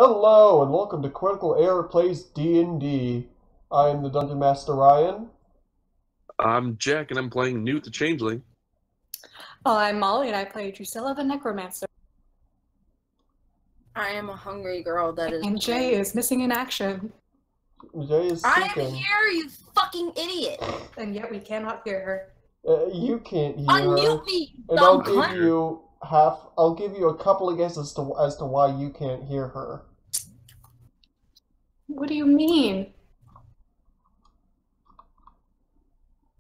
Hello and welcome to Critical Error Plays D&D. I am the Dungeon Master Ryan. I'm Jack, and I'm playing Newt the Changeling. I'm Molly, and I play Drusilla the Necromancer. I am a hungry girl that is. And Jay is missing in action. Jay is I seeking. am here, you fucking idiot! And yet we cannot hear her. You can't hear Unmute her. me, And dumb cunt! I'll give you a couple of guesses as to why you can't hear her. What do you mean?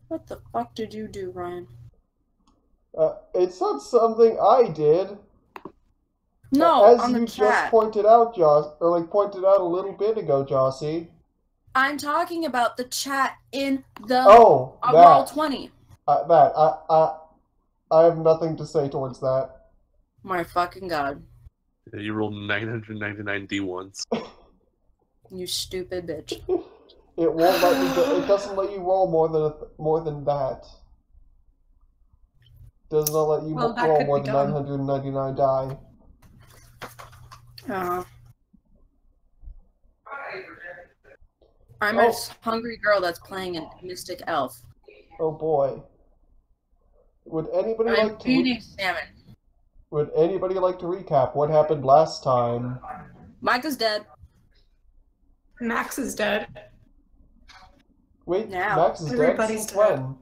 What the fuck did you do, Ryan? It's not something I did. No, as on the you chat. just pointed out, pointed out a little bit ago, Jossie. I'm talking about the chat in the that. Roll.20. I have nothing to say towards that. My fucking god. Yeah, you rolled 999 D1s. You stupid bitch. It won't let me go. It doesn't let you roll more than that. Does not let you roll more than 999 die. I'm a hungry girl that's playing a mystic elf. Oh boy. Would anybody I'm like to feeding salmon. Would anybody like to recap what happened last time? Micah's dead. Max is dead. Wait, Now. Max is Everybody's dead? dead. When?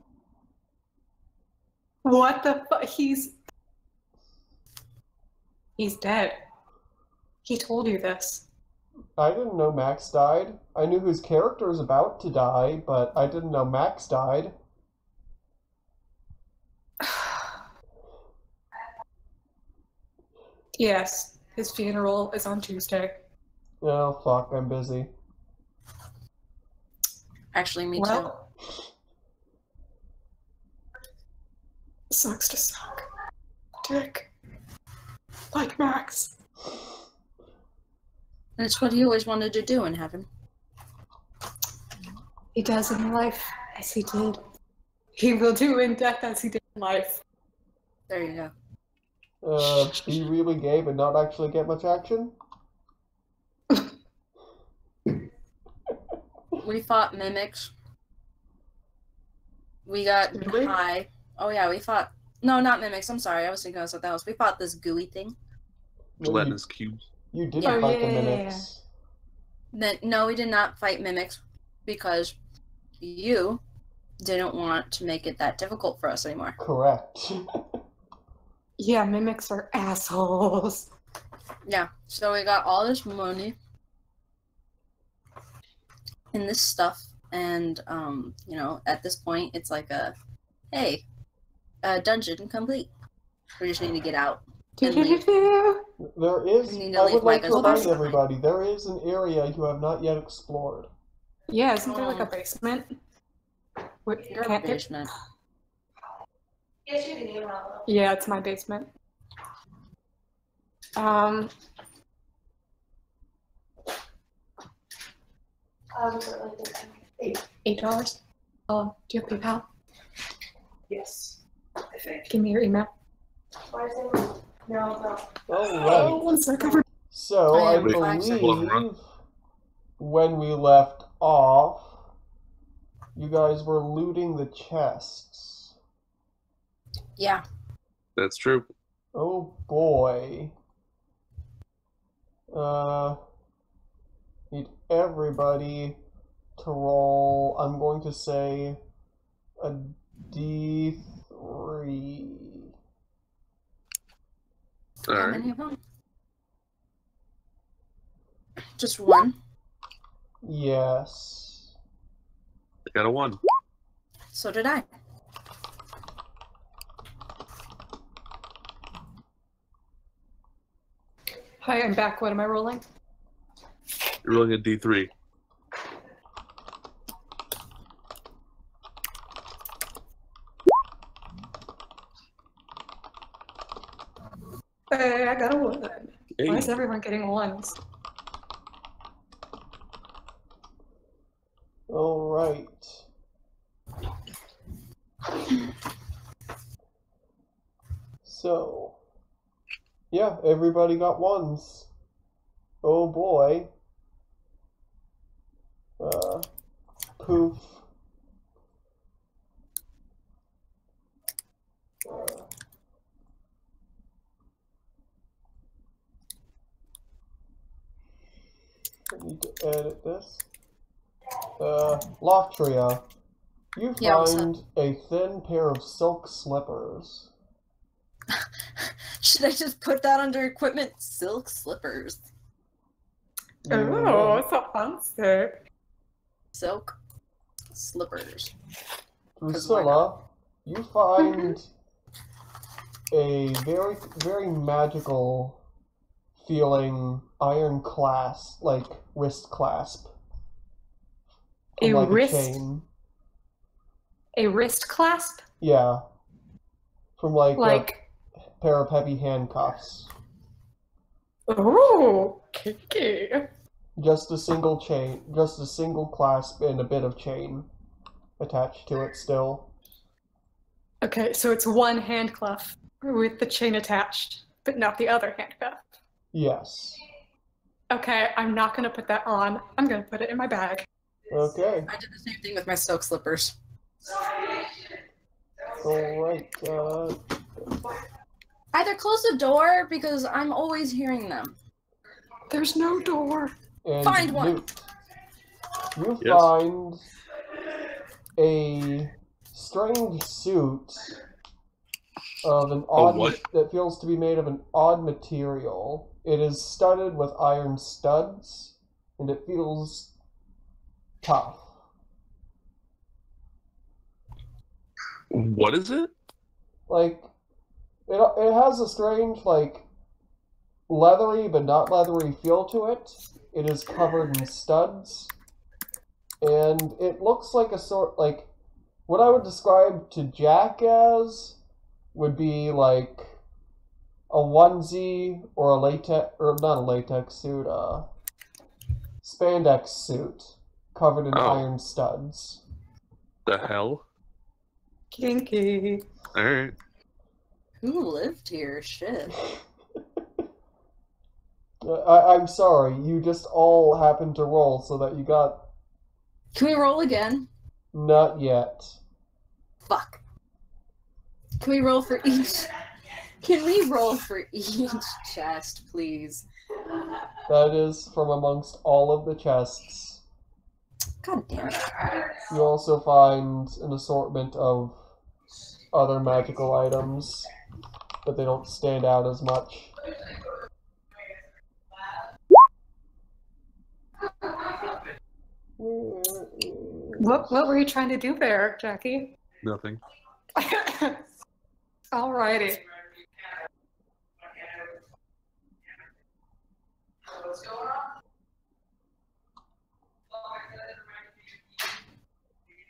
What the fuck? He's dead. He told you this. I didn't know Max died. I knew his character is about to die, but I didn't know Max died. Yes, his funeral is on Tuesday. Oh fuck, I'm busy. Actually, me too. Sucks to suck. Dick. Like Max. That's what he always wanted to do in heaven. He does in life as he did. He will do in death as he did in life. There you go. Be really gay but not actually get much action? We fought mimics. We got high. Oh yeah, we fought. No, not mimics. I'm sorry. I was thinking of something else. We fought this gooey thing. Gelatinous cubes. You didn't fight the mimics. No, we did not fight mimics because you didn't want to make it that difficult for us anymore. Correct. Yeah, mimics are assholes. Yeah, so we got all this money and this stuff, and you know, at this point, it's like hey, dungeon complete. We just need to get out. There is. I would like to remind everybody, there is an area you have not yet explored. Yeah, isn't there like a basement? Your basement. Yeah, it's my basement. $8. Oh, do you have PayPal? Yes, I think. Give me your email. No. Alright. 1 second. So, I believe when we left off, you guys were looting the chests. Yeah. That's true. Oh boy. Need everybody to roll, I'm going to say, a D3. How many of them? Just one? Yes. I got a 1. So did I. Hi, I'm back. What am I rolling? You're rolling a D3. Hey, I got a 1. Hey. Why is everyone getting 1s? Alright. So, yeah, everybody got 1s. Oh boy. Poof. I need to edit this. Loftria, you find a thin pair of silk slippers. Should I just put that under equipment? Silk slippers. Oh, so fancy. Silk slippers. Drusilla, you find a very, very magical feeling iron clasp, like wrist clasp. From like a chain. A wrist clasp? Yeah. From like a pair of heavy handcuffs. Oh, kinky. Just a single chain, just a single clasp and a bit of chain attached to it still. Okay, so it's one handcuff with the chain attached, but not the other handcuff. Yes. Okay, I'm not gonna put that on. I'm gonna put it in my bag. Okay. I did the same thing with my silk slippers. Alright, Either close the door, because I'm always hearing them. There's no door. and Find one! You find a strange suit of an odd that feels to be made of an odd material. It is studded with iron studs, and it feels tough. What is it? Like, it has a strange, like, leathery but not leathery feel to it. It is covered in studs, and it looks like a sort, like, what I would describe to Jack as would be like a onesie or a latex, or not a latex suit, spandex suit covered in iron studs. The hell? Kinky. Alright. Who lived here? Shit. I'm sorry, you just all happened to roll so that you got... Can we roll again? Not yet. Fuck. Can we roll for each? Can we roll for each chest, please? That is from amongst all of the chests. God damn it. You also find an assortment of other magical items, but they don't stand out as much. What were you trying to do there, Jackie? Nothing. Alrighty.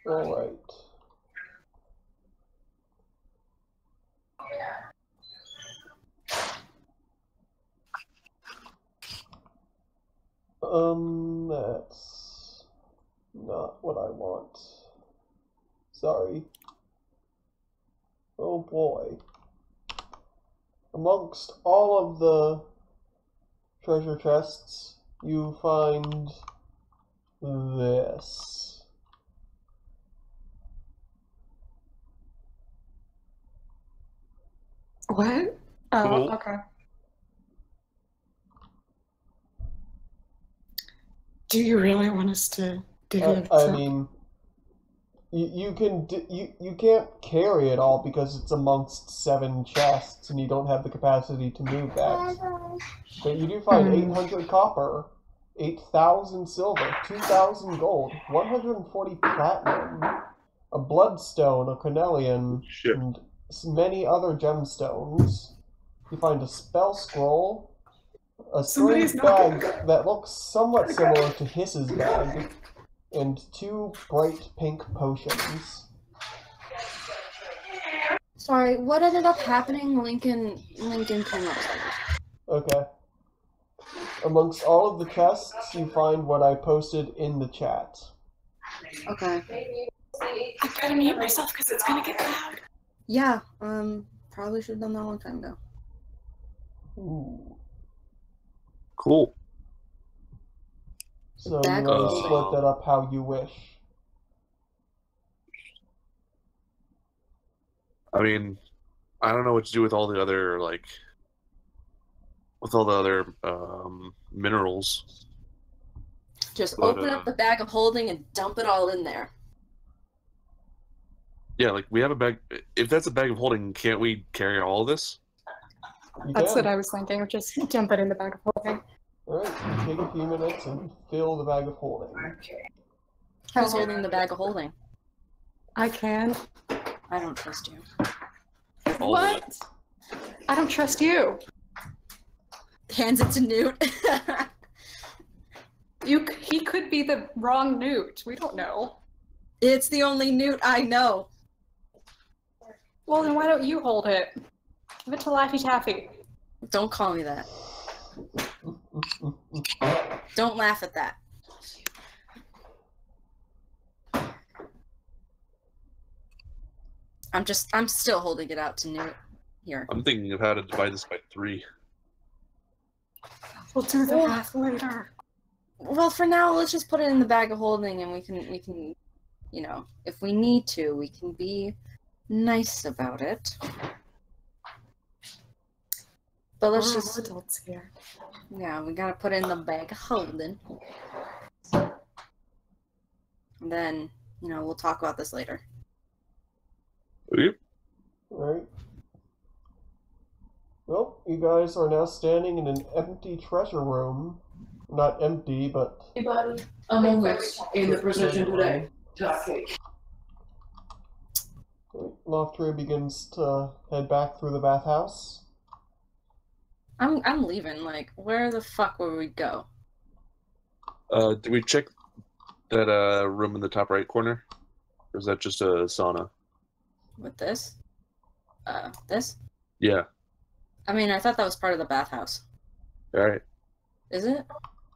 Alright. That's not what I want. Sorry. Oh boy. Amongst all of the treasure chests, you find this. What? Oh, Cool. okay. Do you really want us to dig it? I mean, you can't carry it all because it's amongst 7 chests and you don't have the capacity to move that. But you do find 800 copper, 8,000 silver, 2,000 gold, 140 platinum, a bloodstone, a cornelian, and many other gemstones. You find a spell scroll, a strange bag that looks somewhat similar to Hiss's bag, and 2 bright pink potions. Sorry, what ended up happening? Lincoln came upstairs. Okay. Amongst all of the chests, you find what I posted in the chat. Okay. I gotta mute myself because it's gonna get loud. Yeah, probably should have done that a long time ago. Ooh. Cool. So Bag you of may holding. split that up how you wish. I mean, I don't know what to do with all the other minerals. Just But, open up the bag of holding and dump it all in there. Yeah, like we have a bag. If that's a bag of holding, can't we carry all of this? You That's can. what I was thinking. Just dump it in the bag of holding. Alright, you take a few minutes and fill the bag of holding. Who's holding the bag of holding? I can. I don't trust you. All of it. What? I don't trust you. Hands it to Newt. He could be the wrong Newt. We don't know. It's the only Newt I know. Well, then why don't you hold it? Give it to Laffy Taffy. Don't call me that. Don't laugh at that. I'm still holding it out to Newt. Here. I'm thinking of how to divide this by 3. We'll do the math later. Well, for now, let's just put it in the bag of holding, and we can, you know, if we need to, we can be nice about it. But let's We're just, adults here. yeah, we gotta put it in the bag of holding. And then, you know, we'll talk about this later. Yep. Alright. Well, you guys are now standing in an empty treasure room. Not empty, but... Anybody among us in the procession today? Loftria begins to head back through the bathhouse. I'm leaving. Like, where the fuck would we go? Did we check that room in the top right corner? Or is that just a sauna? With this? This? Yeah. I mean, I thought that was part of the bathhouse. Alright. Is it?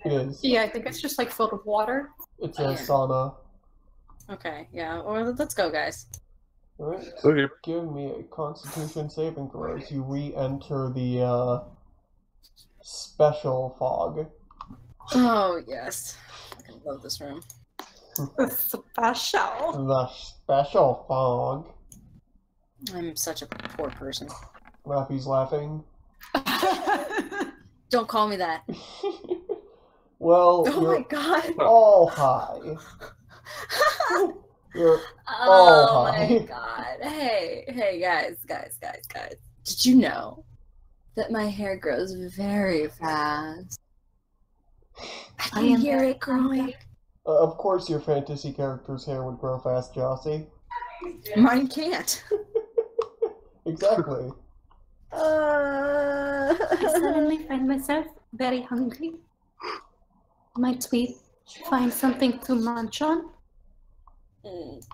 It is. Yeah, I think it's just like filled with water. It's a Yeah. sauna. Okay, yeah. Or let's go, guys. Alright. Okay. Give me a constitution saving throw as you re-enter the, special fog. Oh, yes. I love this room. Special. The special fog. I'm such a poor person. Rappy's laughing. Don't call me that. Well, Oh you're my god. all high. You're Oh all my high. god. Hey, guys. Did you know that my hair grows very fast? I can hear it growing. Of course your fantasy character's hair would grow fast, Jossie. Mine can't. Exactly. I suddenly find myself very hungry. Might we find something to munch on?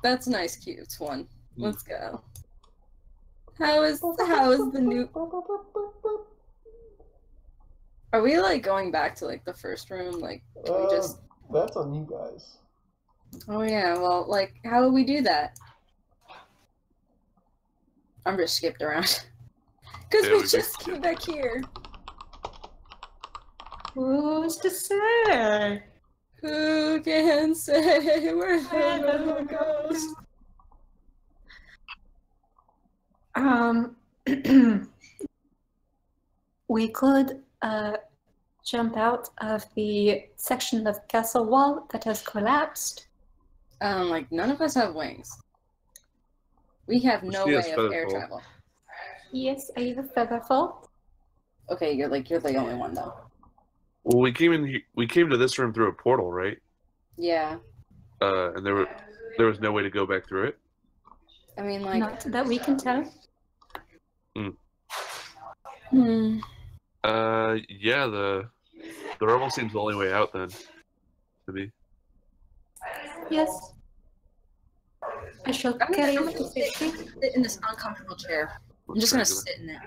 That's a nice, cute one. Let's go. How is the new? Are we like going back to like the first room? Like, can we just? That's on you guys. Oh yeah. Well, like, how would we do that? I'm just skipped around. Because Yeah, we we just basically came back here. Who's to say? Who can say where the road goes? We could jump out of the section of castle wall that has collapsed. Like none of us have wings. We have no She has way of air featherfall. travel. Yes, I have a featherfall. Okay, you're the only one though. Well, we came to this room through a portal, right? Yeah. And there was no way to go back through it. I mean, like. Not that we can tell. Yeah, the rebel seems the only way out then. To be. Yes. I shall I'm carry gonna you to safety. sit in this uncomfortable chair. I'm just gonna sit in it.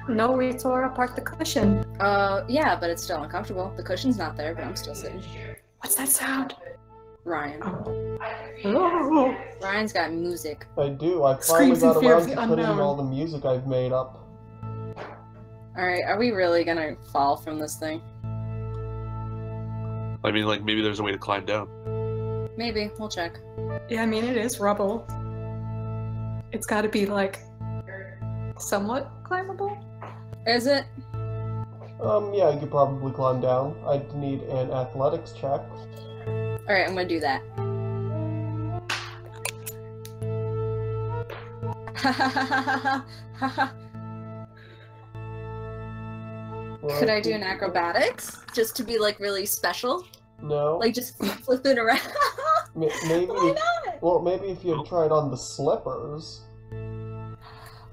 No, we tore apart the cushion. Yeah, but it's still uncomfortable. The cushion's not there, but I'm still sitting. What's that sound? Ryan. Oh. Ryan's got music. I do. I finally Screams in got fear around of to the putting unknown. all the music I've made up. Alright, are we really gonna fall from this thing? I mean, like, maybe there's a way to climb down. Maybe. We'll check. Yeah, I mean, it is rubble. It's got to be, like, somewhat climbable. Is it? Yeah, you could probably climb down. I'd need an athletics check. Alright, I'm gonna do that. Could I do an acrobatics? Just to be, like, really special? No. Like, just flip it around? Maybe. Why not? Well, maybe if you had tried on the slippers.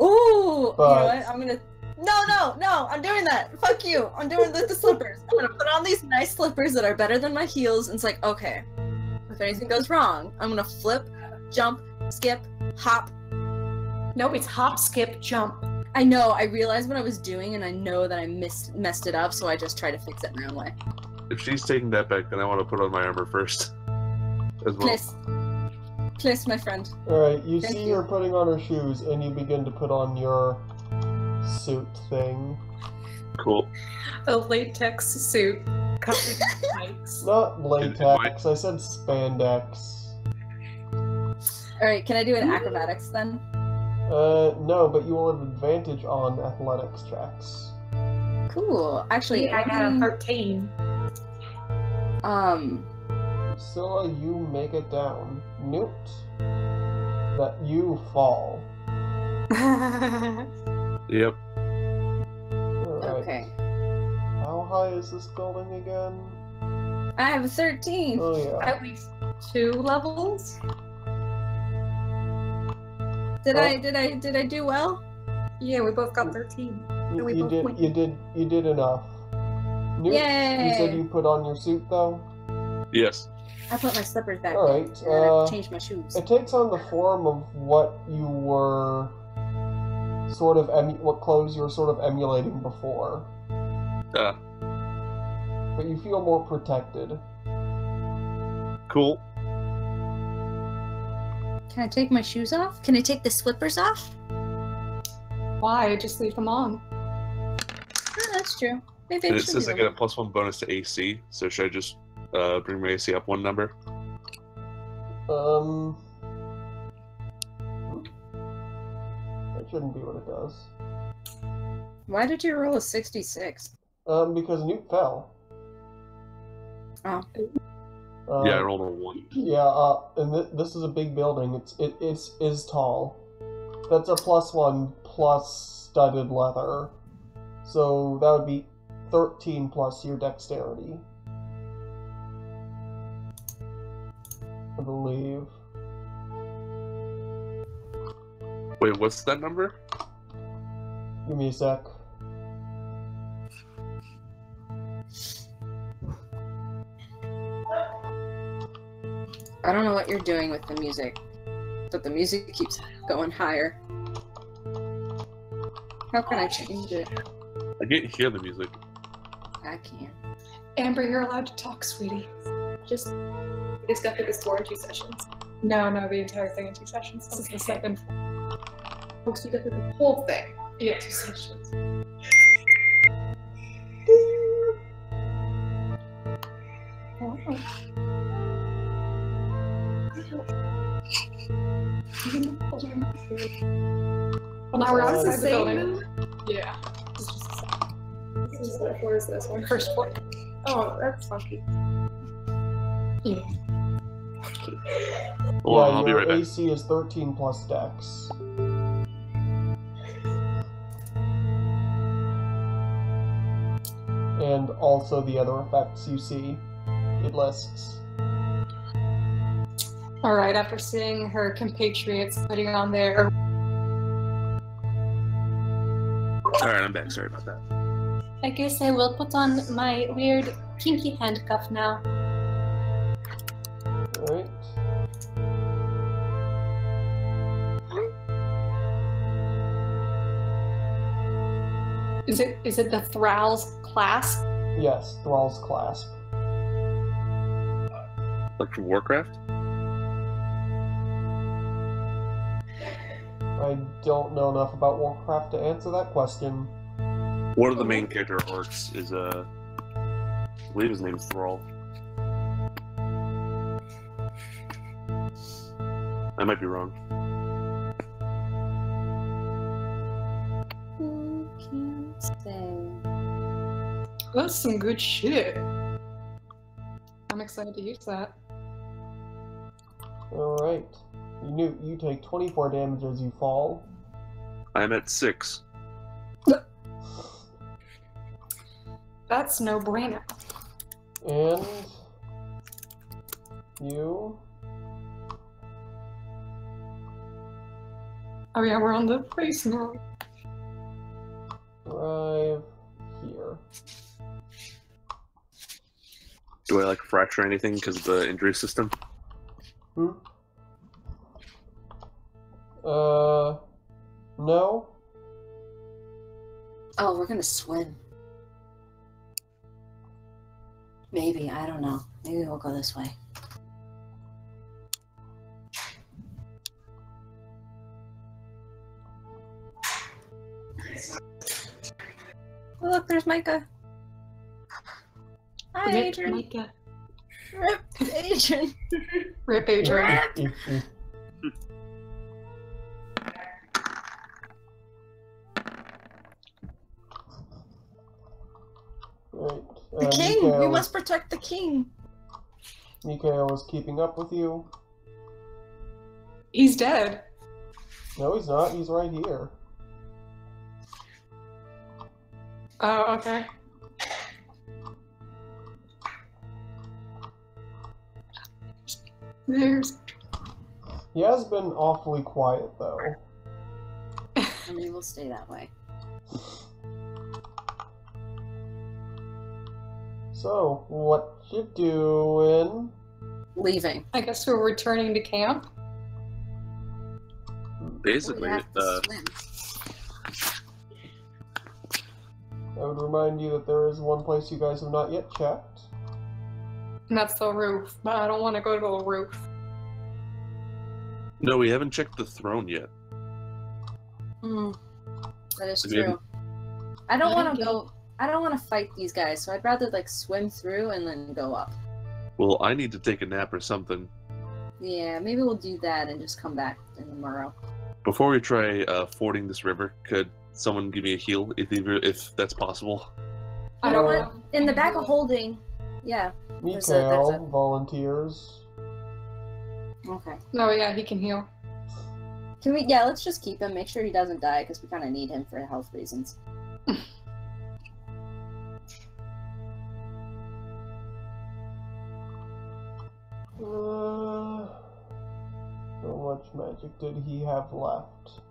Ooh! But- You know what? I'm gonna... No! I'm doing that! Fuck you! I'm doing the slippers. I'm gonna put on these nice slippers that are better than my heels, and it's like, okay, if anything goes wrong, I'm gonna flip, jump, skip, hop. No, it's hop, skip, jump. I know, I realized what I was doing, and I know that I messed it up, so I just try to fix it my own way. If she's taking that back, then I want to put on my armor first. As well. Please, my friend. Alright, you Thank see you. her putting on her shoes, and you begin to put on your suit thing. Cool. A latex suit covered in spikes. Not latex, I said spandex. Alright, can I do an acrobatics then? No, but you will have advantage on athletics checks. Cool. Actually, I got a 13. Priscilla, you make it down. Newt, that you fall. Yep. Alright. Okay. How high is this building again? I have a 13. Oh yeah. At least 2 levels. Did I do well? Yeah, we both got 13. You, we you both did win. you did enough. Newt, Yay! you said you put on your suit though? Yes. I put my slippers back. Alright, in, and then I changed my shoes. It takes on the form of what you were sort of what clothes you were sort of emulating before. But you feel more protected. Cool. Can I take my shoes off? Can I take the slippers off? Why? Just leave them on. Oh, that's true. Maybe And I it should says I do get a that. +1 bonus to AC, so should I just bring my AC up 1 number? That shouldn't be what it does. Why did you roll a 66? Because Newt fell. Oh. Yeah, I rolled a 1. Yeah, and this is a big building. It is tall. That's a +1 plus studded leather. So that would be 13 plus your dexterity. I believe. Wait, what's that number? Give me a sec. I don't know what you're doing with the music, but the music keeps going higher. How can I change it? I can't hear the music. I can't. Amber, you're allowed to talk, sweetie. Just got through this 4 in 2 sessions. No, the entire thing in 2 sessions. This is the second. Folks, we got through the whole thing. Yeah, 2 sessions. Well, now we're This is outside the the building. move? Yeah. What floor is this one? First floor. Oh, that's funky. Hold on, Yeah, I'll be your right back. AC is 13 plus dex. And also the other effects you see, it lists. Alright, after seeing her compatriots putting on their... Alright, I'm back. Sorry about that. I guess I will put on my weird kinky handcuff now. Alright. Is it the Thrall's clasp? Yes, Thrall's clasp. Like from Warcraft? I don't know enough about Warcraft to answer that question. One of the main character arcs is I believe his name's Thrall. I might be wrong. Who can say? That's some good shit. I'm excited to use that. Alright. You take 24 damage as you fall. I'm at 6. That's no bueno. And you Oh yeah, we're on the face now. arrive here. Do I like fracture anything because of the injury system? No. Oh, we're gonna swim. Maybe, I don't know. Maybe we'll go this way. Oh, look, there's Micah. Hi, Rip Adrian. Micah. Rip, Adrian. Rip Adrian. Right. The king! We must protect the king! Mikhail is keeping up with you. He's dead. No, he's not. He's right here. Oh, okay. There's. He has been awfully quiet, though. I mean, we'll stay that way. So, what you doing? Leaving. I guess we're returning to camp. Basically, We have to swim. I would remind you that there is one place you guys have not yet checked. And that's the roof. But I don't want to go to the roof. no, we haven't checked the throne yet. That is Maybe. true. I don't want to Okay. go. I don't want to fight these guys, so I'd rather like swim through and then go up. Well, I need to take a nap or something. Yeah, maybe we'll do that and just come back in tomorrow. Before we try fording this river, could someone give me a heal if that's possible? I You know don't what? In the back of holding. Yeah. There's a- Mikhail volunteers. Okay. No, yeah, he can heal. Can we? Yeah, let's just keep him. Make sure he doesn't die because we kind of need him for health reasons. How much magic did he have left?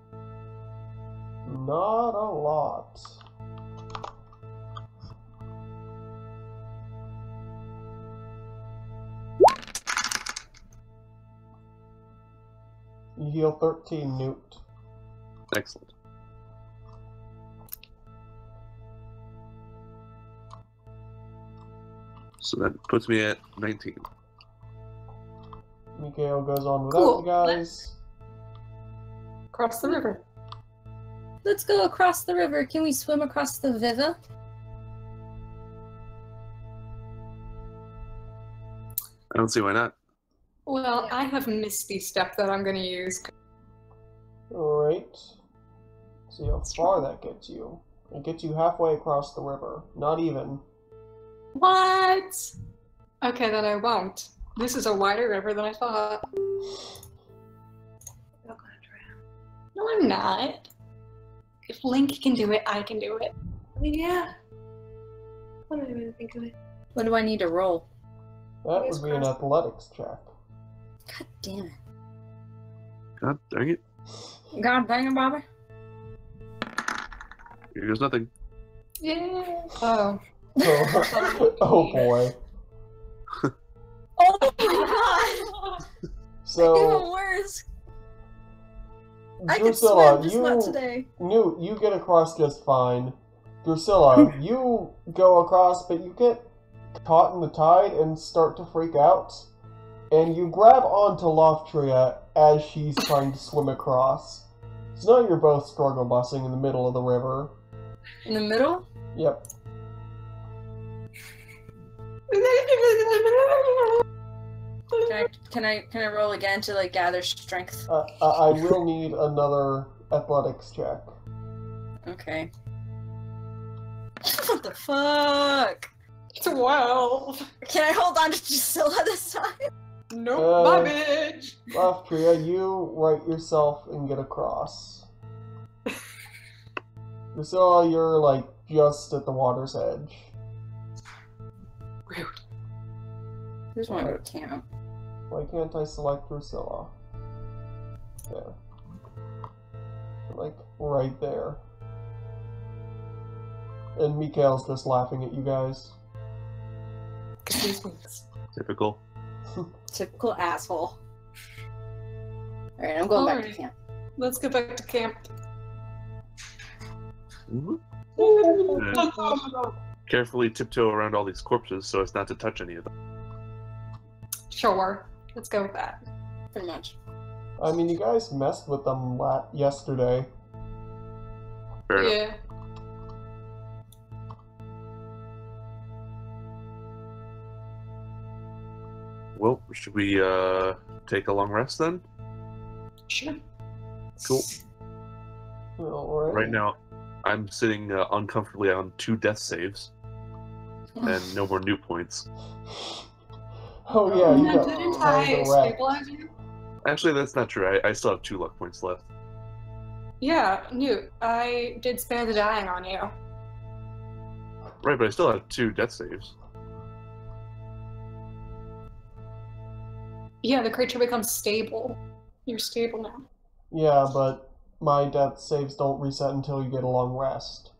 Not a lot. You heal 13, Newt. Excellent. So that puts me at 19. Mikhail goes on without Cool. you guys. Cross the river. Let's go across the river. Can we swim across the Viva? I don't see why not. Well, I have Misty Step that I'm going to use. Alright. See how far that gets you. It gets you halfway across the river. Not even. What? Okay, then I won't. This is a wider river than I thought. No, I'm not. If Link can do it, I can do it. Yeah. I don't even think of it. What do I need to roll? That would be an athletics check. God damn it. God dang it. God dang it, Bobby. Here goes nothing. Yeah. Oh. Oh, oh boy. Oh my god! So, Even worse. I could Drusilla, swim, just not today. Newt, you get across just fine. Drusilla, you go across, but you get caught in the tide and start to freak out. And you grab onto Loftria as she's trying to swim across. So now you're both struggle bussing in the middle of the river. In the middle? Yep. Checked. Can I roll again to like gather strength? I will need another athletics check. Okay. What the fuck? 12. Can I hold on to Drusilla this time? Nope, my bitch. Laftria, you right yourself and get across. Drusilla, you're like just at the water's edge. Rude. Who's want to go to camp? Why can't I select Drusilla? There. Like, right there. And Mikael's just laughing at you guys. Typical. Typical asshole. Alright, I'm going back to Alright. camp. Let's go back to camp. Carefully tiptoe around all these corpses so as not to touch any of them. Sure. Let's go with that. Pretty much. I mean, you guys messed with them yesterday. Fair enough. Yeah. Well, should we take a long rest then? Sure. Cool. Alright. Right now, I'm sitting uncomfortably on 2 death saves and no more new points. Oh yeah, you got Didn't kind I of wrecked. stabilize you? Actually, that's not true. I still have 2 luck points left. Yeah, Newt. I did spare the dying on you. Right, but I still have 2 death saves. Yeah, the creature becomes stable. You're stable now. Yeah, but my death saves don't reset until you get a long rest.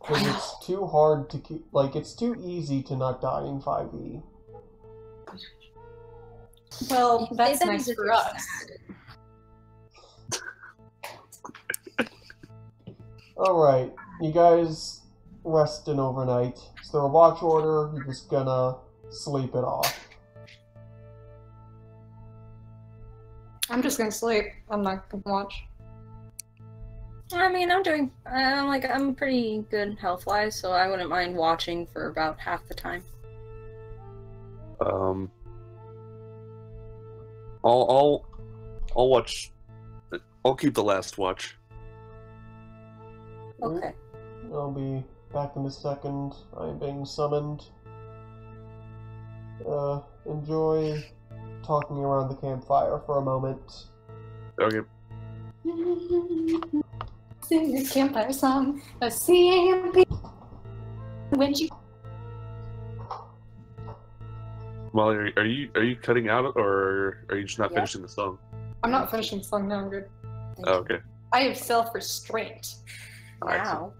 Because it's too hard to keep, like, it's too easy to not die in 5e. Well, that's Say that nice as if for you're us. Alright, you guys resting overnight. Is there a watch order? You're just gonna sleep it off. I'm just gonna sleep. I'm not gonna watch. I mean, I'm pretty good health-wise, so I wouldn't mind watching for about half the time. I'll watch. I'll keep the last watch. Okay. I'll be back in a second. I'm being summoned. Enjoy talking around the campfire for a moment. Okay. Sing a campfire song, a CMP. When you Molly, are you cutting out, or are you just not Yeah. finishing the song? I'm not finishing the song, no, I'm good. Oh, okay. I have self-restraint. Wow.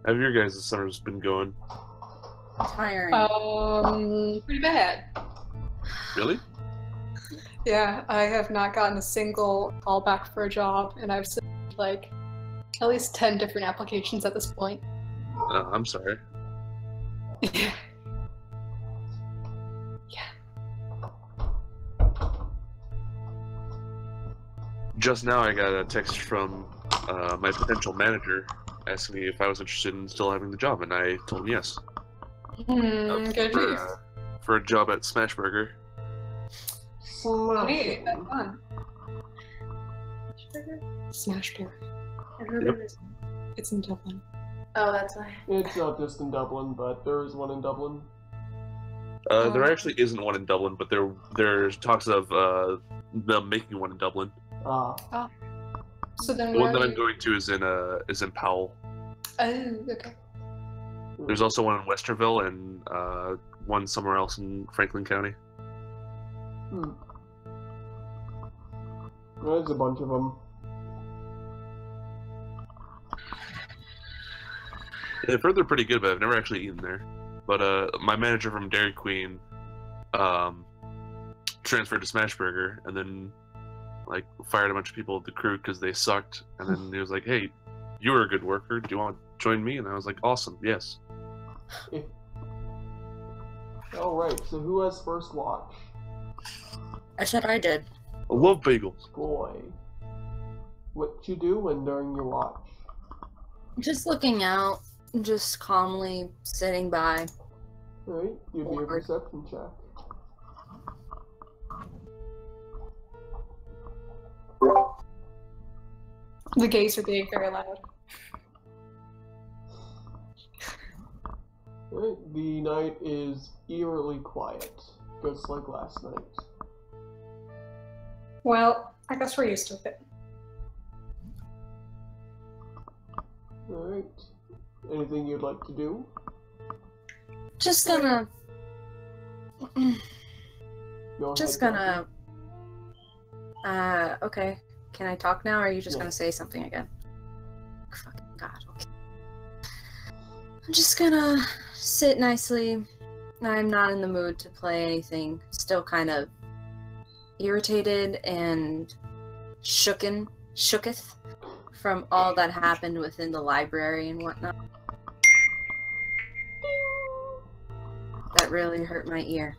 Have your guys' summers been going? Tiring. Pretty bad. Really? Yeah, I have not gotten a single callback for a job, and I've submitted like at least 10 different applications at this point. I'm sorry. Yeah. Just now, I got a text from my potential manager asking me if I was interested in still having the job, and I told him yes. Good for you. For a job at Smashburger. Hey, that's fun. Smash Burger. I've heard Yep. of this. It's in Dublin. Oh, that's why. It's not just in Dublin, but there is one in Dublin. There actually isn't one in Dublin, but there's talks of them making one in Dublin. Ah. So then The one that where I'm going to is in Powell. Oh, okay. There's also one in Westerville and one somewhere else in Franklin County. There's a bunch of them. I've heard they're pretty good, but I've never actually eaten there. But my manager from Dairy Queen transferred to Smashburger, and then like fired a bunch of people at the crew because they sucked. And then he was like, "Hey, you were a good worker. Do you want to join me?" And I was like, "Awesome, yes." Alright, so who has first watch? I said I did. I love bagels. Boy. What you doing during your watch? Just looking out, just calmly sitting by. Alright, give me a perception check. The gays are being very loud. Right, the night is eerily quiet, just like last night. Well, I guess we're used to it. Alright. Anything you'd like to do? Just gonna. Go Just ahead, gonna. Okay. Can I talk now, or are you just Yeah. gonna say something again? Fucking God. Okay. I'm just gonna sit nicely. I'm not in the mood to play anything. Still kind of irritated and shooketh from all that happened within the library and whatnot. That really hurt my ear.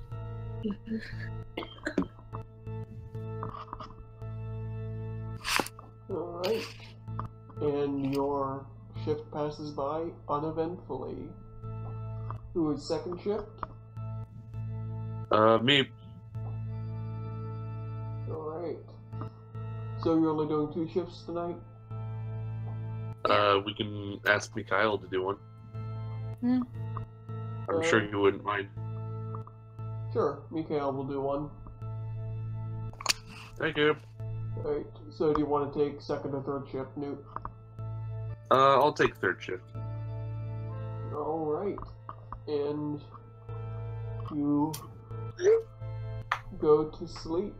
Alright. And your shift passes by uneventfully. Who is second shift? Me. Alright. So you're only doing 2 shifts tonight? We can ask Mikhail to do one. Hmm. I'm sure you wouldn't mind. Sure, Mikhail will do one. Thank you. Alright, so do you want to take second or third shift, Newt? I'll take third shift. Alright. And you go to sleep.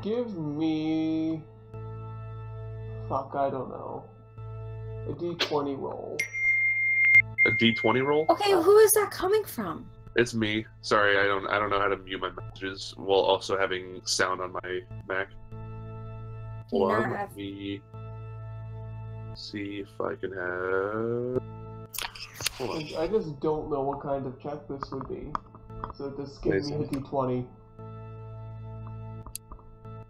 Give me... Fuck, I don't know. A d20 roll. A D20 roll? Okay, who is that coming from? It's me. Sorry, I don't know how to mute my messages while also having sound on my Mac. Do you Hold not on, have- let me see if I can have. Hold on. I just don't know what kind of check this would be. So just give me a d20.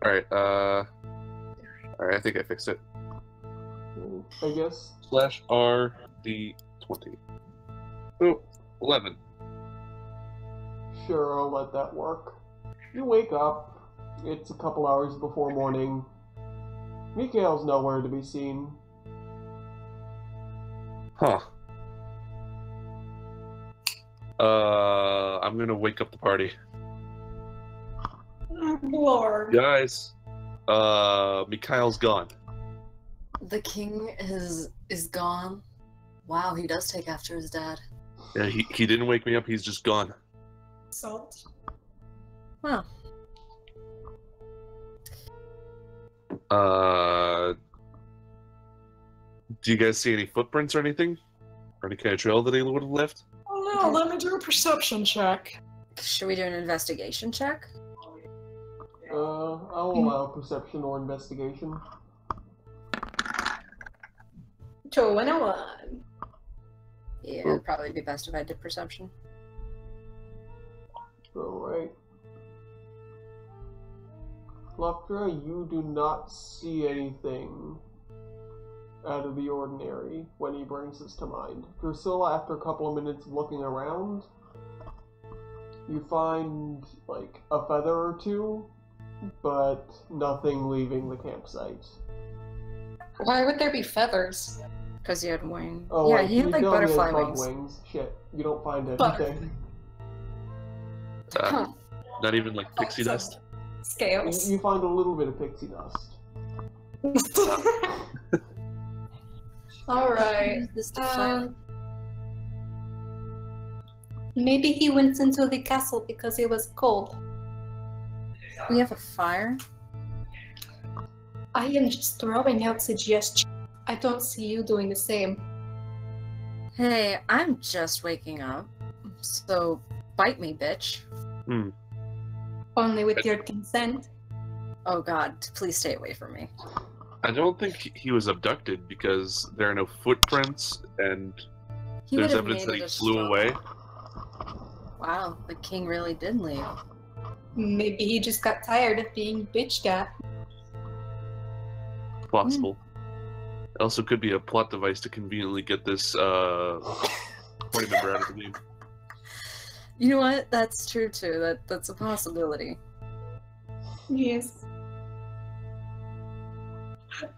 Alright, alright, I think I fixed it. I guess. /R D20. Oh, 11. Sure, I'll let that work. You wake up. It's a couple hours before morning. Mikhail's nowhere to be seen. Huh. I'm gonna wake up the party. Lord. Guys, Mikhail's gone. The king is gone. Wow, he does take after his dad. Yeah, he didn't wake me up, he's just gone. Salt. Huh. Do you guys see any footprints or anything? Or any kind of trail that he would have left? Oh no, let me do a perception check. Should we do an investigation check? I'll allow perception or investigation. 21. Yeah, it'd probably be best if I did perception. Alright. Leptra, you do not see anything out of the ordinary when he brings this to mind. Drusilla, after a couple of minutes of looking around, you find, like, a feather or two, but nothing leaving the campsite. Why would there be feathers? Because he had wings. Oh, yeah, wait, he had you like know he has butterfly bug wings. Shit, you don't find Butter- anything. Huh. Not even like pixie So- dust? Scales. You find a little bit of pixie dust. Alright. This to fly. Maybe he went into the castle because it was cold. We have a fire. I am just throwing out suggestions. I don't see you doing the same. Hey, I'm just waking up. So bite me, bitch. Only with your consent. Oh god, please stay away from me. I don't think he was abducted because there are no footprints and He there's would have evidence made that it he a flew struggle. away. Wow, the king really did leave. Maybe he just got tired of being bitched at. Possible. It also could be a plot device to conveniently get this party member out of the game. You know what? That's true too. That's a possibility. Yes.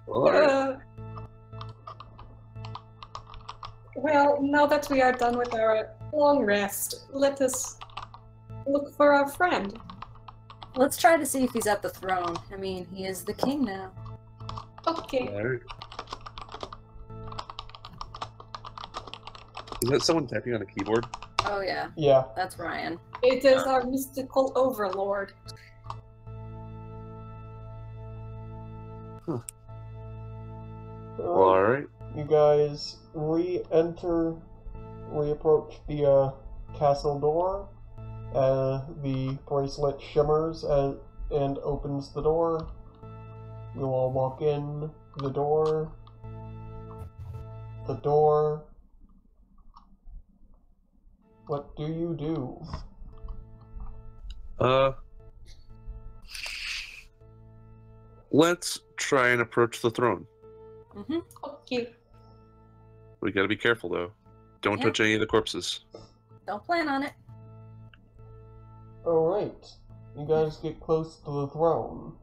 Well, alright. Well, now that we are done with our long rest, let us look for our friend. Let's try to see if he's at the throne. I mean, he is the king now. Okay. Alright. Is that someone typing on a keyboard? Oh yeah, Yeah. that's Ryan. It is our mystical overlord. Alright. You guys reapproach the castle door. The bracelet shimmers and opens the door. You all walk in. The door. What do you do? Let's try and approach the throne. Mm-hmm. Okay. We gotta be careful though. Don't Yeah. touch any of the corpses. Don't plan on it. Alright. You guys get close to the throne.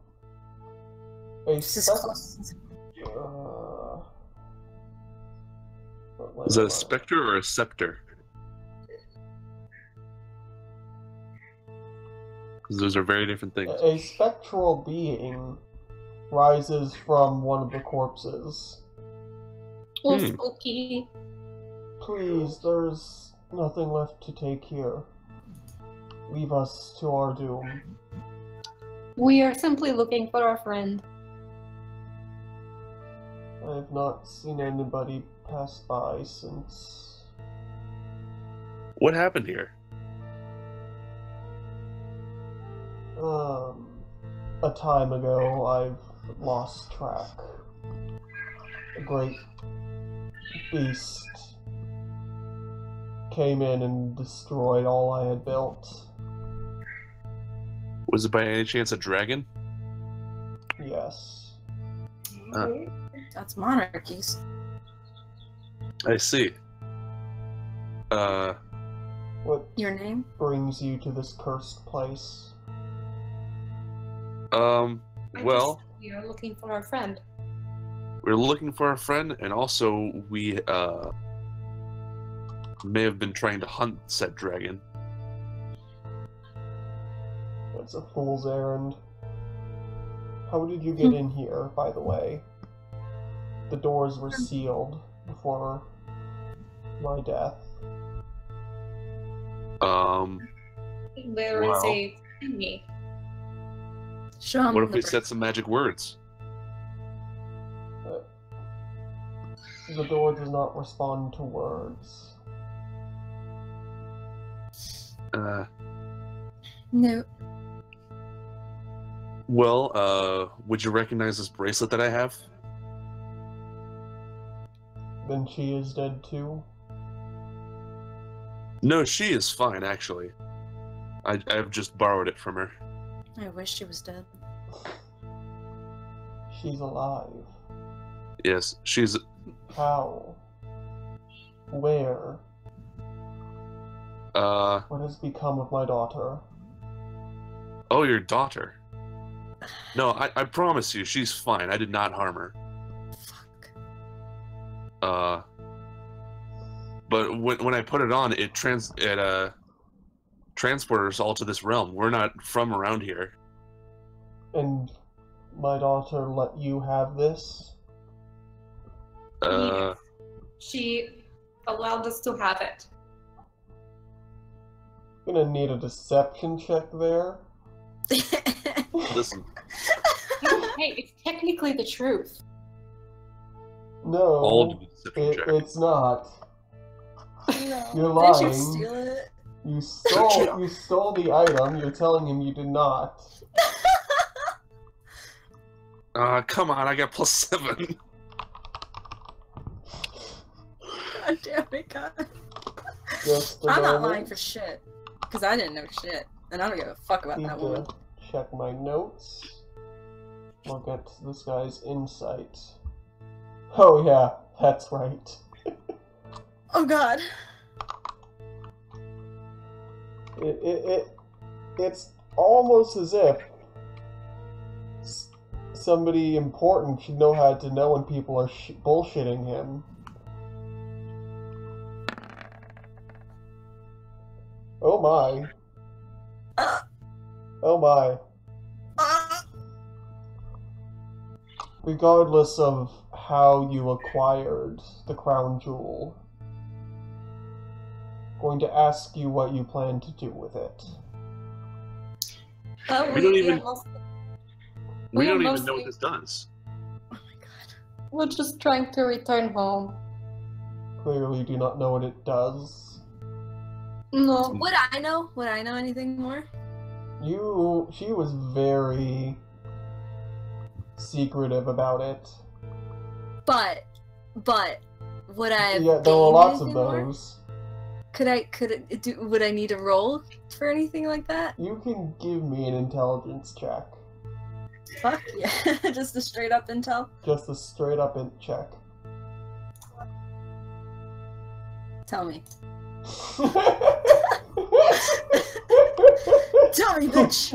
A This is spec- close. Is that a specter or a scepter? Because those are very different things. A spectral being rises from one of the corpses. Oh, spooky. Please, there's nothing left to take here. Leave us to our doom. We are simply looking for our friend. I have not seen anybody pass by since... What happened here? A time ago, I've lost track. A great beast came in and destroyed all I had built. Was it by any chance a dragon? Yes. That's monarchies. I see. What Your name? brings you to this cursed place? Well, We are looking for our friend. we're looking for a friend, and also we, may have been trying to hunt said dragon. That's a fool's errand. How did you get in here, by the way? The doors were sealed before my death. There is Well. a thingy. Show him What if the we br- said some magic words? The door does not respond to words. No. Well, would you recognize this bracelet that I have? Then she is dead too? No, she is fine, actually. I've just borrowed it from her. I wish she was dead. She's alive. Yes, she's... How? Where? What has become of my daughter? Oh, your daughter. No, I promise you, she's fine. I did not harm her. Fuck. But when I put it on, it transported us all to this realm. We're not from around here. And my daughter let you have this? Uh, She allowed us to have it. Gonna need a deception check there. listen, Hey, it's technically the truth. all No, do the deception check. it's not. No. You're Did you lying. steal it? You stole the item. You're telling him you did not. Come on, I got +7. God damn it, God. Just a I'm not moment. lying for shit. Because I didn't know shit. And I don't give a fuck about Need that to woman. check my notes. I'll get to this guy's insight. Oh yeah, that's right. Oh god. It's almost as if Somebody important should know how to know when people are bullshitting him. Oh my. Oh my. Regardless of how you acquired the crown jewel, I'm going to ask you what you plan to do with it. We don't even know mostly- what this does. We're just trying to return home. Clearly do not know what it does. No. Would I know? Would I know anything more? She was very secretive about it. But would I? Yeah, there were lots of anything more? those. Would I need a roll for anything like that? You can give me an intelligence check. Fuck yeah. Just a straight up intel. Just a straight up check. Tell me. Tell me, bitch.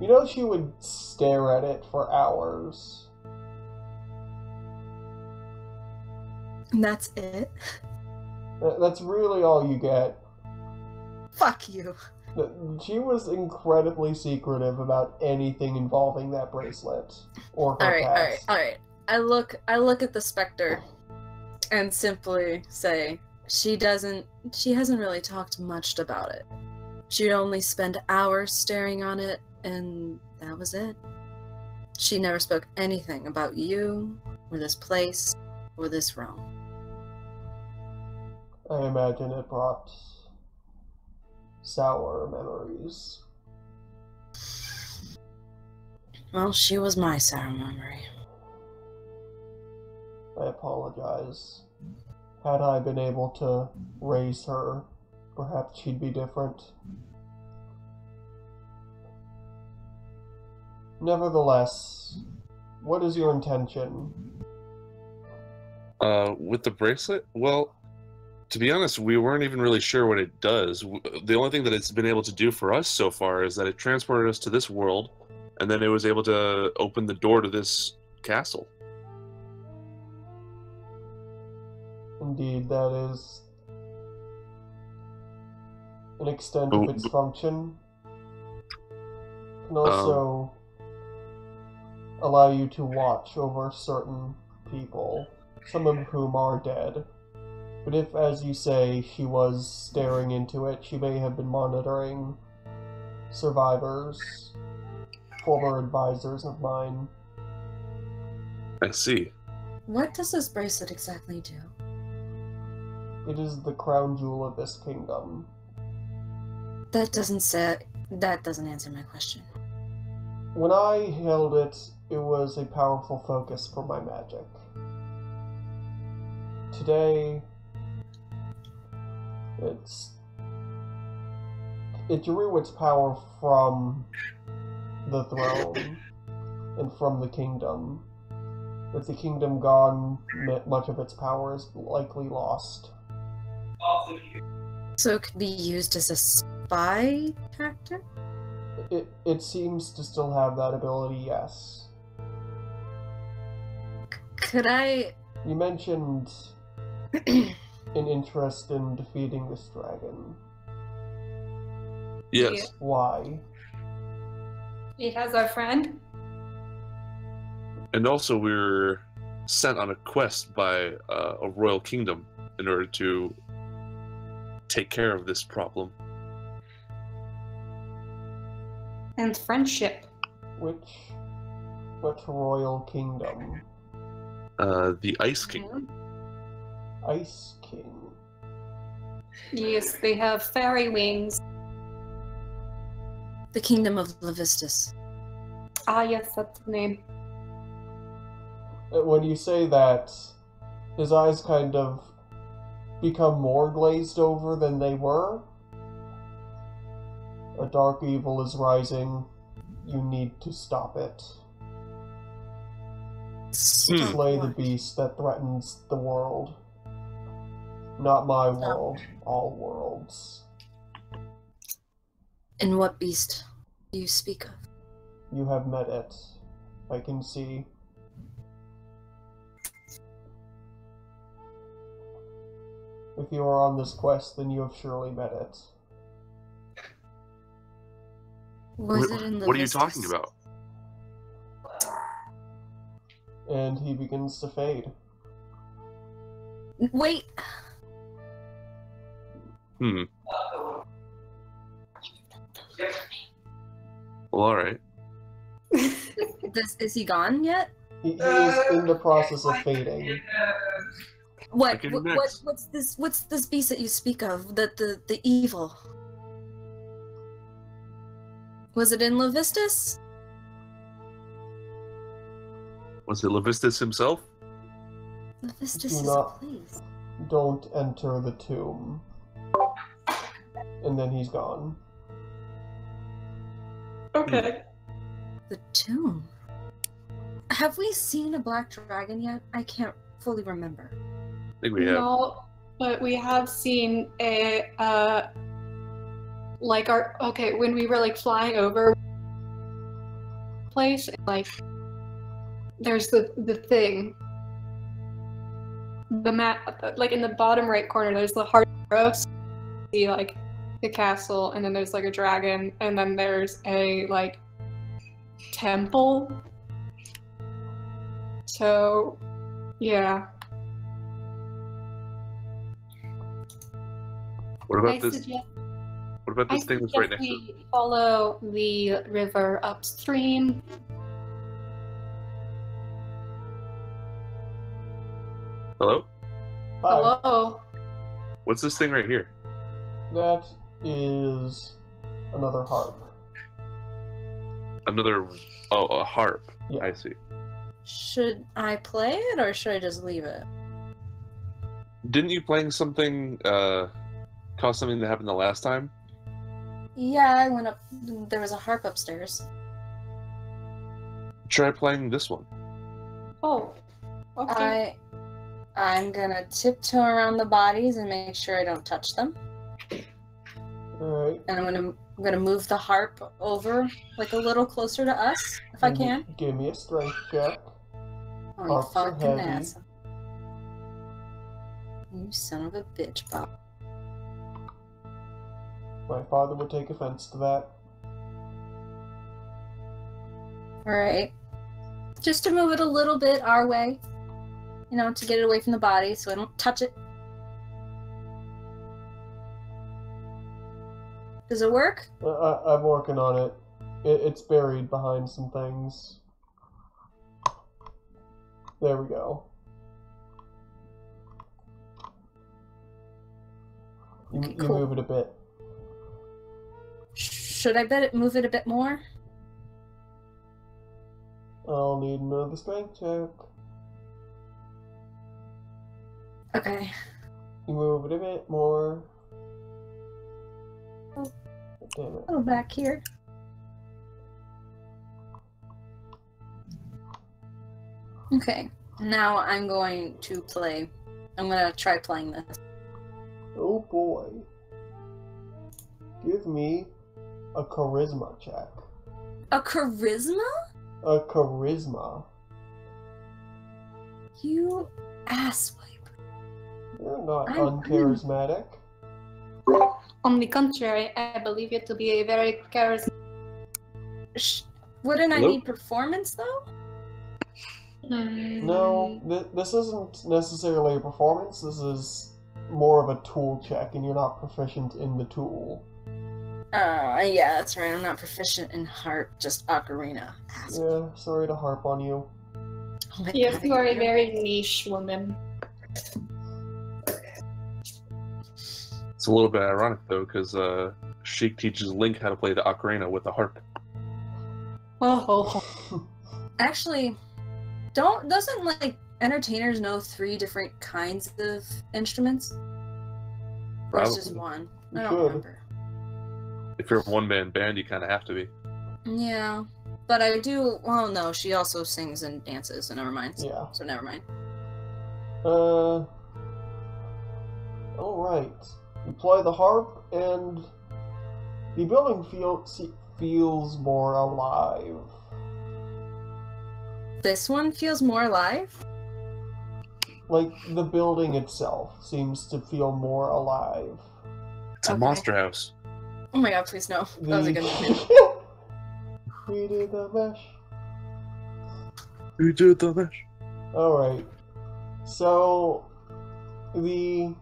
You know, she would stare at it for hours. And that's it? That's really all you get. Fuck you. She was incredibly secretive about anything involving that bracelet or her past. Alright. I look at the specter and simply say, she hasn't really talked much about it. She'd only spend hours staring on it, and that was it. She never spoke anything about you, or this place, or this realm. I imagine it brought sour memories. Well, she was my sour memory. I apologize. Had I been able to raise her, perhaps she'd be different. Nevertheless, what is your intention? With the bracelet? Well, to be honest, we weren't even really sure what it does. The only thing that it's been able to do for us so far is that it transported us to this world, and then it was able to open the door to this castle. Indeed, that is an extent of its function. Can also allow you to watch over certain people, some of whom are dead. But if, as you say, she was staring into it, she may have been monitoring survivors, former advisors of mine. I see. What does this bracelet exactly do? It is the crown jewel of this kingdom. That doesn't answer my question. When I held it, it was a powerful focus for my magic. Today, it drew its power from the throne and from the kingdom. With the kingdom gone, much of its power is likely lost. So it could be used as a spy tactic? It seems to still have that ability, yes. Could I... You mentioned an interest in defeating this dragon. Yes. Yeah. Why? He has our friend. And also, we were sent on a quest by a royal kingdom in order to take care of this problem. And friendship. What royal kingdom? The Ice King. Ice King. Yes, they have fairy wings. The Kingdom of Levistus. Ah, yes, that's the name. When you say that, his eyes kind of become more glazed over than they were. A dark evil is rising. You need to stop it. Slay the beast that threatens the world. Not my world, all worlds. And what beast do you speak of? You have met it. I can see. If you are on this quest, then you have surely met it. Was it in the What are you Vistas? talking about? And he begins to fade. Wait. Well, alright. Is he gone yet? He is in the process of fading. Okay, next. What's this beast that you speak of? The evil. Was it in Levistus? Was it Levistus himself? Levistus Do is a not- place. Don't enter the tomb. And then he's gone. Okay. The tomb. Have we seen a black dragon yet? I can't fully remember. I think we have. No, but we have seen a when we were like flying over place, like there's the thing. The map, like in the bottom right corner, there's the heart arrow. So you see like the castle, and then there's like a dragon, and then there's a like temple. So, yeah. What about I this? suggest What about this thing that's right next to it? we follow the river upstream. Hello? Hi. Hello. What's this thing right here? That is another harp. Another. Oh, a harp. Yeah. I see. Should I play it or should I just leave it? Didn't you playing something cause something that happened the last time? Yeah, I went up. There was a harp upstairs. Try playing this one. Oh. Okay. I'm gonna tiptoe around the bodies and make sure I don't touch them. Alright. And I'm gonna move the harp over like a little closer to us, if I can. Give me a strength check. Oh, you Harps are fucking heavy. ass. You son of a bitch, Bob. My father would take offense to that. Alright. Just to move it a little bit our way. You know, to get it away from the body so I don't touch it. Does it work? I'm working on it. It's buried behind some things. There we go. You, Okay, you cool. move it a bit. Should I move it a bit more? I'll need another strength check. Okay. You move it a bit more. Oh. Damn it. A little back here. Okay. Now I'm going to play. I'm gonna try playing this. Oh boy. Give me a charisma check. A charisma? A charisma. You asswipe. You're not I'm- uncharismatic. On the contrary, I believe you to be a very charismatic. Wouldn't I Hello? need performance though? No, this isn't necessarily a performance. This is more of a tool check, and you're not proficient in the tool. Yeah, that's right. I'm not proficient in harp, just ocarina. Asshole. Yeah, sorry to harp on you. Oh my Yes, God. you are a very niche woman. It's a little bit ironic though, because Sheik teaches Link how to play the ocarina with the harp. Oh. Actually, doesn't like entertainers know 3 different kinds of instruments? Or is just Probably. one? I You don't should. remember. If you're a one-man band, you kind of have to be. Yeah, but I do. Well, no, she also sings and dances, so never mind. Yeah. So never mind. Alright. You play the harp, and The building feels more alive. This one feels more alive? Like, the building itself seems to feel more alive. It's a Okay. monster house. Oh my god, please no. That was a good movie. We did the mesh. We did the mesh. Alright. So, the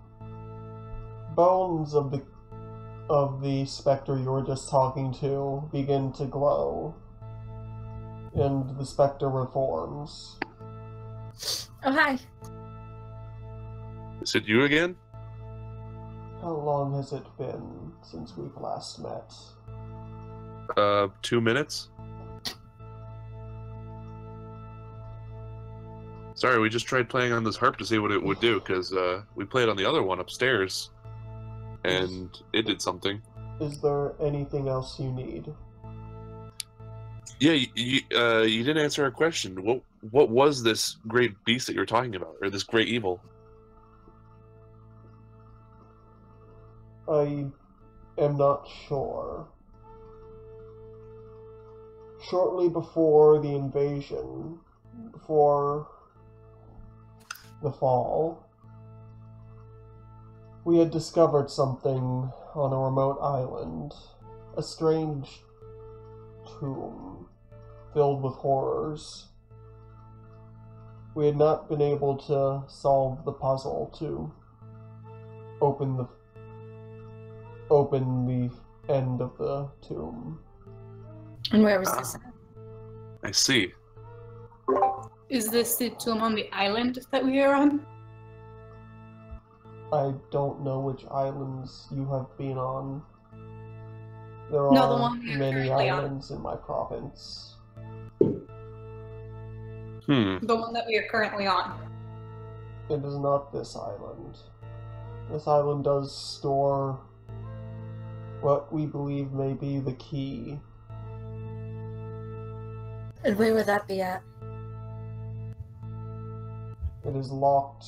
bones of the specter you were just talking to begin to glow. And the specter reforms. Oh, hi. Is it you again? How long has it been since we've last met? 2 minutes? Sorry, we just tried playing on this harp to see what it would do, because we played on the other one upstairs, and it did something. Is there anything else you need? Yeah, you didn't answer our question. What was this great beast that you were talking about, or this great evil? I am not sure. Shortly before the invasion, before the fall, we had discovered something on a remote island. A strange tomb filled with horrors. We had not been able to solve the puzzle to open the end of the tomb. And where was this at? I see. Is this the tomb on the island that we are on? I don't know which islands you have been on. There No, the are one we are many currently on. islands in my province. The one that we are currently on. It is not this island. This island does store what we believe may be the key. And where would that be at? It is locked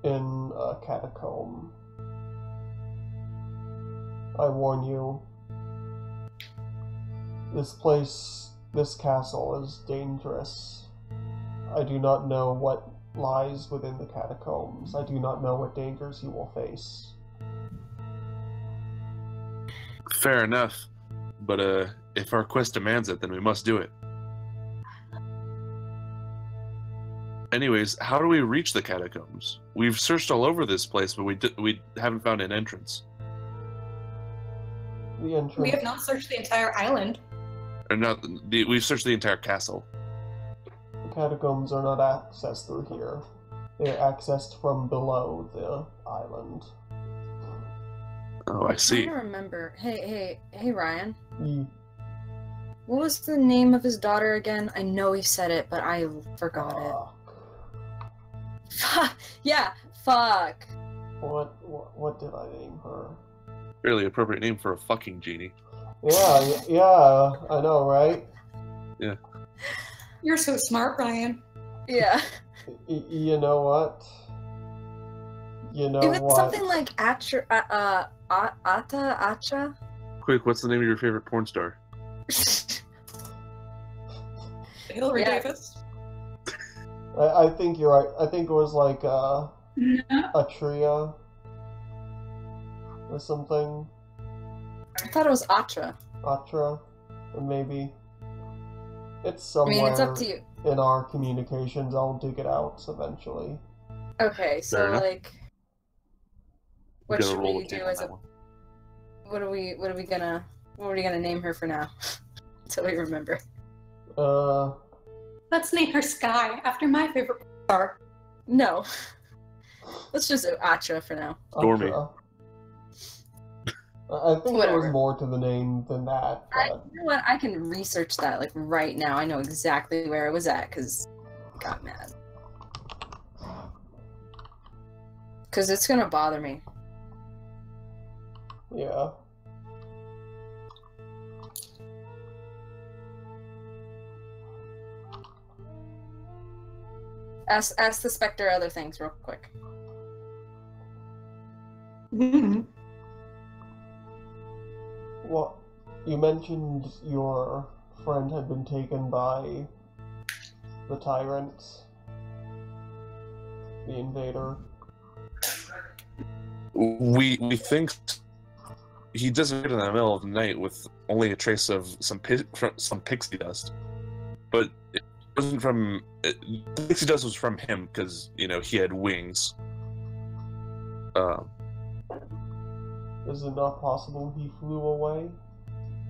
in a catacomb. I warn you, this castle is dangerous. I do not know what lies within the catacombs. I do not know what dangers you will face. Fair enough. But if our quest demands it, then we must do it. Anyways, how do we reach the catacombs? We've searched all over this place, but we haven't found an entrance. The entrance. We have not searched the entire island. Or not? We've searched the entire castle. The catacombs are not accessed through here. They are accessed from below the island. Oh, I see. I'm trying to remember. Hey, Ryan. Ye- What was the name of his daughter again? I know he said it, but I forgot Fuck. it. Yeah, fuck. What did I name her? Fairly appropriate name for a fucking genie. Yeah, I know, right? Yeah. You're so smart, Ryan. Yeah. You know what? You know It was what? something like Acha? Quick, what's the name of your favorite porn star? Hillary Yeah. Davis. I think you're right. I think it was like No. Atria or something. I thought it was Atra. Atra, maybe. It's I somewhere mean, it's up to you. in our communications. I'll dig it out eventually. Okay, Fair so enough. like, what Gotta should roll we with tape do on as that a? one. What are we gonna name her for now? Until we remember. Let's name her Sky after my favorite star. No. Let's just do Atra for now. Stormy. Atra. I think there was Whatever. more to the name than that, but You know what? I can research that like right now. I know exactly where it was at because I got mad. Because it's gonna bother me. yeah. Ask the Spectre other things real quick. Mm-hmm. What? You mentioned your friend had been taken by the tyrant, the invader. We think he disappeared in the middle of the night with only a trace of some pixie dust, but it wasn't from. The pixie dust was from him because he had wings. Is it not possible he flew away?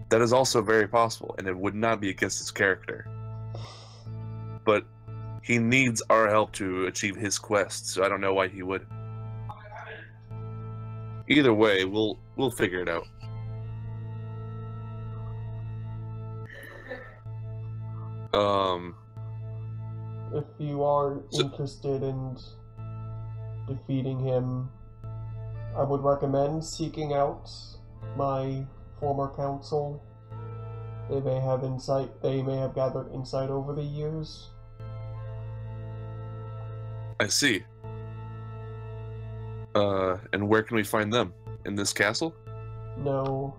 That is also very possible, and it would not be against his character. But he needs our help to achieve his quest, so I don't know why he would. Either way, we'll figure it out. If you are interested in defeating him, I would recommend seeking out my former council. They may have insight. They may have gathered insight over the years. I see. And where can we find them? In this castle? No,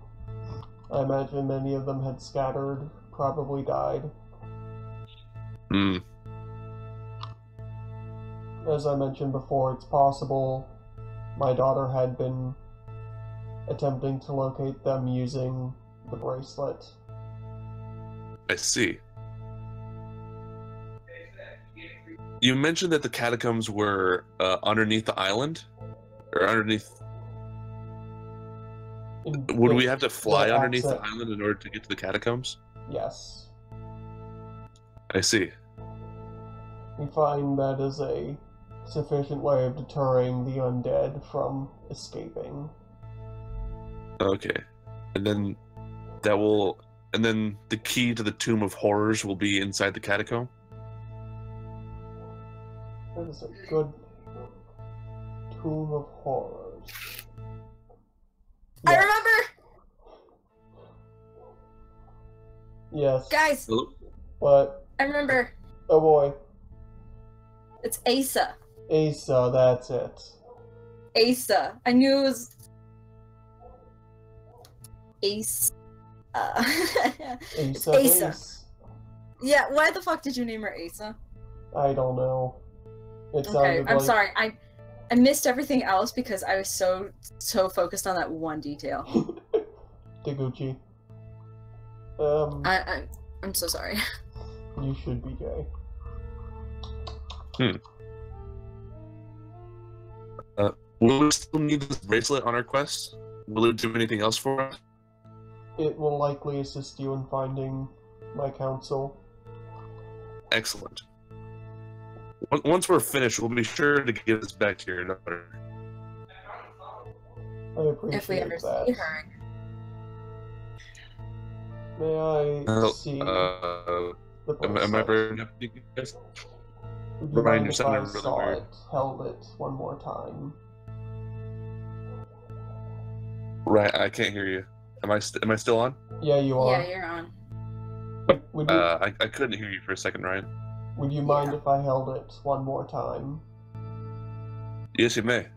I imagine many of them had scattered, probably died. Hmm. As I mentioned before, it's possible my daughter had been attempting to locate them using the bracelet. I see. You mentioned that the catacombs were underneath the island? Or underneath... Would we have to fly underneath the island in order to get to the catacombs? Yes. I see. We find that is a sufficient way of deterring the undead from escaping. Okay. And then that will... And then the key to the Tomb of Horrors will be inside the catacomb? That is a good Tomb of Horrors. I Yes. remember! Yes. Guys, Hello? What? I remember. Oh boy. It's Asa. Asa, that's it. Asa. I knew it was... Ace. Asa. Asa. Ace. Yeah, why the fuck did you name her Asa? I don't know. It Okay, sounded I'm like... sorry. I missed everything else because I was so focused on that one detail. Taguchi. I'm so sorry. You should be gay. Will we still need this bracelet on our quest? Will it do anything else for us? It will likely assist you in finding my council. Excellent. Once we're finished, we'll be sure to give this back to your daughter. I appreciate If we ever that. see her. May I see the Am I bracelet? very enough to you guys? Would you Brian, mind you're if sounding I really saw weird. it, held it one more time? Right, I can't hear you. Am I still on? Yeah, you are. Yeah, you're on. Would you, I couldn't hear you for a second, Ryan. would you mind Yeah. if I held it one more time? Yes, you may.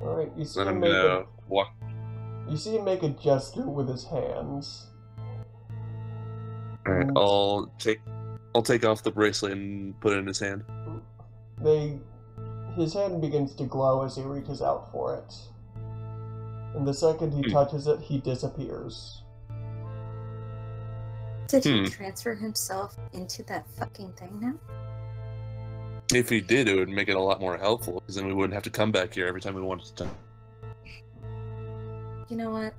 Alright, you see Then him I'm make gonna walk. You see him make a gesture with his hands. Alright, And I'll take off the bracelet and put it in his hand. his hand begins to glow as he reaches out for it. And the second he touches it, he disappears. Did he transfer himself into that fucking thing now? If he did, it would make it a lot more helpful, because then we wouldn't have to come back here every time we wanted to. You know what?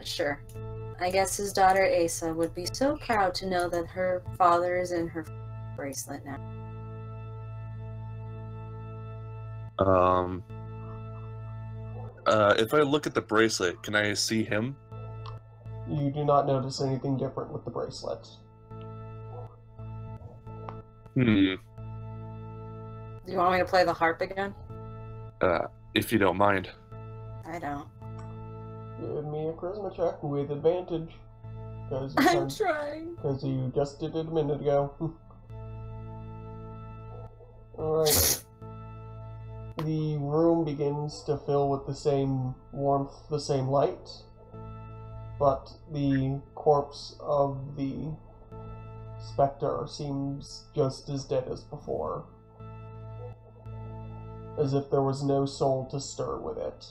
Sure. I guess his daughter Asa would be so proud to know that her father is in her bracelet now. If I look at the bracelet, can I see him? You do not notice anything different with the bracelet. Do you want me to play the harp again? If you don't mind. I don't. Give me a charisma check with advantage. I'm trying. Because you just did it a minute ago. Alright. The room begins to fill with the same warmth, the same light. but the corpse of the specter seems just as dead as before. As if there was no soul to stir with it.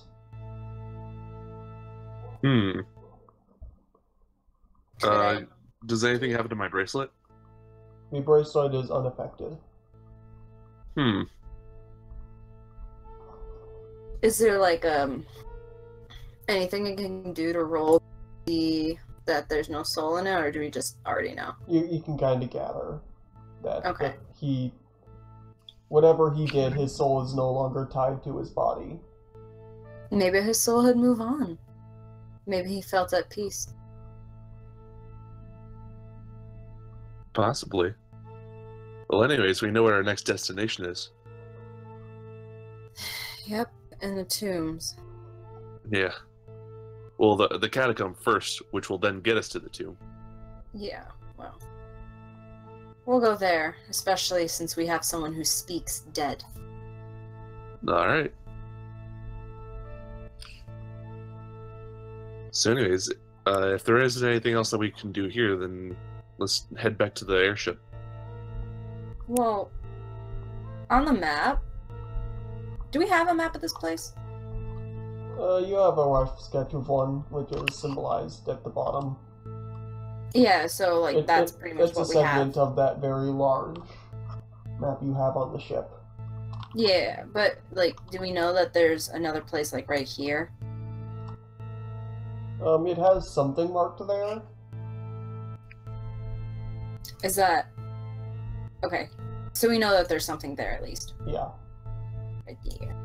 Does anything happen to my bracelet? The bracelet is unaffected. Is there like anything I can do to roll the that there's no soul in it, or do we just already know? You can kind of gather that, Okay. that whatever he did, his soul is no longer tied to his body. Maybe his soul had moved on. Maybe he felt at peace. Possibly. Well, anyways, we know where our next destination is. Yep, in the tombs. Yeah. Well, the catacomb first, which will then get us to the tomb. Yeah, well. We'll go there, especially since we have someone who speaks dead. Alright. So anyways, if there isn't anything else that we can do here, then let's head back to the airship. Well, on the map, do we have a map of this place? You have a rough sketch of one, which is symbolized at the bottom. Yeah, so like that's pretty much it's what a we segment have. of that very large map you have on the ship. Yeah, but like, do we know that there's another place like right here? It has something marked there. Is that okay? So we know that there's something there at least. Yeah. Right there.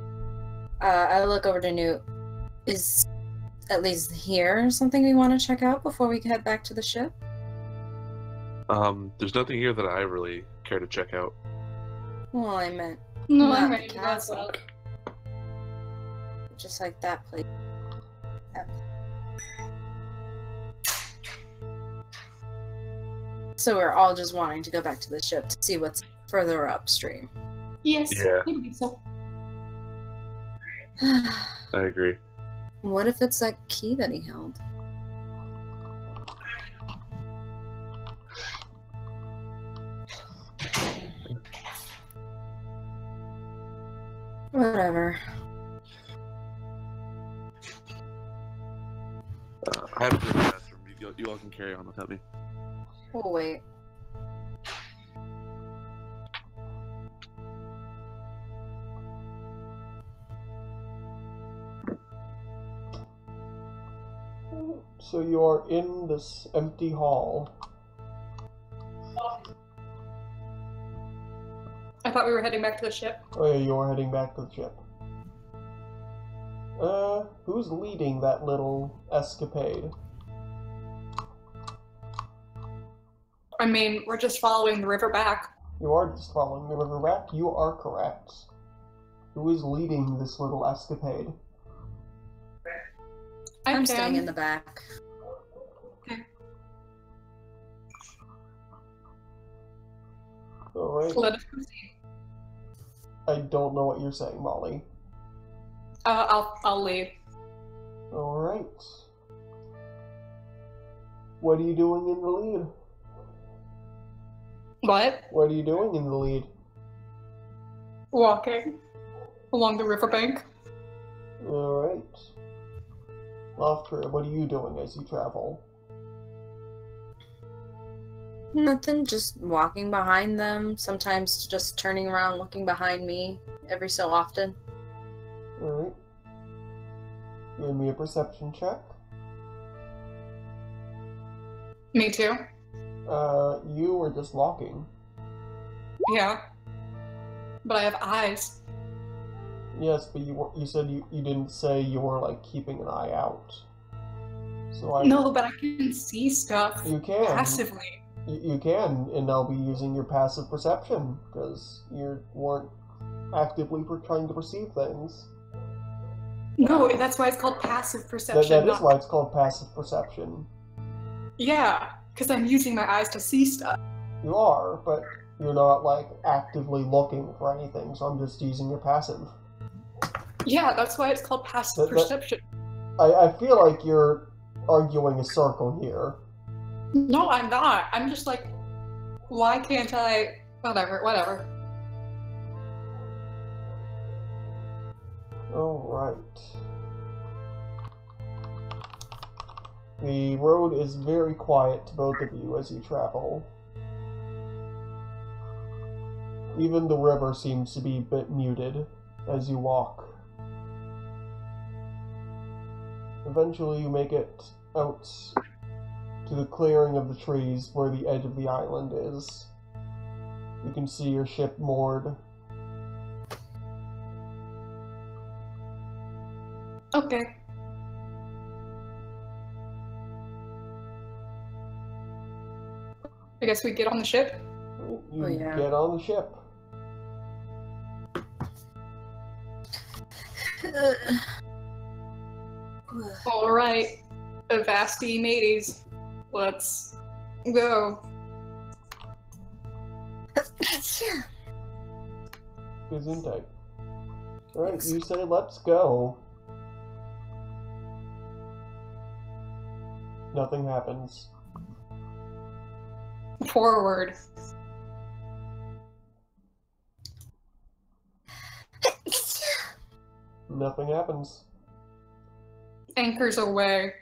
I look over to Newt. Is at least here something we want to check out before we head back to the ship? There's nothing here that I really care to check out. Well, I meant No, not I'm the ready to go. castle. Just like that place. So we're all just wanting to go back to the ship to see what's further upstream. Yes, Yeah. I believe so. I agree. What if it's that key that he held? Whatever. I have to go to the bathroom. You all can carry on without me. We'll wait. So you are in this empty hall. I thought we were heading back to the ship. Oh yeah, you are heading back to the ship. Who's leading that little escapade? I mean, we're just following the river back. You are just following the river back? You are correct. Who is leading this little escapade? I'm can. staying in the back. Alright. Let us proceed. I don't know what you're saying, Molly. I'll leave. Alright. What are you doing in the lead? What? What are you doing in the lead? Walking along the riverbank. Alright. Lofter, what are you doing as you travel? Nothing, just walking behind them, sometimes just turning around, looking behind me every so often. Alright. Give me a perception check. Me too. You were just walking. Yeah. But I have eyes. Yes, but you said you didn't say you were like keeping an eye out. So No, but I can see stuff You can. passively. You can, and I'll be using your passive perception because you weren't actively trying to perceive things. No, that's why it's called passive perception. That is not- why it's called passive perception. Yeah, because I'm using my eyes to see stuff. You are, but you're not like actively looking for anything. So I'm just using your passive. Yeah, that's why it's called passive That- perception. I feel like you're arguing a circle here. No, I'm not. I'm just like, why can't I? Whatever. Alright. The road is very quiet to both of you as you travel. Even the river seems to be a bit muted as you walk. Eventually you make it out to the clearing of the trees where the edge of the island is. You can see your ship moored. Okay. I guess we get on the ship. You Oh, yeah. get on the ship. All right, Avasti mateys, let's go. Gesundheit. Alright, you say let's go. Nothing happens. Forward. Nothing happens. Anchors away.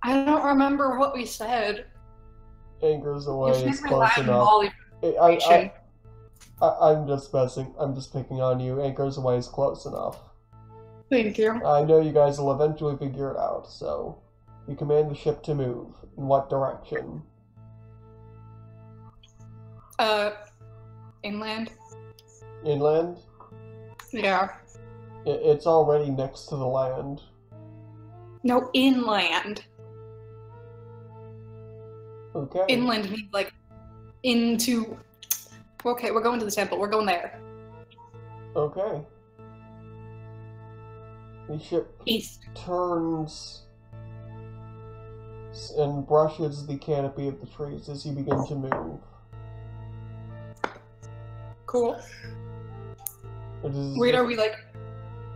I don't remember what we said. Anchors away There's is never close that enough. involvement. I'm just messing. I'm just picking on you. Anchors away is close enough. Thank you. I know you guys will eventually figure it out, so you command the ship to move. In what direction? Inland? Inland? Yeah. It's already next to the land. No, inland. Okay. Inland means like into. Okay, we're going to the temple. We're going there. Okay. The ship East. turns and brushes the canopy of the trees as you begin to move. Cool. It is Wait, are we like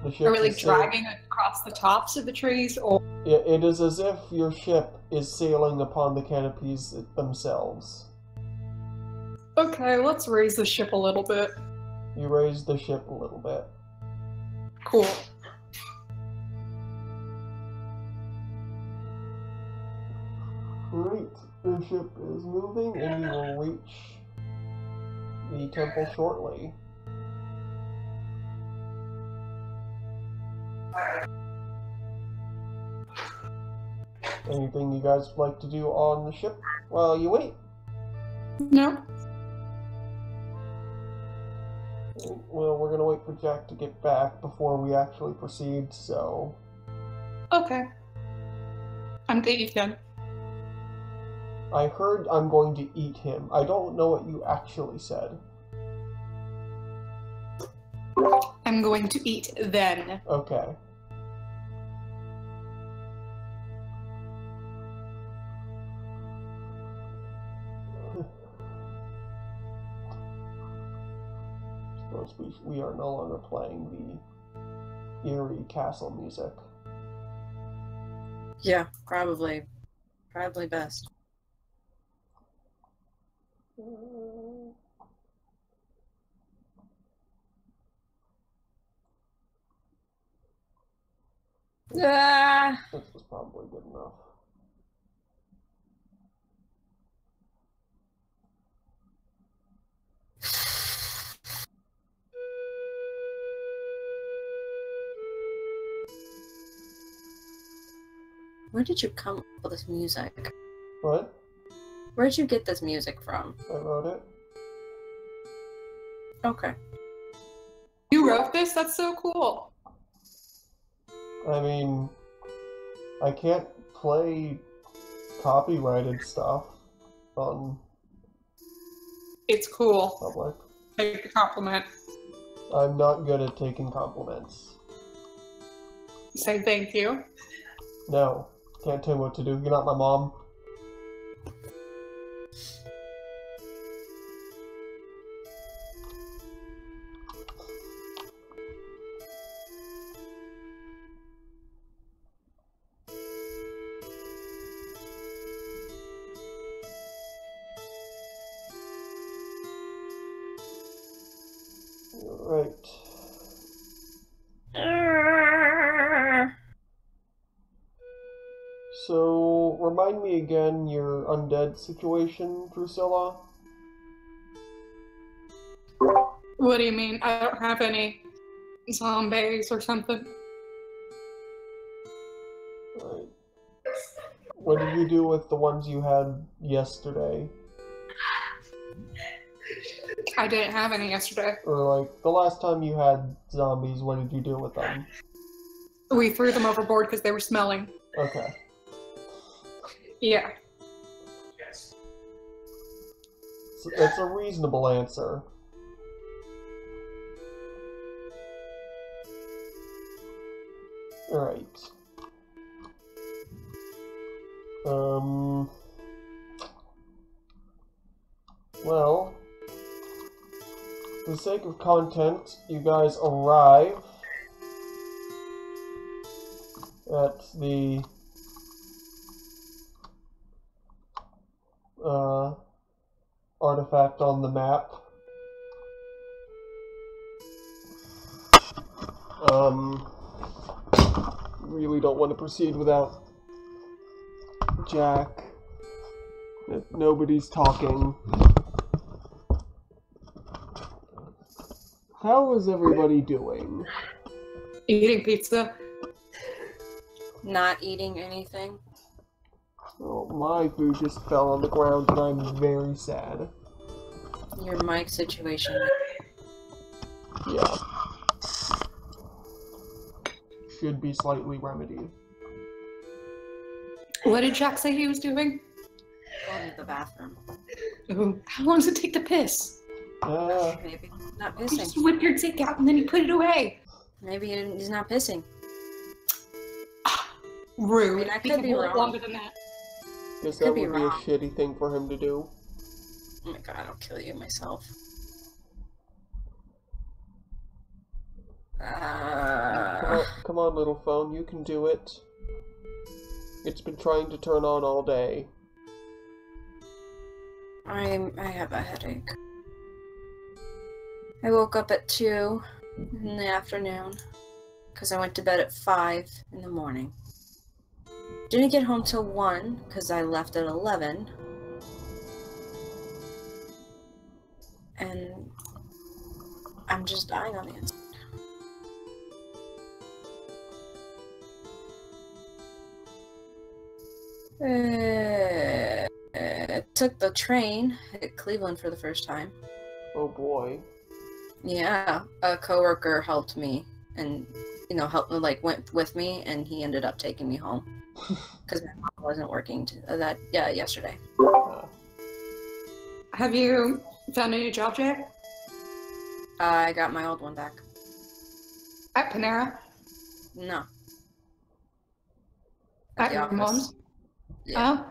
the ship are we like is sail- dragging across the tops of the trees, or It is as if your ship is sailing upon the canopies themselves. okay? Let's raise the ship a little bit. You raise the ship a little bit. Cool. Great. The ship is moving and you will reach the temple shortly. Anything you guys would like to do on the ship while you wait? No. Well, we're gonna wait for Jack to get back before we actually proceed, so... Okay. I'm taking him. I heard I'm going to eat him. I don't know what you actually said. I'm going to eat then. Okay. Suppose we are no longer playing the eerie castle music. Yeah, probably. Probably best. Ah! This was probably good enough. Where did you come up with this music? What? Where did you get this music from? I wrote it. Okay. You wrote this? That's so cool. I mean, I can't play copyrighted stuff on It's cool. public. Take a compliment. I'm not good at taking compliments. Say thank you. No, can't tell you what to do. You're not my mom. Right. So, remind me again your undead situation, Drusilla? What do you mean? I don't have any zombies or something. Right. What did you do with the ones you had yesterday? I didn't have any yesterday. Or, like, the last time you had zombies, what did you do with them? We threw them overboard because they were smelling. Okay. Yeah. So that's a reasonable answer. Alright. Well, for the sake of content, you guys arrive at the artifact on the map. Really don't want to proceed without Jack. If nobody's talking. How is everybody doing? Eating pizza. Not eating anything. Oh, my food just fell on the ground and I'm very sad. Your mic situation. Yeah. Should be slightly remedied. What did Jack say he was doing? Going to the bathroom. Ooh, how long does it take to piss? Maybe not You pissing. just whip your dick out and then you put it away. Maybe he's not pissing. Rude. I mean, I He could can be hold it wrong. longer than that. Guess Could that be would be a wrong. shitty thing for him to do. Oh my god, I'll kill you myself. Come on, little phone, you can do it. It's been trying to turn on all day. I have a headache. I woke up at 2 in the afternoon because I went to bed at 5 in the morning. Didn't get home till 1 because I left at 11. And I'm just dying on the inside. Took the train at Cleveland for the first time. Oh boy. Yeah, a coworker helped me and, went with me, and he ended up taking me home because my mom wasn't working yesterday. Have you found a new job, Jack? I got my old one back. At Panera? No. At the your office. mom's? Yeah. Oh?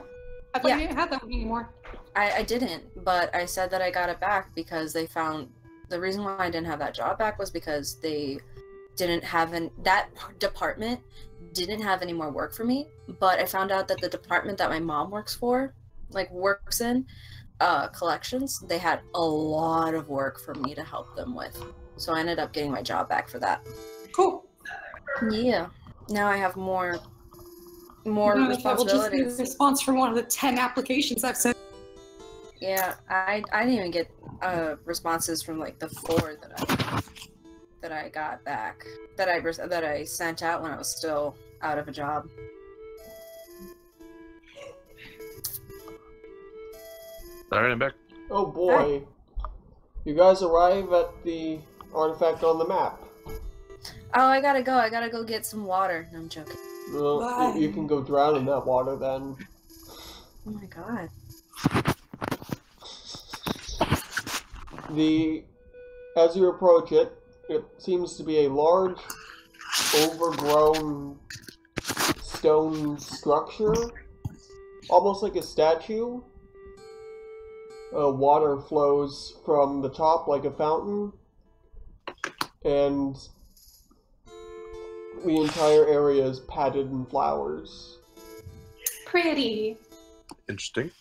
I thought you didn't have that one anymore. I didn't, but I said that I got it back because they found the reason why I didn't have that job back was because they didn't have that department didn't have any more work for me. But I found out that the department that my mom works in, collections, they had a lot of work for me to help them with. So I ended up getting my job back for that. Cool. Yeah. Now I have more That will just be a responsibilities. response from one of the 10 applications I've sent. Yeah, I didn't even get responses from like the 4 that I got back that I sent out when I was still out of a job. All right, I'm back. Oh boy. You guys arrive at the artifact on the map. Oh, I gotta go get some water. No, I'm joking. Well, you can go drown in that water then. Oh my god. As you approach it, it seems to be a large, overgrown stone structure, almost like a statue. Water flows from the top like a fountain, and the entire area is padded in flowers. Pretty. Interesting.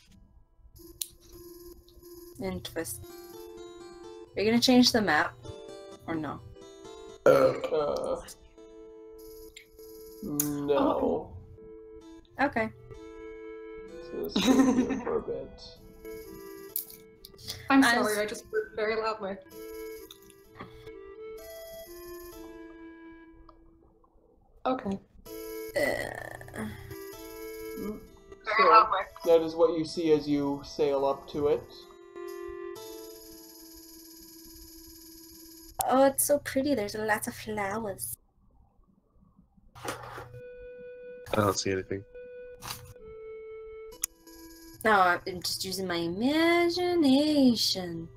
Interesting. Are you gonna change the map? Or no? No. Okay. So this will be here for a bit. I'm sorry, I just worked very loudly. Okay. So, that is what you see as you sail up to it. Oh, it's so pretty. There's lots of flowers. I don't see anything. No, I'm just using my imagination.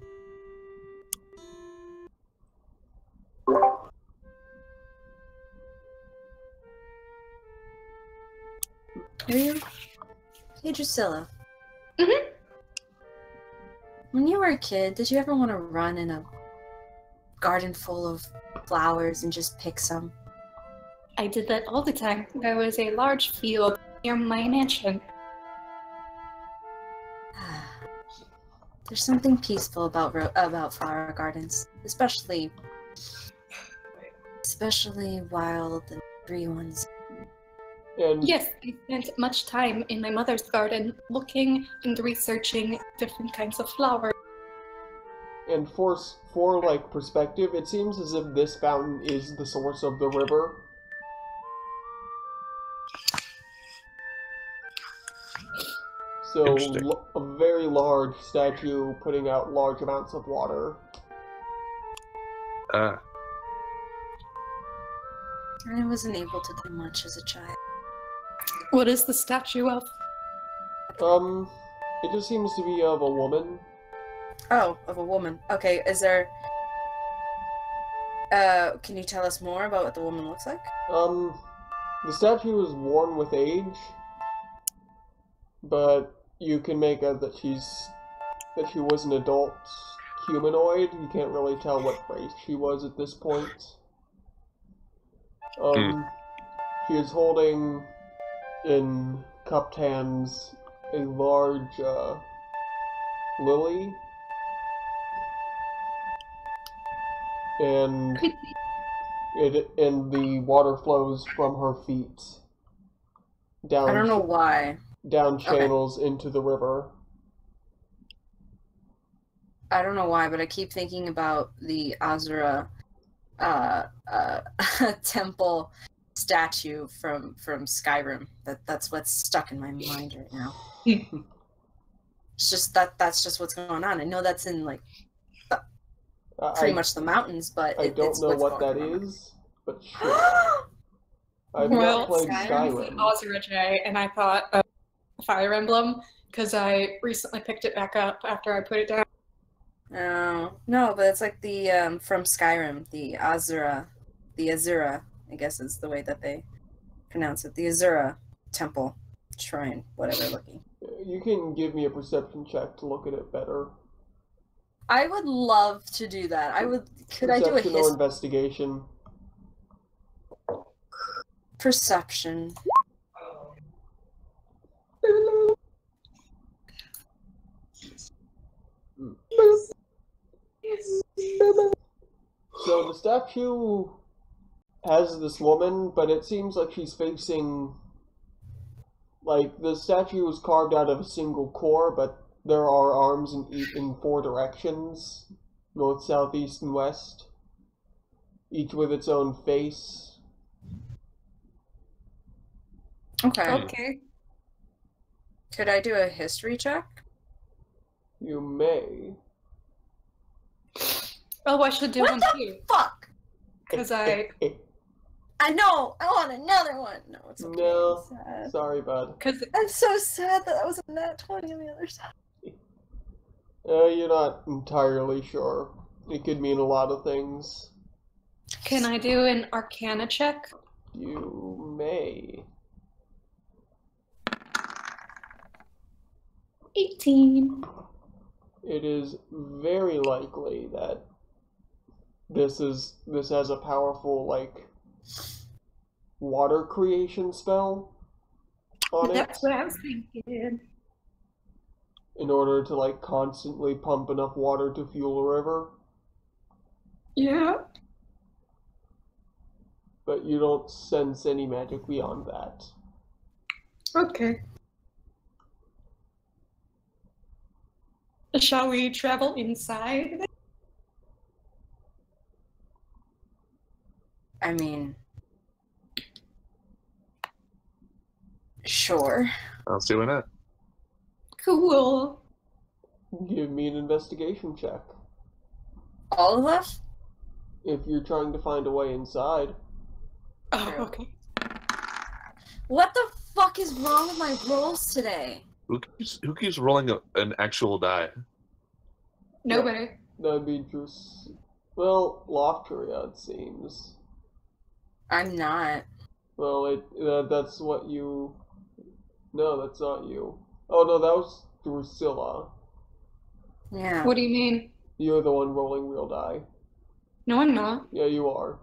Hey, Drusilla. Mm-hmm. When you were a kid, did you ever want to run in a garden full of flowers and just pick some? I did that all the time. There was a large field near my mansion. There's something peaceful about flower gardens, especially wild and free ones. And Yes, I spent much time in my mother's garden looking and researching different kinds of flowers. And for like perspective, it seems as if this fountain is the source of the river. So Interesting. a very large statue putting out large amounts of water. Ah, I wasn't able to do much as a child. What is the statue of? It just seems to be of a woman. Oh, of a woman. Okay, is there... can you tell us more about what the woman looks like? The statue is worn with age, but you can make out that she was an adult humanoid. You can't really tell what race she was at this point. She is holding in cupped hands a large lily, and the water flows from her feet down. I don't know why. Down channels into the river. I don't know why, but I keep thinking about the Azura temple statue from Skyrim. That's what's stuck in my mind right now. It's just that's just what's going on. I know that's in like pretty much the mountains, but I don't know what that is, but sure. I've not played Skyrim. Azura J, and I thought of Fire Emblem because I recently picked it back up after I put it down. Oh no, but it's like the from Skyrim, the Azura, I guess is the way that they pronounce it. The Azura temple, shrine, whatever looking. You can give me a perception check to look at it better. I would love to do that. Could I do a Perception or investigation? Perception. So the statue has this woman, but it seems like she's facing... Like, the statue is carved out of a single core, but there are arms in 4 directions. North, south, east, and west. Each with its own face. Okay. Could I do a history check? You may. Oh, I should do What one the too. fuck? Because I know! I want another one! No, it's okay. No. I'm sad. Sorry, bud. I'm so sad that was a nat 20 on the other side. You're not entirely sure. It could mean a lot of things. Can I do an Arcana check? You may. 18. It is very likely that this has a powerful, like, water creation spell on it. That's what I was thinking. In order to, like, constantly pump enough water to fuel a river. Yeah. But you don't sense any magic beyond that. Okay. Shall we travel inside? I mean, sure. I'll see why not. Cool. Give me an investigation check. All of us? If you're trying to find a way inside. Oh, True. okay. What the fuck is wrong with my rolls today? Who keeps rolling an actual die? Nobody. That'd be just... Well, Lofteria, it seems. I'm not. Well, that's what you... No, that's not you. Oh, no, that was Drusilla. Yeah. What do you mean? You're the one rolling real die. No, I'm not. Yeah, you are.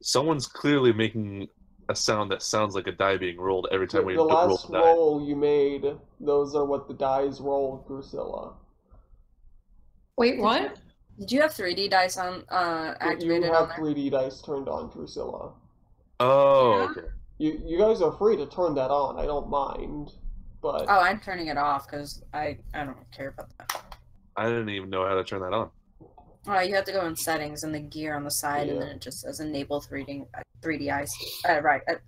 Someone's clearly making a sound that sounds like a die being rolled every time we The roll last a die. roll you made, those are what the dice rolled, Drusilla. Wait, what? Did you have 3D dice on activated You on have there? 3D dice turned on, Drusilla. Oh, Yeah. okay. You guys are free to turn that on. I don't mind, but Oh, I'm turning it off because I don't care about that. I didn't even know how to turn that on. You have to go in settings and the gear on the side, and Yeah. then it just says enable 3D ice.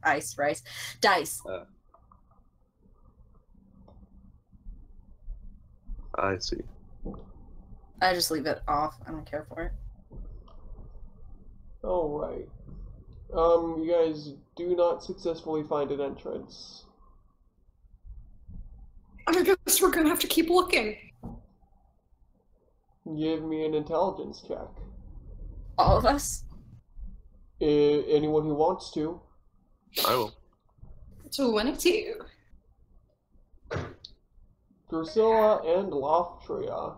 Ice rice dice. I see. I just leave it off. I don't care for it. all right. You guys do not successfully find an entrance. I guess we're gonna have to keep looking. Give me an intelligence check. All of us. Anyone who wants to. I will. 22. Drusilla and Loftria.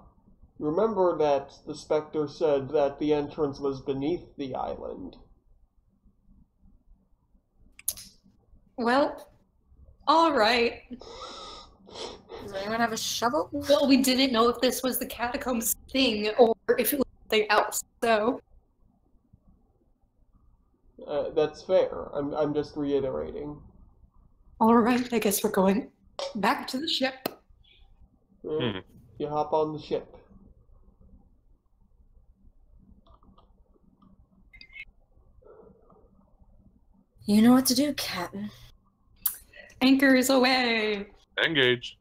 Remember that the Spectre said that the entrance was beneath the island. Well, alright. Does anyone have a shovel? Well, we didn't know if this was the catacombs thing or if it was something else, so. That's fair. I'm just reiterating. Alright, I guess we're going back to the ship. You hop on the ship. You know what to do, Captain. Anchors away! Engage.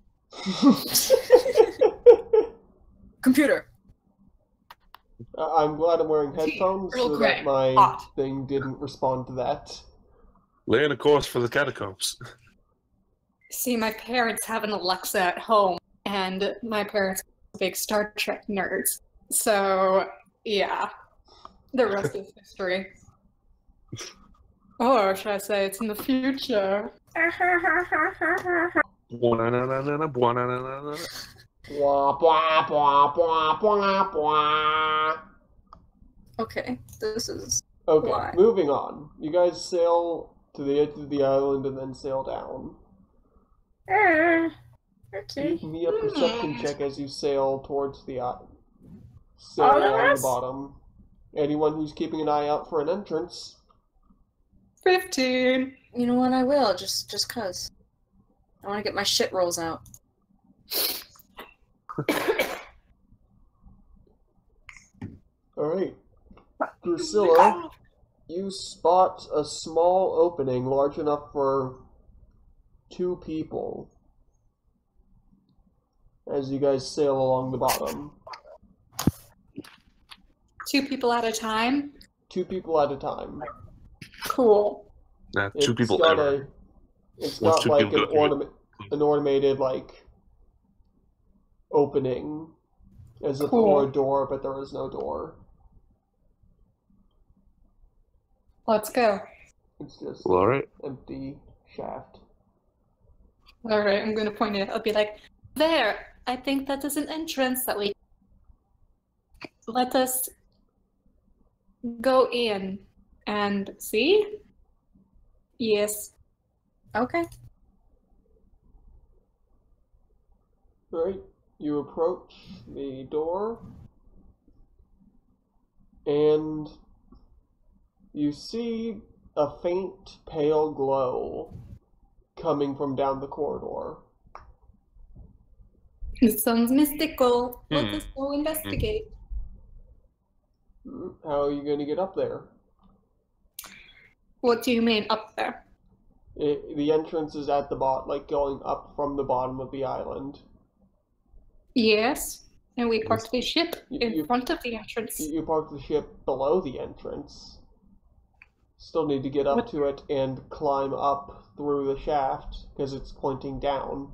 Computer. I'm glad I'm wearing headphones Earl so Grey. that my Hot. thing didn't respond to that. Laying a course for the catacombs. See, my parents have an Alexa at home, and my parents are big Star Trek nerds. So, yeah. The rest is history. Or should I say it's in the future? Blah, blah, blah, blah, blah, blah. Okay, this is Okay, Why? moving on. You guys sail to the edge of the island and then sail down. okay. Give me a perception check as you sail towards the island. Sail All of along the us? bottom. Anyone who's keeping an eye out for an entrance. 15. You know what? I will just cause. I want to get my shit rolls out. Alright. Drusilla, you spot a small opening large enough for 2 people as you guys sail along the bottom. 2 people at a time? 2 people at a time. Cool. Nah, It's two people got ever. It's Once got 2 like people go through it. an ornamented like opening as if it Cool. were a door, but there is no door. Let's go. It's just Well, alright. empty shaft. Alright, I'm gonna point it. I'll be like, there! I think that is an entrance that we. Let us go in and see? Yes. Okay. Right, you approach the door, and you see a faint, pale glow coming from down the corridor. It sounds mystical. Let us go investigate. How are you going to get up there? What do you mean up there? The entrance is at the bottom, like going up from the bottom of the island. Yes, and we parked the ship in front of the entrance. You parked the ship below the entrance. Still need to get up to it and climb up through the shaft because it's pointing down.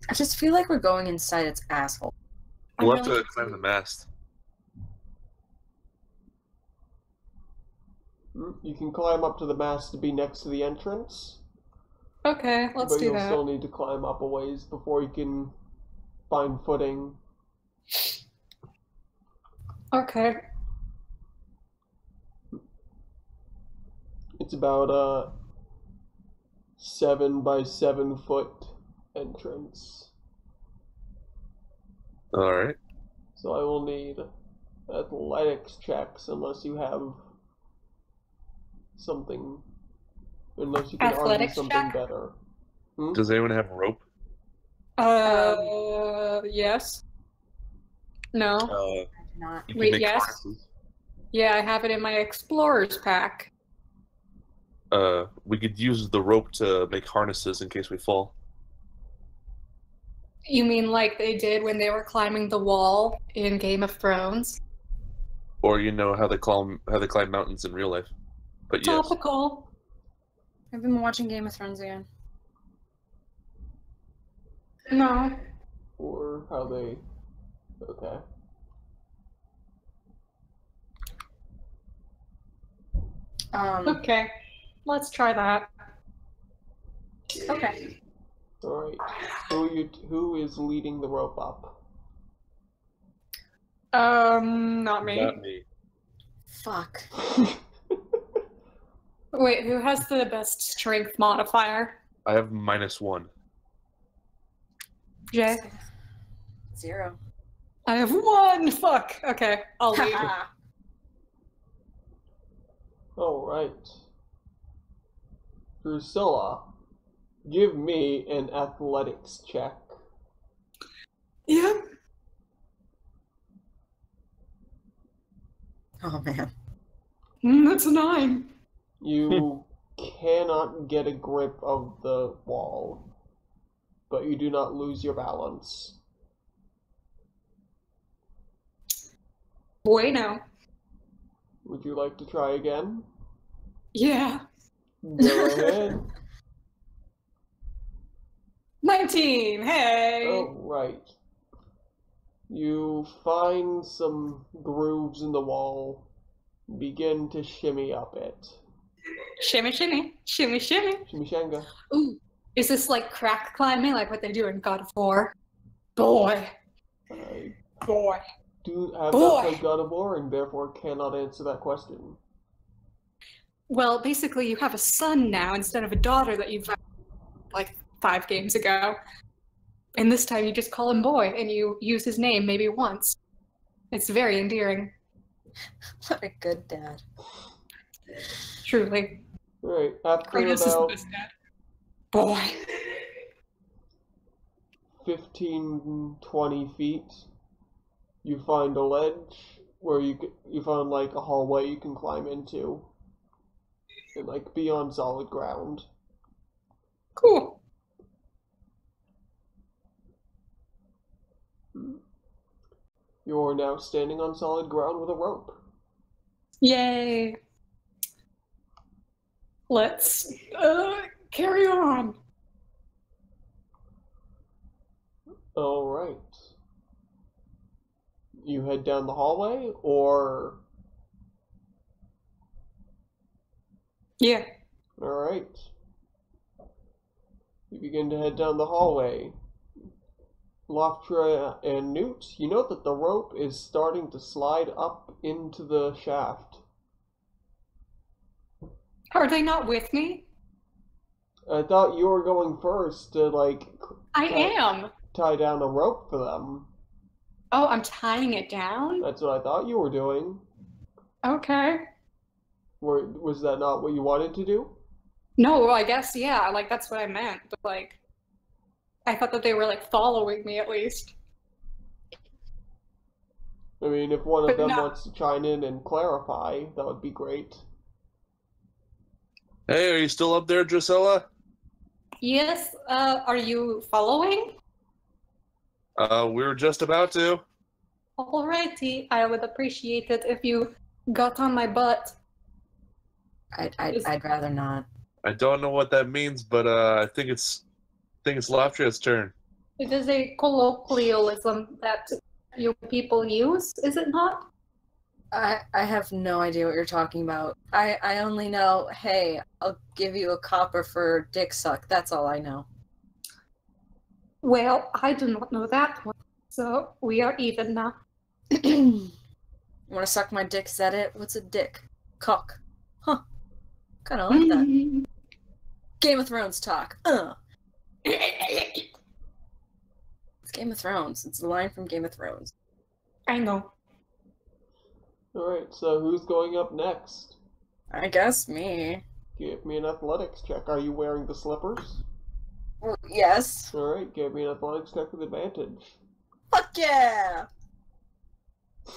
I just feel like we're going inside its asshole. We'll have to climb the mast. You can climb up to the mast to be next to the entrance. Okay, let's do But that. you'll still need to climb up a ways before you can find footing. Okay. It's about a 7 by 7 foot entrance. Alright. So I will need athletics checks unless you have something, unless you can argue Athletics something check? better. Does anyone have rope? Yes. No. Not. You can Wait, make yes? harnesses. Yeah, I have it in my explorer's pack. We could use the rope to make harnesses in case we fall. You mean like they did when they were climbing the wall in Game of Thrones? Or you know how they climb mountains in real life. But yes. Topical. I've been watching Game of Thrones again. No. Or how they... Okay. Okay. Let's try that. Okay. Alright. Who is leading the rope up? Not me. Not me. Fuck. Wait, who has the best strength modifier? I have -1. Jay? 0. I have 1! Fuck! Okay, I'll lead. Alright. Drusilla, give me an athletics check. Yep. Oh man. That's a 9. You cannot get a grip of the wall, but you do not lose your balance. Bueno. Would you like to try again? Yeah. Go ahead. 19! Hey! Alright. You find some grooves in the wall, begin to shimmy up it. Shimmy, shimmy. Shimmy, shimmy. Chimichanga. Ooh. Is this like crack climbing, like what they do in God of War? Boy. I Boy. have not played God of War and therefore cannot answer that question. Well, basically, you have a son now instead of a daughter that you found like 5 games ago. And this time you just call him boy and you use his name maybe once. It's very endearing. What a good dad. Truly. Alright, after Kratos is the about best dad. Boy. 15, 20 feet, you find a ledge where you find like a hallway you can climb into. And like be on solid ground. Cool. You're now standing on solid ground with a rope. Yay. Let's carry on. Alright. You head down the hallway, or... Yeah. Alright. You begin to head down the hallway. Loftra and Newt, you note that the rope is starting to slide up into the shaft. Are they not with me? I thought you were going first to, like... I am. Tie down a rope for them. Oh, I'm tying it down? That's what I thought you were doing. Okay. Was that not what you wanted to do? No, I guess, yeah, like, that's what I meant, but, like, I thought that they were, like, following me, at least. I mean, if one of But them no. wants to chime in and clarify, that would be great. Hey, are you still up there, Drusilla? Yes, are you following? We were just about to. Alrighty, I would appreciate it if you got on my butt. I'd rather not. I don't know what that means, but I think it's Lafayette's turn. It is a colloquialism that you people use, is it not? I have no idea what you're talking about. I only know, hey, I'll give you a copper for dick suck. That's all I know. Well, I do not know that one, so we are even now. You wanna suck my dick? Is that it? What's a dick? Cock. Huh. Kinda like that. Game of Thrones talk. It's Game of Thrones. It's a line from Game of Thrones. I know. Alright, so who's going up next? I guess me. Give me an athletics check. Are you wearing the slippers? Well, yes. Alright, give me an athletics check with advantage. Fuck yeah!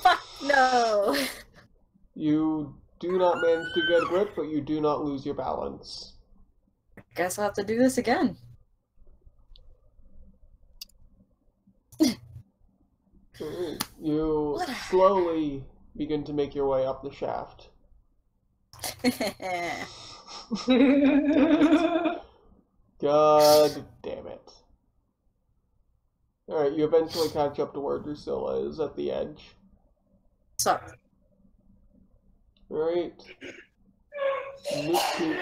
Fuck no! You do not manage to get a grip, but you do not lose your balance. Guess I'll have to do this again. Alright, you What a- slowly begin to make your way up the shaft. God damn it. Alright, you eventually catch up to where Drusilla is at the edge. Suck. Alright. Moot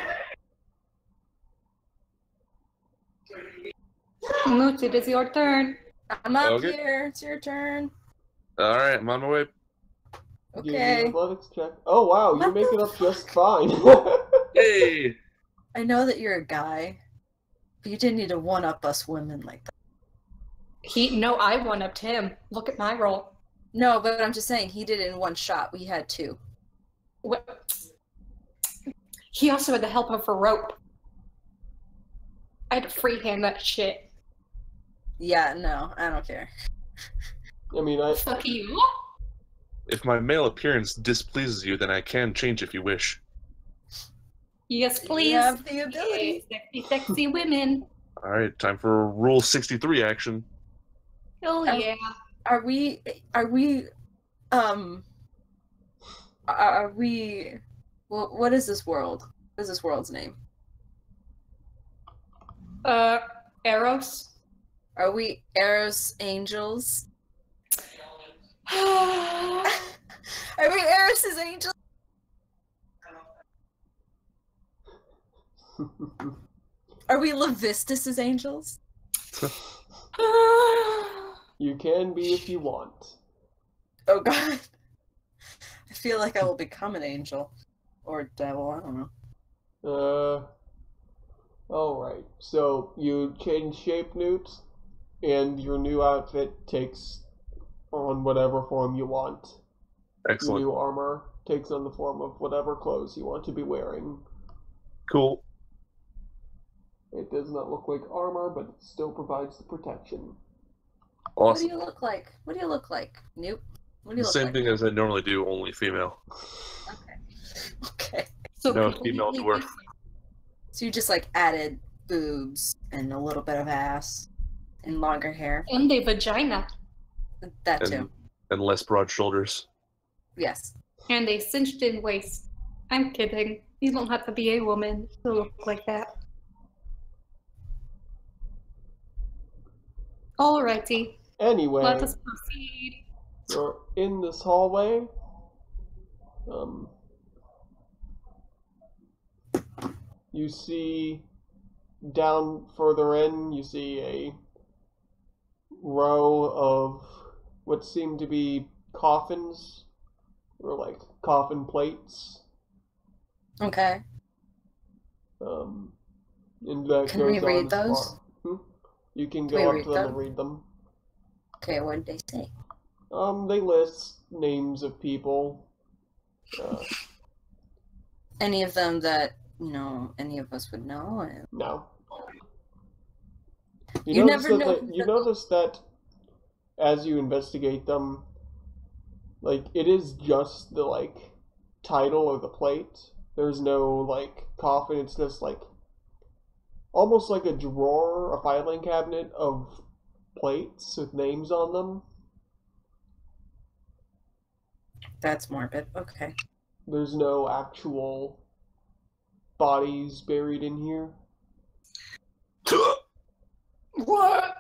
Moot, it is your turn. I'm up Okay. here. It's your turn. All right, I'm on my way. Give me an Okay. athletics check. Oh wow, you What make the it up just fine. Hey, I know that you're a guy, but you didn't need to one-up us women like that. No, I one-upped him. Look at my roll. No, but I'm just saying, he did it in one shot. We had two. He also had the help of a rope. I had to freehand that shit. Yeah, no, I don't care. I mean, Fuck you. if my male appearance displeases you, then I can change if you wish. Yes, please. You have the ability. Sexy, sexy women. All right, time for Rule 63 action. Oh yeah. Are we, what is this world? What is this world's name? Eros. Are we Eros angels? Oh, Are we Eros' angels? Are we Levistus' angels? you can be if you want. Oh god. I feel like I will become an angel. Or devil, I don't know. Alright. So, you change shape, Newt, and your new outfit takes on whatever form you want. Your Excellent. new armor takes on the form of whatever clothes you want to be wearing. Cool. It does not look like armor, but it still provides the protection. What Awesome. do you look like? What do you look like? Nope. What do you The look same like? thing as I normally do, only female. Okay. so No completely female dwarf. different. So you just like added boobs and a little bit of ass and longer hair. And a vagina. That too. And less broad shoulders. Yes. And a cinched in waist. I'm kidding. You don't have to be a woman to look like that. Alrighty. Anyway, Let us proceed. you're in this hallway. You see down further in, you see a row of what seem to be coffins, or like coffin plates. Okay. And that Can we goes on read as those? far. You can Can we go up read to them and them? read them. Okay, what did they say? They list names of people. Any of them that, any of us would know? No. You never know. You notice that as you investigate them, like, it is just the, like, title or the plate. There's no, like, coffin. It's just, like, almost like a drawer, a filing cabinet of plates with names on them. That's morbid. Okay. There's no actual bodies buried in here. What?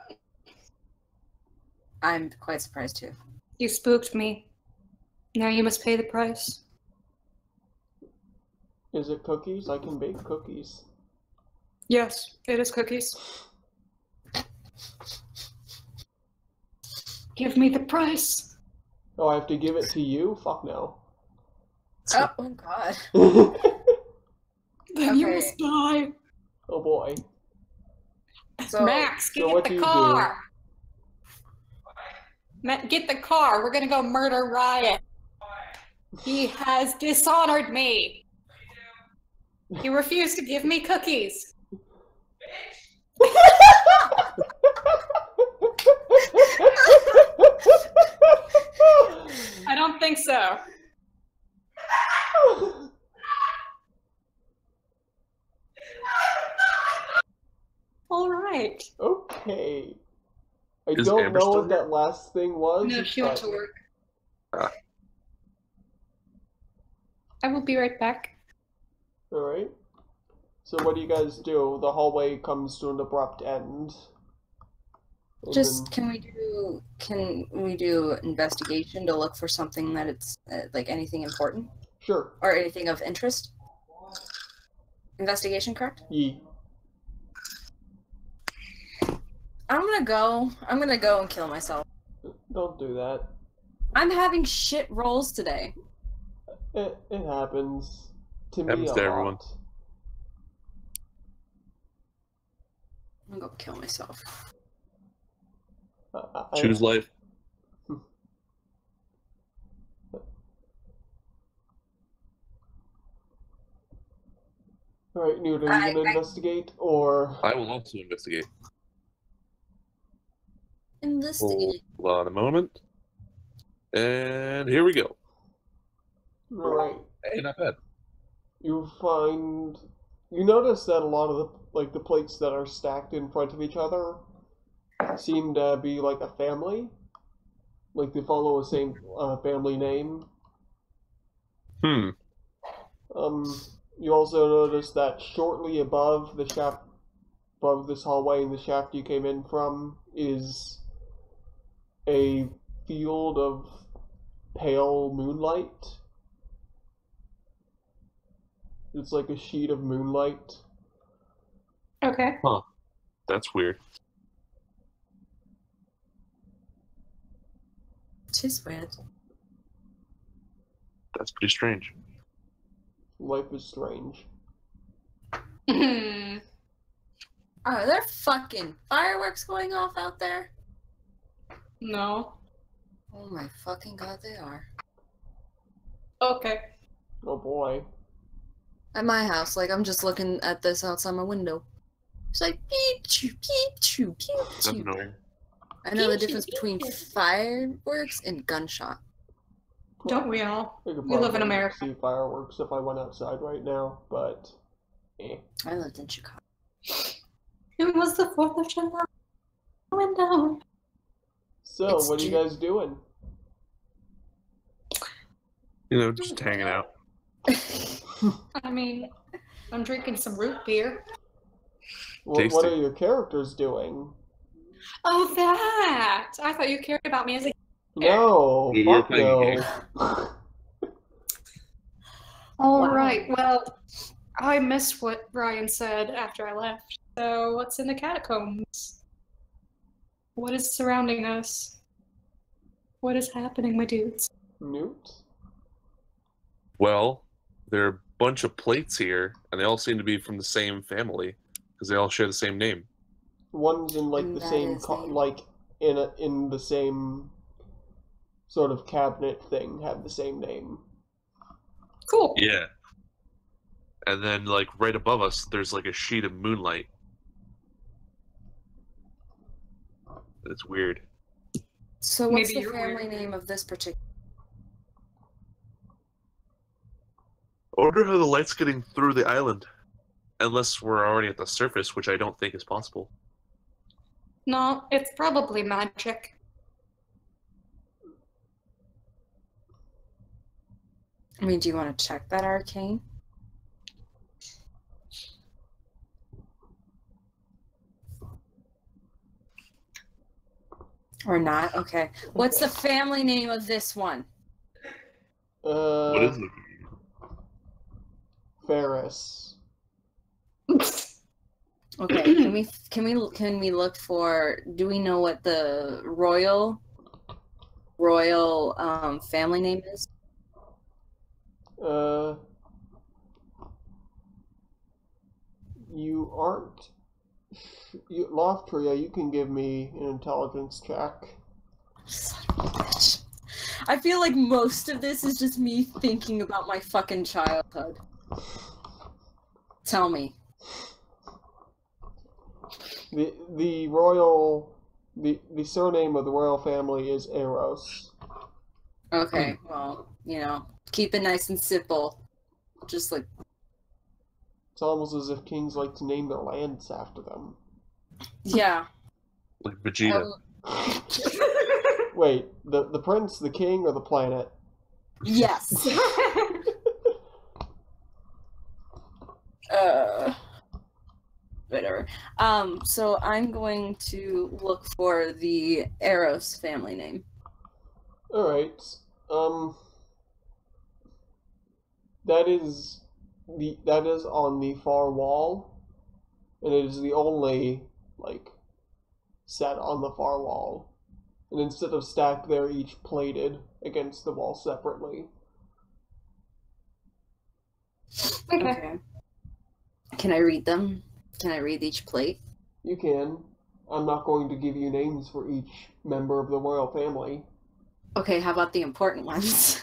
I'm quite surprised too. You spooked me. Now you must pay the price. Is it cookies? I can bake cookies. Yes, it is cookies. Give me the price. Oh, I have to give it to you? Fuck no. Oh god. Then you Okay. must die. Oh boy. So, Max, so get what do the you car. Get the car. We're gonna go murder Ryan. He has dishonored me. He refused to give me cookies. I don't think so. All right. Okay. I Is don't Amber know still what that last thing was. No, she went to but- work. I will be right back. Alright. So what do you guys do? The hallway comes to an abrupt end. And just then- can we do investigation to look for something that it's like anything important Sure. or anything of interest? Investigation, correct? Ye. I'm gonna go and kill myself. Don't do that. I'm having shit rolls today. It happens. To me Happens a to lot. everyone. I'm gonna go kill myself. Choose life. Alright, Newt, are you gonna investigate, or... I will also investigate. Investigate. Hold on a moment. And here we go. Alright. Hey, not bad. You notice that a lot of the plates that are stacked in front of each other seem to be like a family. Like they follow the same family name. You also notice that shortly above the shaft, above this hallway and the shaft you came in from, is a field of pale moonlight. It's like a sheet of moonlight. Okay. That's weird. Tis weird. That's pretty strange. Life is strange. Hmm. Are there fucking fireworks going off out there? No. Oh my fucking god, they are. Okay. Oh boy. At my house, like I'm just looking at this outside my window. It's like peep choo peep choo peep That's choo. annoying. I know the Peep, choo, difference peep, between choo. fireworks and gunshot. Don't we all? I could We live in probably America. see fireworks if I went outside right now, but I lived in Chicago. It was the 4th of July. Went down. So, It's what are you June. guys doing? You know, just hanging out. I mean, I'm drinking some root beer. What Tasty. are your characters doing? Oh, that! I thought you cared about me as a. No, We were fuck playing no. All Wow. right. Well, I missed what Ryan said after I left. So, what's in the catacombs? What is surrounding us? What is happening, my dudes? Newt? Well, there are a bunch of plates here, and they all seem to be from the same family because they all share the same name. One's in like And the that same is a- like in the same sort of cabinet thing, have the same name. Cool. Yeah. And then, like, right above us, there's, like, a sheet of moonlight. It's weird. So what's Maybe the you're family weird. name of this particular? I wonder how the light's getting through the island. Unless we're already at the surface, which I don't think is possible. No, it's probably magic. I mean, do you want to check that arcane? Or not? Okay. What's the family name of this one? What is it? Ferris. Okay. Can we look for? Do we know what the royal family name is? You aren't. Loftria, you can give me an intelligence check. Son of a bitch. I feel like most of this is just me thinking about my fucking childhood. Tell me. The surname of the royal family is Eros. Okay, well, keep it nice and simple. Just like, It's almost as if kings like to name their lands after them. yeah. Like Vegeta. Wait, the prince, the king, or the planet? Yes. Whatever. So I'm going to look for the Eros family name. Alright. That is on the far wall, and it is the only set on the far wall. And instead of stacked, they're each plated against the wall separately. Okay. Can I read them? Can I read each plate? You can. I'm not going to give you names for each member of the royal family. Okay, how about the important ones?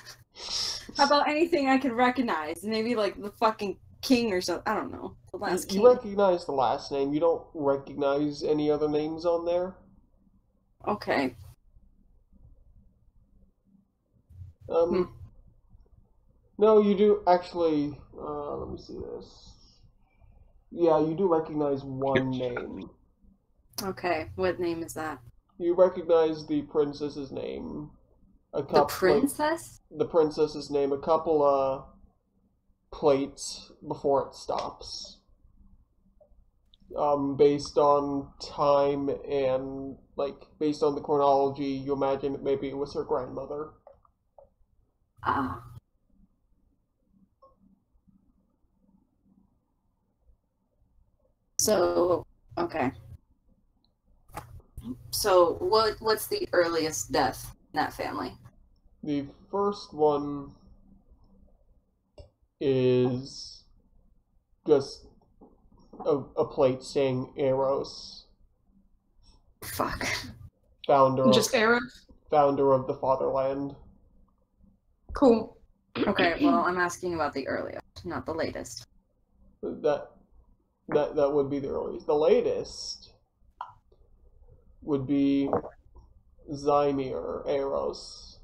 How about anything I can recognize? Maybe like the fucking king or something. I don't know. The last king. You recognize the last name. You don't recognize any other names on there? Okay. No, you do actually. Let me see this. Yeah, you do recognize one name. Okay, what name is that? You recognize the princess's name. The princess? The princess's name. A couple plates before it stops. Based on time and based on the chronology, you imagine maybe it was her grandmother. Ah. So, okay. So, what's the earliest death in that family? The first one is just a plate saying Eros. Fuck. Just arrows? Founder of the fatherland. Cool. Okay, well, I'm asking about the earliest, not the latest. That would be the earliest. The latest would be Zymir Eros.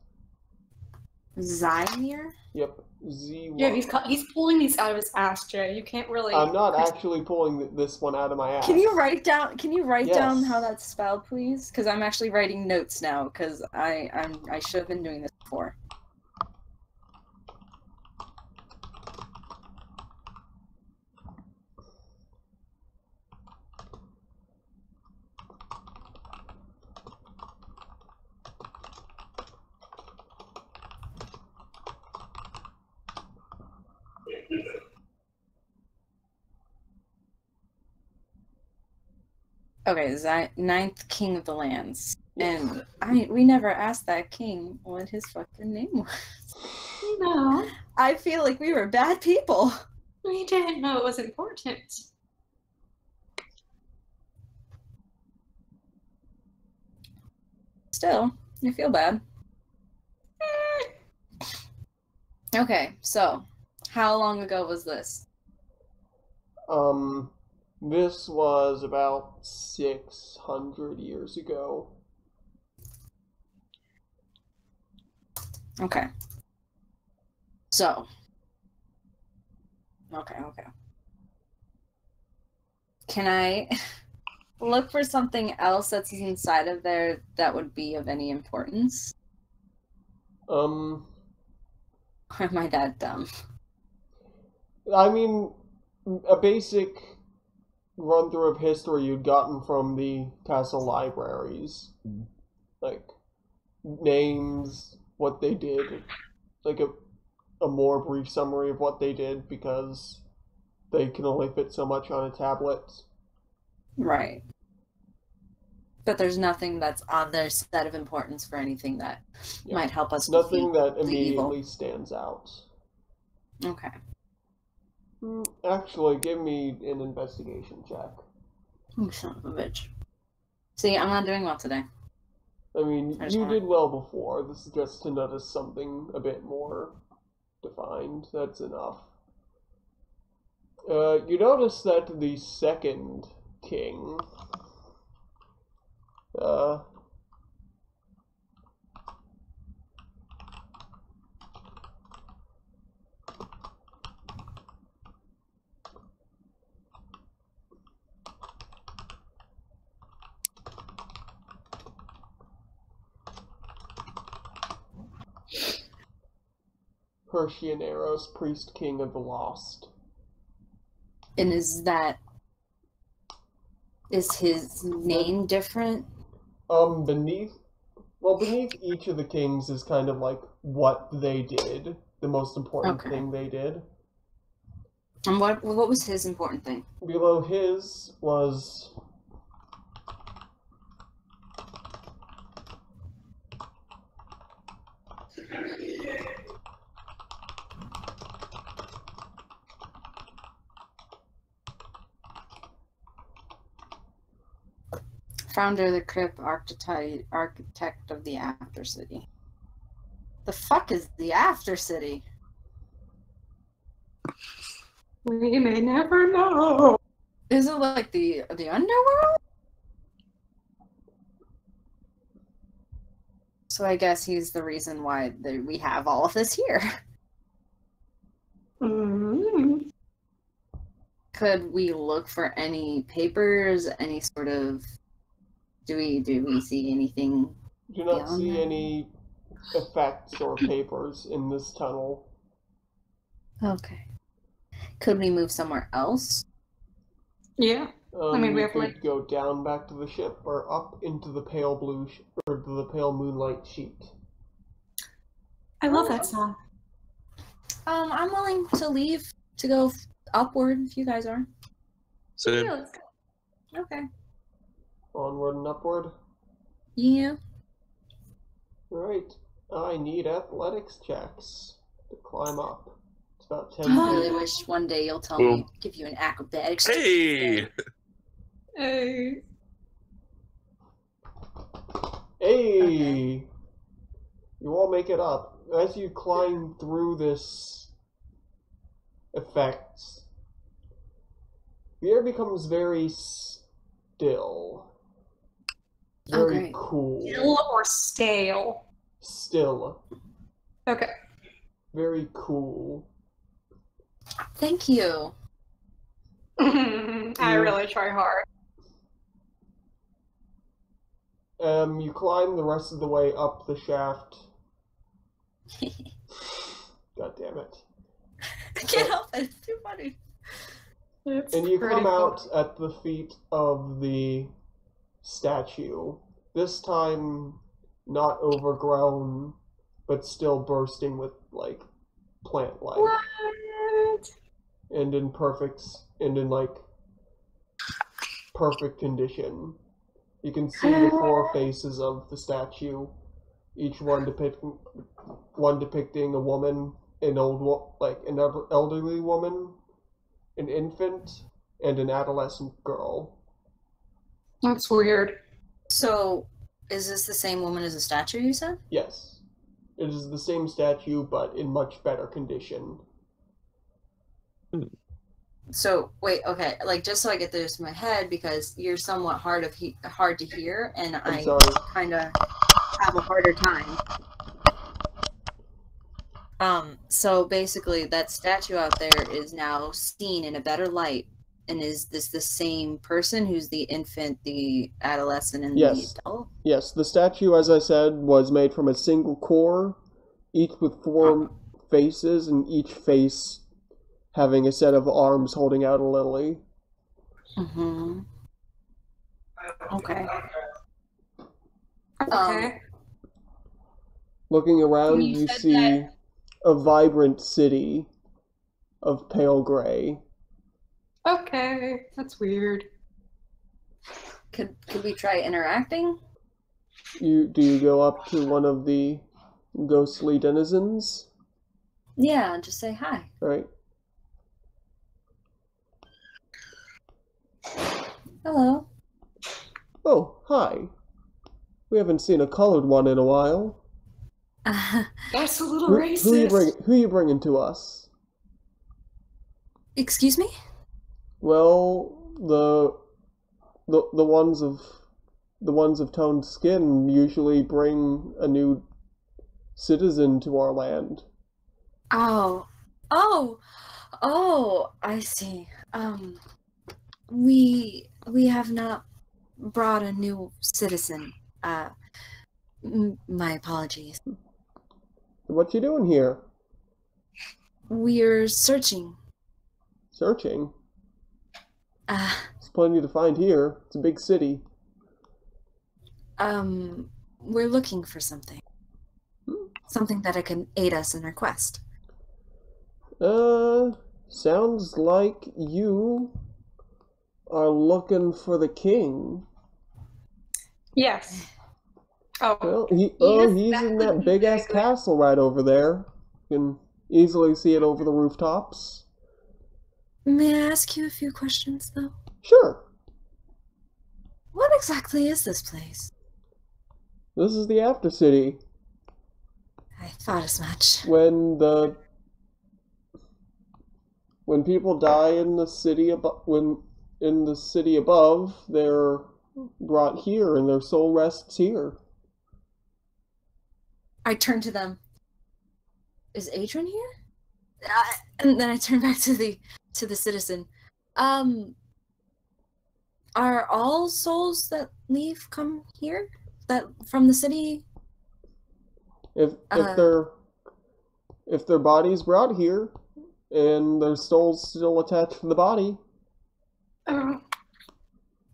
Zymir? Yep, Z1. Yeah, he's pulling these out of his ass, Jay. You can't really. I'm not actually pulling this one out of my ass. Can you write down Yes. how that's spelled, please? Because I'm actually writing notes now, because I should have been doing this before. Okay, ninth king of the lands. And we never asked that king what his fucking name was. No. I feel like we were bad people. We didn't know it was important. Still, I feel bad. Okay, so How long ago was this? This was about 600 years ago. Okay. So. Okay. Can I look for something else that's inside of there that would be of any importance? Or am I that dumb? I mean, a basic run-through of history you'd gotten from the castle libraries. Like, names, what they did, like a more brief summary of what they did, because they can only fit so much on a tablet. Right. But there's nothing that's on their set of importance for anything that might help us Nothing defeat that the immediately evil. stands out. Okay. Actually, give me an investigation check. Oh, son of a bitch. See, I'm not doing well today. I mean, I just you wanna- did well before. This is just to notice something a bit more defined. That's enough. You notice that the second king, Persianeros, priest king of the lost. And is his name different? Beneath each of the kings is kind of like what they did, the most important thing they did. And what was his important thing? Below his was Founder of the crypt, architect of the After City. The fuck is the After City? We may never know. Is it like the underworld? So I guess he's the reason why we have all of this here. Mm-hmm. Could we look for any papers, any sort of... Do we see anything? do not beyond see that? any effects or papers in this tunnel. Okay. Could we move somewhere else? Yeah. I mean, we You have, could like- go down back to the ship or up into the pale blue or to the pale moonlight sheet. I love that song. I'm willing to leave to go upward if you guys are. Same. Yeah, let's go. Okay. Onward and upward. Yeah. Right. I need athletics checks to climb up. It's about 10 I really feet. wish one day you'll tell Boom. me, give you an acrobatics. Hey! Hey. Hey! Okay. You all make it up. As you climb through this effect, the air becomes very still. Oh, Very great. cool. Ill or stale? Still. Okay. Very cool. Thank you. I really try hard. You climb the rest of the way up the shaft. God damn it. I can't help it. It's too funny. It's And you pretty come cool. out at the feet of the statue. This time, not overgrown, but still bursting with, like, plant life. What? And in perfect condition. You can see the four faces of the statue, each one depicting a woman, an elderly woman, an infant, and an adolescent girl. That's weird. So, is this the same woman as the statue you said? Yes, it is the same statue, but in much better condition. So wait, okay, like just so I get this in my head, because you're somewhat hard to hear, and I'm I sorry. kind of have a harder time. So basically, that statue out there is now seen in a better light, and is this the same person who's the infant, the adolescent, and Yes. the adult? Yes, the statue, as I said, was made from a single core, each with 4 faces, and each face having a set of arms holding out a lily. Mm-hmm. Okay. Okay. Looking around, You you said see that- a vibrant city of pale gray. Okay, that's weird. Could we try interacting? Do you go up to one of the ghostly denizens? Yeah, just say hi. Right. Hello. Oh, hi. We haven't seen a colored one in a while. That's a little Who racist. you bringing to us? Excuse me? Well, the ones of toned skin usually bring a new citizen to our land. Oh, I see. We have not brought a new citizen. My apologies. What you doing here? We're searching. Searching? There's plenty to find here. It's a big city. We're looking for something. Something that can aid us in our quest. Sounds like you are looking for the king. Yes. Oh, Well, Yes, he's that in would that be big-ass very good. castle right over there. You can easily see it over the rooftops. May I ask you a few questions, though? Sure. What exactly is this place? This is the After City. I thought as much. When people die in the city above, they're brought here and their soul rests here. I turn to them. Is Adrian here? And then I turn back to the citizen. Are all souls that leave come here? That from the city? If their body's brought here and their soul's still attached to the body,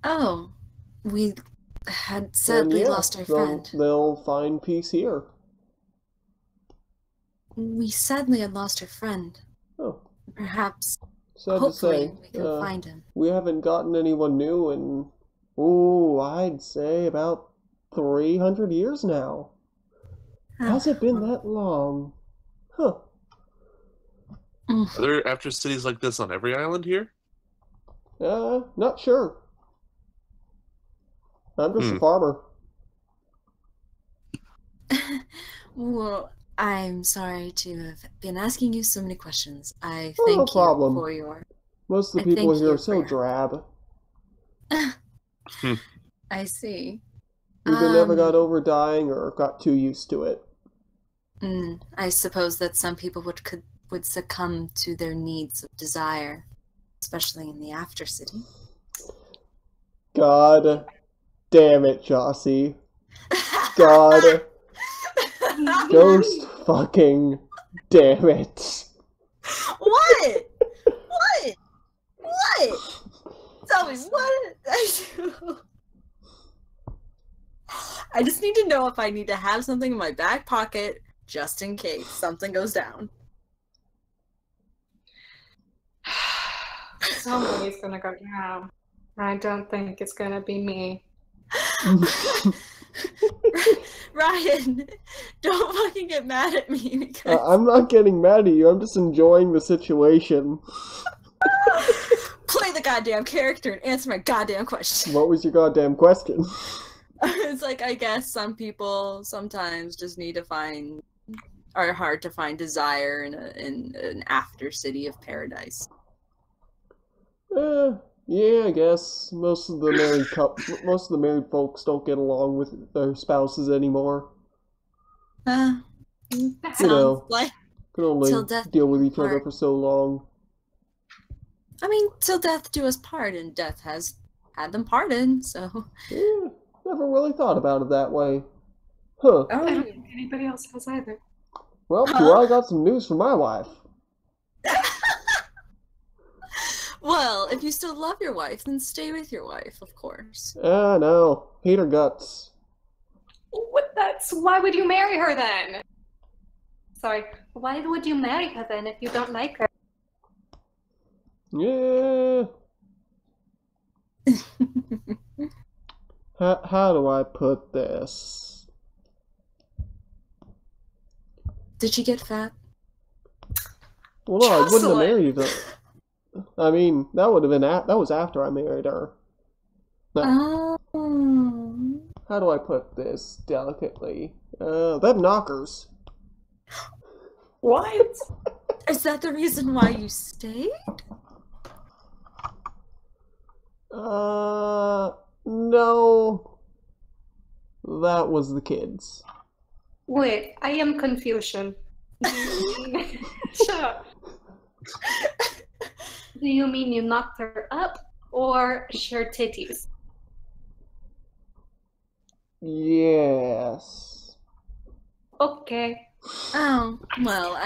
Oh, we had then sadly yeah, lost our friend. they'll find peace here. We sadly had lost our friend. Oh, Perhaps, sad to hopefully, say. we can find him. We haven't gotten anyone new in, I'd say about 300 years now. Has it been that long? Huh. Are there after cities like this on every island here? Not sure. I'm just a farmer. Well, I'm sorry to have been asking you so many questions. I Oh, thank no you problem. for your... Most of I the people thank here you are so for your- drab. I see. Either never got over dying or got too used to it. I suppose that some people would succumb to their needs of desire, especially in the After City. God damn it, Jossie. God. Ghost fucking damn it. What? What? Tell me, what did I do? I just need to know if I need to have something in my back pocket just in case something goes down. somebody's gonna go down. I don't think it's gonna be me. Ryan, don't fucking get mad at me because I'm not getting mad at you, I'm just enjoying the situation. play the goddamn character and answer my goddamn question. What was your goddamn question? It's like, I guess some people sometimes just need to are hard to find desire in an after city of paradise. Yeah, I guess most of the married folks don't get along with their spouses anymore. That You sounds know, like can only till death deal with each other part. for so long. I mean, till death do us part, and death has had them parted, so. Yeah, never really thought about it that way. Huh. I don't Oh. think anybody else has either. Well, Huh? I got some news for my wife. Well, if you still love your wife, then stay with your wife, of course. No. Hate her guts. Why would you marry her then? Sorry, why would you marry her then if you don't like her? Yeah. How do I put this? Did she get fat? Well, no, I wouldn't have Jocelyn! married her. I mean, that would have been that was after I married her. Oh. How do I put this delicately? Them knockers. What? Is that the reason why you stayed? No. That was the kids. Wait, I am confusion. Shut up. Do you mean you knocked her up or her titties? Yes. Okay. Oh, well,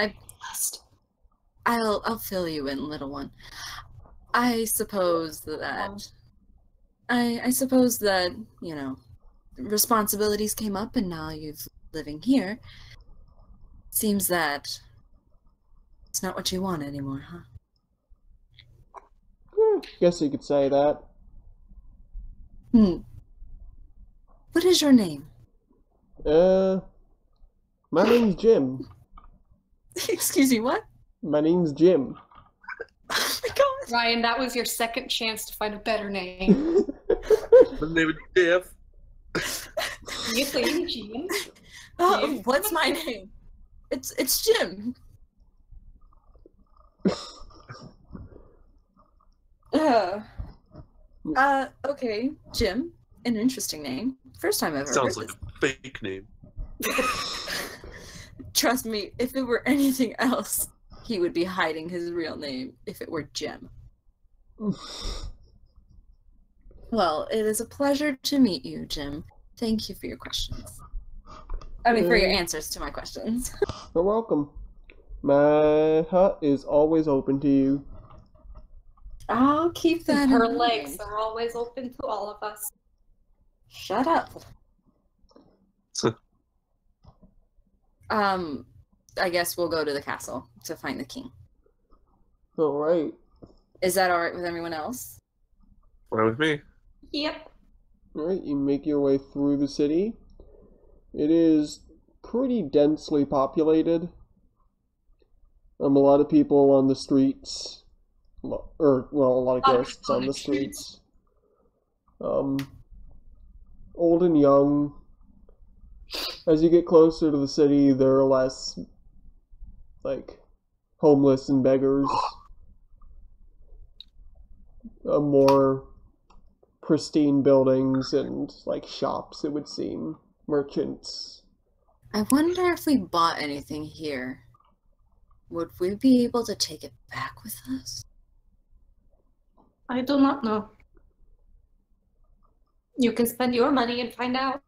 I'll fill you in, little one. I suppose that you know, responsibilities came up and now you're living here. Seems that it's not what you want anymore, huh? Guess you could say that. What is your name? My name's Jim. Excuse me, what? My name's Jim. Oh my god. Ryan, that was your second chance to find a better name. My name is Jeff. You playing Jean? Oh, what's my name? It's Jim. Okay, Jim. An interesting name. First time I've ever Sounds heard like a fake name. this. Trust me, if it were anything else, he would be hiding his real name if it were Jim. Well, it is a pleasure to meet you, Jim. Thank you for your questions. I mean, for your answers to my questions. You're welcome. My hut is always open to you. I'll keep that Her in legs mind. are always open to all of us. Shut up. I guess we'll go to the castle to find the king. Alright. Is that alright with everyone else? Fine with me. Yep. Alright, you make your way through the city. It is pretty densely populated. A lot of people on the streets. A lot of ghosts on the streets. Old and young. As you get closer to the city, there are less, like, homeless and beggars. More pristine buildings and, like, shops, it would seem. Merchants. I wonder if we bought anything here. Would we be able to take it back with us? I do not know. You can spend your money and find out.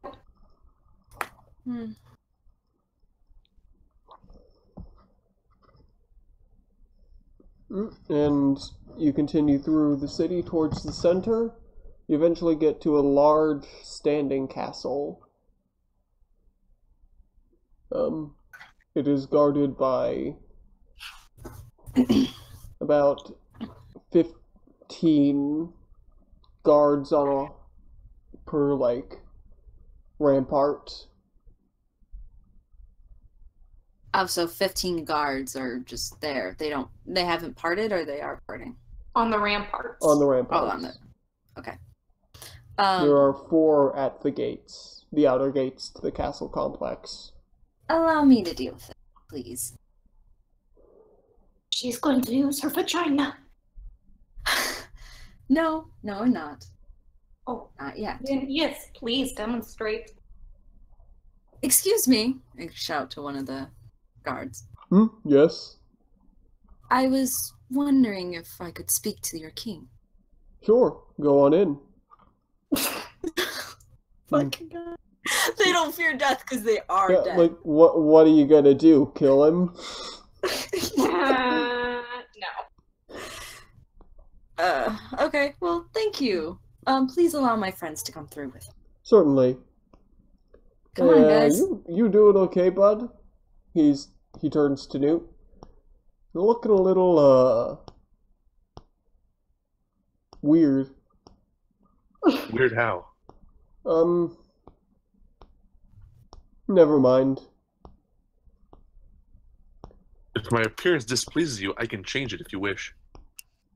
And you continue through the city towards the center. You eventually get to a large standing castle. It is guarded by about 15 guards on per rampart. Oh, so 15 guards are just there. They haven't parted, or they are parting? On the ramparts. On the ramparts. Oh, on the. Okay. There are 4 at the gates, the outer gates to the castle complex. Allow me to deal with it, please. She's going to use her vagina. No, I'm not. Oh, Not yet. yes, please demonstrate. Excuse me, I shout to one of the guards. Yes? I was wondering if I could speak to your king. Sure, go on in. Fucking God. They don't fear death because they are Yeah, dead. like, what are you gonna do? Kill him? No. Okay, well, thank you. Please allow my friends to come through with me. Certainly. Come on, guys. You doing okay, bud? He turns to Newt. You're looking a little, weird. Weird how? Never mind. If my appearance displeases you, I can change it if you wish.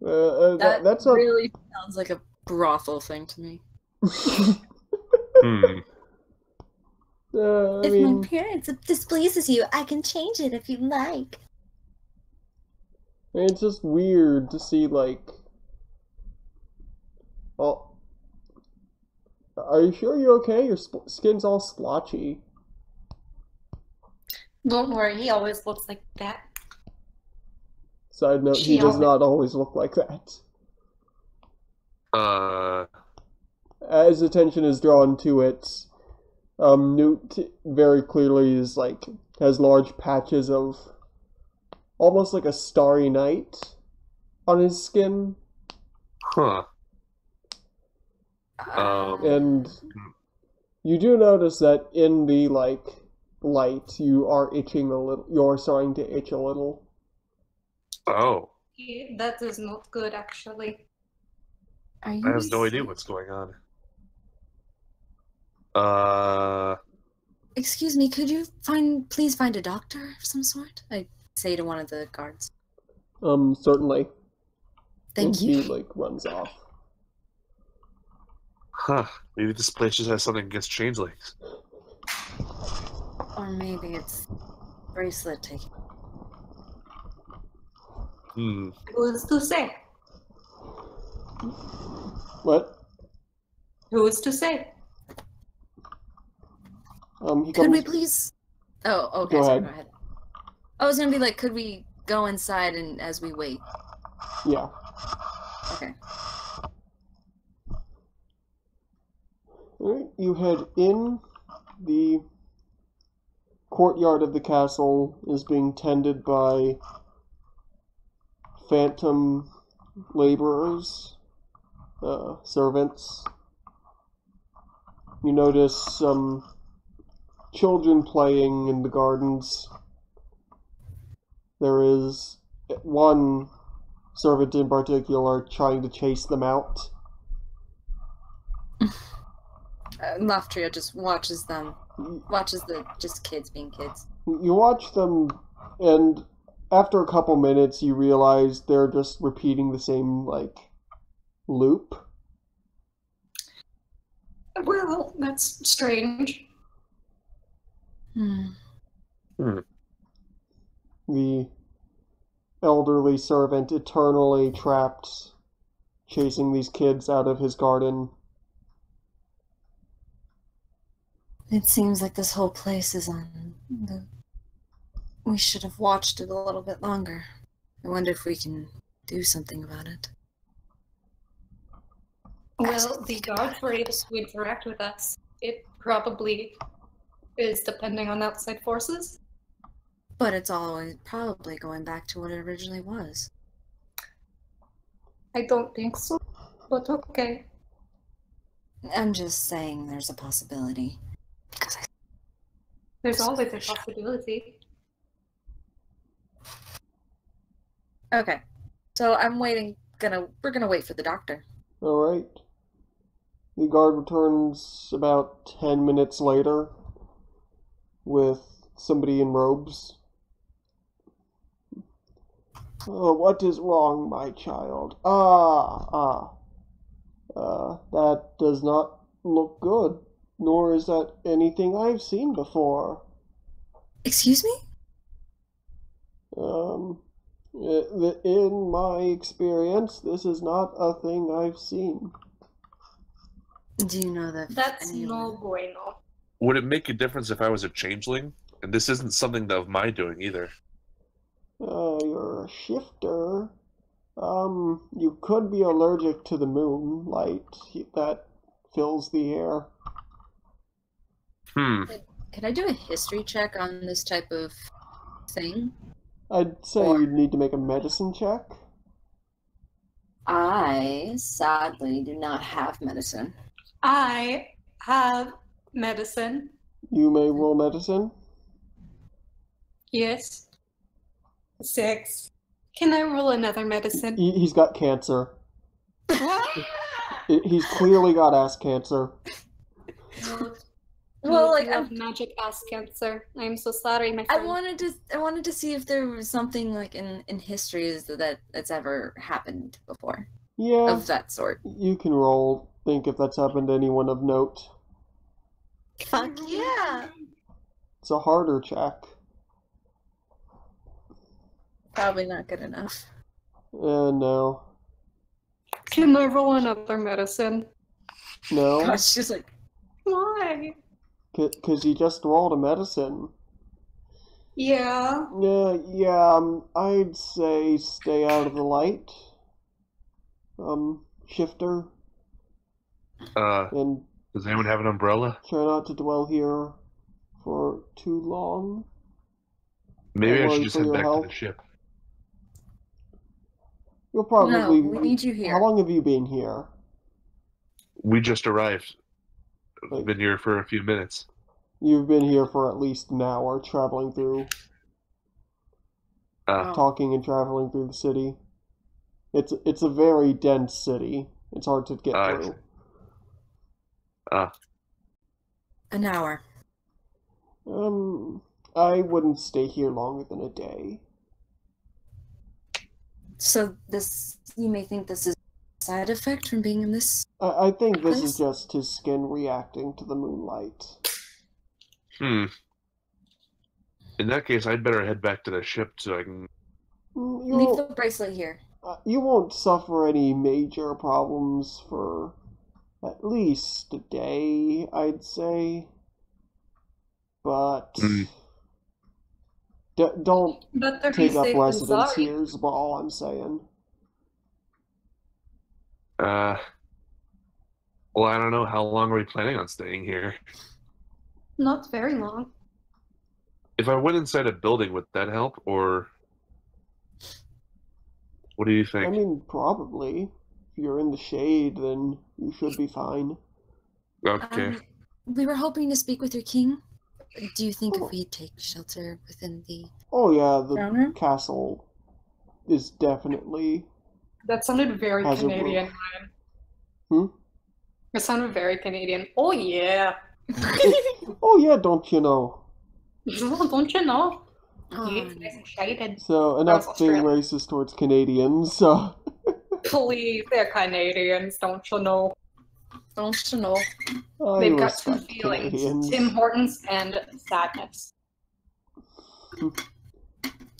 That's not... really sounds like a brothel thing to me. Hmm. I If mean, my appearance displeases you, I can change it if you like. it's just weird to see, like... Oh... Are you sure you're okay? Your skin's all splotchy. Don't worry, he always looks like that. Side note, he does not always look like that. As attention is drawn to it, Newt very clearly is like, has large patches of almost like a starry night on his skin. Huh. And you do notice that in the like light, you are itching a little. You're starting to itch a little. Oh. Yeah, that is not good, actually. Are you I have no idea what's going on. Excuse me, could you please find a doctor of some sort? I say to one of the guards. Certainly. Thank and you. He like runs off. Huh. Maybe this place just has something against changelings. Or maybe it's bracelet taking. Who's to say? What? Who's to say? He Could we comes... please? Oh, okay. Go Sorry, ahead. go ahead. I was gonna be like, could we go inside and as we wait? Yeah. Okay. Alright, you head in. The courtyard of the castle is being tended by phantom laborers, servants. You notice some children playing in the gardens. There is one servant in particular trying to chase them out. Laftria just watches them. Watches the just kids being kids. You watch them, and after a couple minutes, you realize they're just repeating the same, like, loop. Well, that's strange. The elderly servant eternally trapped, chasing these kids out of his garden. It seems like this whole place is on the... We should have watched it a little bit longer. I wonder if we can do something about it. Well, the guards were able to interact with us. It probably is depending on outside forces. But it's always probably going back to what it originally was. I don't think so, but okay. I'm just saying there's a possibility. Because There's always a possibility. Okay. So I'm waiting. We're gonna wait for the doctor. Alright. The guard returns about 10 minutes later with somebody in robes. Oh, what is wrong, my child? That does not look good, nor is that anything I've seen before. Excuse me? In my experience, this is not a thing I've seen. Do you know that? That's no bueno. Would it make a difference if I was a changeling? And this isn't something of my doing either. You're a shifter. You could be allergic to the moonlight that fills the air. Can I do a history check on this type of thing? I'd say you'd need to make a medicine check. I sadly do not have medicine. I have medicine. You may roll medicine. Yes. 6. Can I roll another medicine? He's got cancer. What? He's clearly got ass cancer. Well, like I have magic ass cancer. I'm so sorry, my I friend. wanted to see if there was something like in history that's ever happened before Yeah, of that sort. you can roll. Think if that's happened to anyone of note. Fuck yeah! It's a harder check. Probably not good enough. No. Can I roll another medicine? No? Gosh, just like Why? Because you just rolled a medicine. Yeah. I'd say stay out of the light. Shifter. And Does anyone have an umbrella? try not to dwell here for too long. Maybe Don't I worry should just for head your back health. to the ship. You'll probably... no, we need you here. How long have you been here? We just arrived. Like- Been here for a few minutes. You've been here for at least an hour, traveling through, Oh. talking and traveling through the city. It's a very dense city. It's hard to get I through. An hour. I wouldn't stay here longer than a day. So you may think this is a side effect from being in this. I think this is Place? just his skin reacting to the moonlight. In that case, I'd better head back to the ship so I can... Leave the bracelet here. You won't suffer any major problems for at least a day, I'd say. But don't Better be take up safe than residence sorry. here is all I'm saying. Well, I don't know. How long are we planning on staying here? Not very long. If I went inside a building, would that help? Or... What do you think? I mean, probably. If you're in the shade, then you should be fine. Okay. We were hoping to speak with your king. Do you think Oh. if we take shelter within the Oh yeah, the throne room? castle is definitely... That sounded very Has a Canadian, roof. Ryan. Hmm? It sounded very Canadian. Oh yeah. Oh yeah, don't you know? Don't you know? Oh, It's nice and shaded. So, enough was being Australian. racist towards Canadians, so... Please, they're Canadians, don't you know? don't you know? I They've got two respect feelings: Canadians. Tim Hortons and sadness.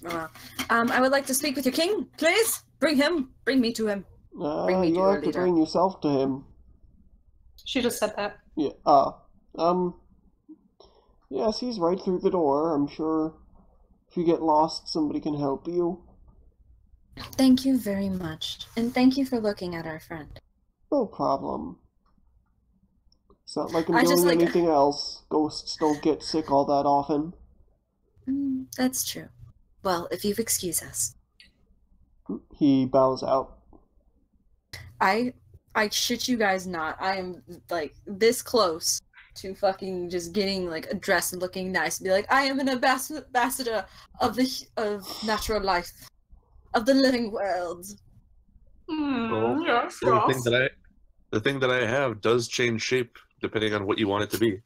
I would like to speak with your king, please. Bring me to him. Bring me to You'll your have to leader. bring yourself to him. She just said that. Yeah, yes, he's right through the door. I'm sure if you get lost, somebody can help you. Thank you very much, and thank you for looking at our friend. No problem. It's not like I'm I just, doing like- anything else. Ghosts don't get sick all that often. That's true. Well, if you've excused us, He bows out. I shit you guys not. I am like this close to fucking just getting like dressed and looking nice and be like, I am an ambassador of natural life, of the living world. Well, Yes, the thing that I have does change shape depending on what you want it to be.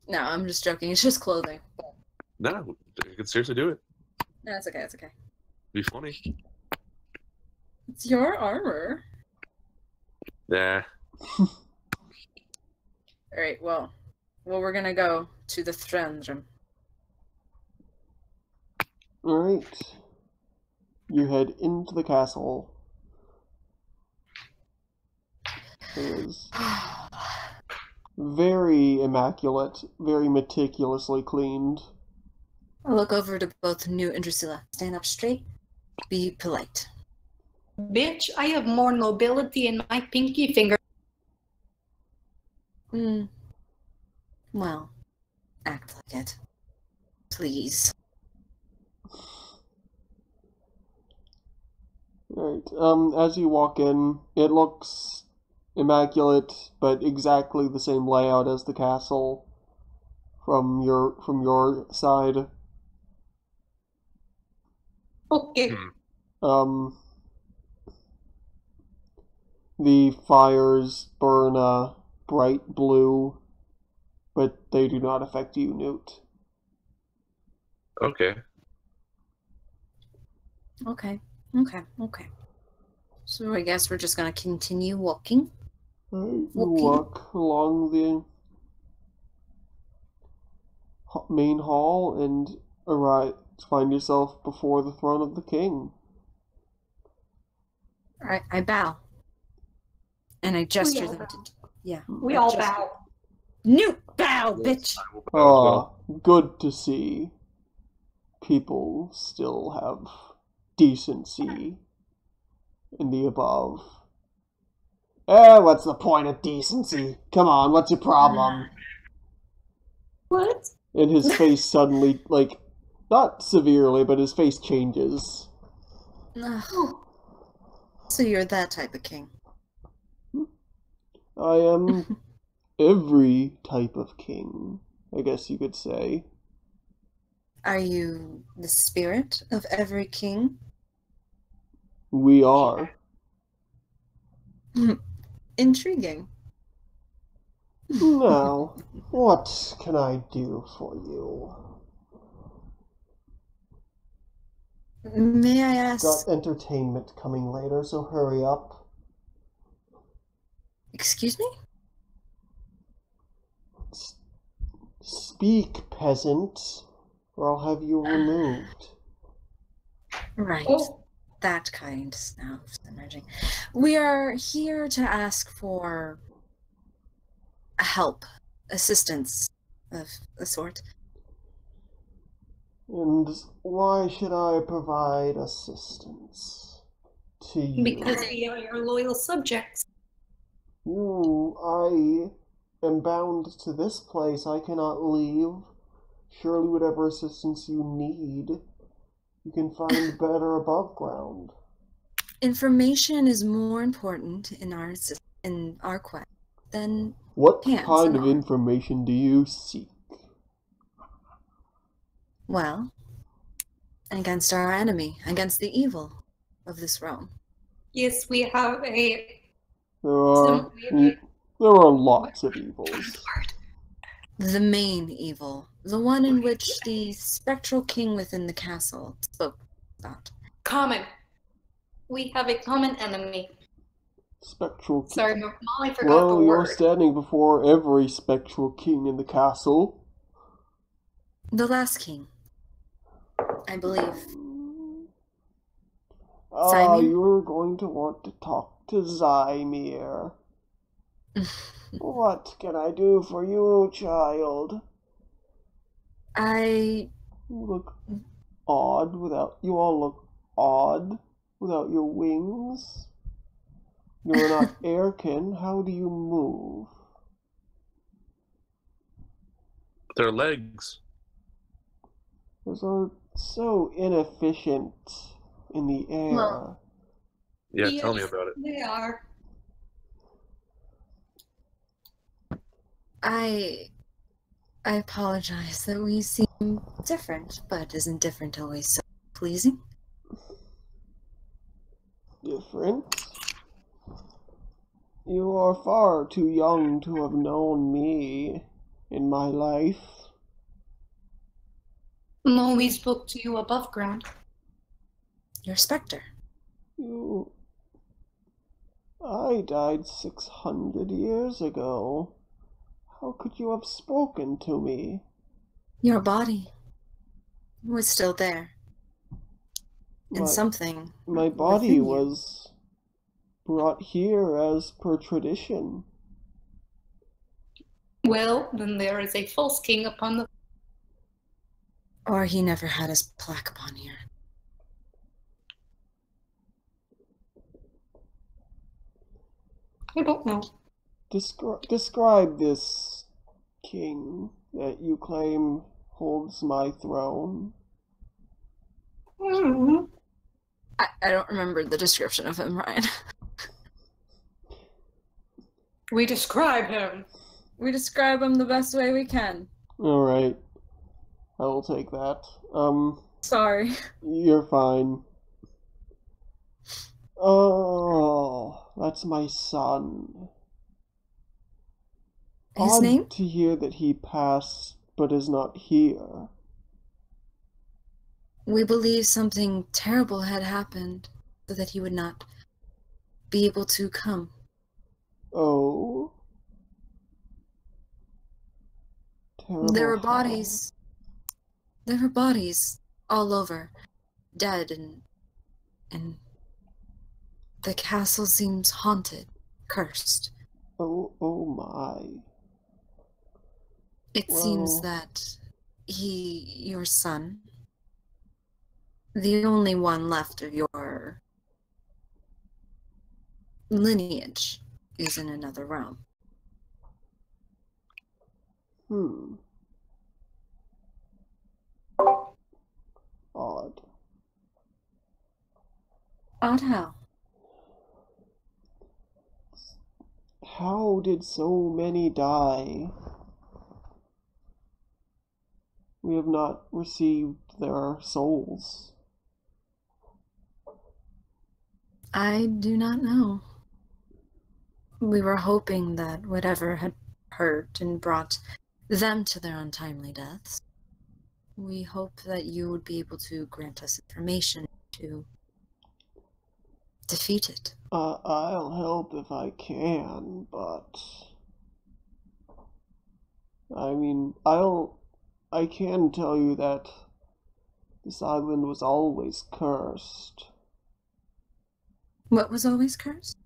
No, I'm just joking. It's just clothing. No, I could seriously do it. No, it's okay. It's okay. Be funny. It's your armor. Nah. All right. Well, we're gonna go to the throne room. Alright. you head into the castle. It is very immaculate, very meticulously cleaned. I look over to both New and Drusilla. Stand up straight. Be polite. Bitch, I have more nobility in my pinky finger. Well, act like it. Please. Right. As you walk in, it looks immaculate, but exactly the same layout as the castle from your side. Okay. The fires burn a bright blue, but they do not affect you, Newt. Okay. Okay. So I guess we're just gonna continue walking. You walk along the main hall and find yourself before the throne of the king. Alright, I bow. And I gesture them to... Yeah. We all bow. Newt, bow, bitch! I will bow as well. Good to see. People still have decency in the above. What's the point of decency? Come on, what's your problem? What? And his face suddenly, not severely, but his face changes. So you're that type of king. I am every type of king, I guess you could say. Are you the spirit of every king? We are. Intriguing. Now, what can I do for you? May I ask... Got entertainment coming later, so hurry up. Excuse me? Speak, peasant, or I'll have you removed. Right. Oh. That kind now emerging. We are here to ask for help, assistance of a sort. And why should I provide assistance to you? Because we are your loyal subjects. I am bound to this place. I cannot leave. Surely whatever assistance you need, you can find better above ground. Information is more important in our quest than What pants kind and of armor. information do you seek? Well, against our enemy, against the evil of this realm. Yes, we have a... There are lots of evils. The main evil, the one in which the spectral king within the castle spoke about. Common. We have a common enemy. Spectral king. Sorry, Molly forgot Well, the you're word. standing before every spectral king in the castle. The last king, I believe. Zymir? You're going to want to talk to Zymir. What can I do for you, child? I... You look odd without... You all look odd without your wings. You're not airkin. How do you move? Their legs. Those are so inefficient in the air. Well, Yeah, tell me about it. They are. I apologize that we seem different, but isn't different always so pleasing? Different? You are far too young to have known me in my life. No, we spoke to you above ground. Your specter. I died 600 years ago. How could you have spoken to me? Your body was still there. in something. My body within you. was brought here as per tradition. Well, then there is a false king upon the. Or he never had his plaque upon here. I don't know. Describe this king that you claim holds my throne. Hmm. I don't remember the description of him, Ryan. We describe him. We describe him the best way we can. Alright. I will take that. Sorry. You're fine. Oh, that's my son. His Odd name? to hear that he passed, but is not here. We believe something terrible had happened, so that he would not be able to come. Oh. Terrible There were how? bodies. There were bodies all over, dead, and the castle seems haunted, cursed. Oh my. It seems Well. that your son, the only one left of your lineage, is in another realm. Odd. Odd how? How did so many die? We have not received their souls. I do not know. We were hoping that whatever had hurt and brought them to their untimely deaths, we hope that you would be able to grant us information to defeat it. I'll help if I can, but I mean, I can tell you that this island was always cursed. What was always cursed?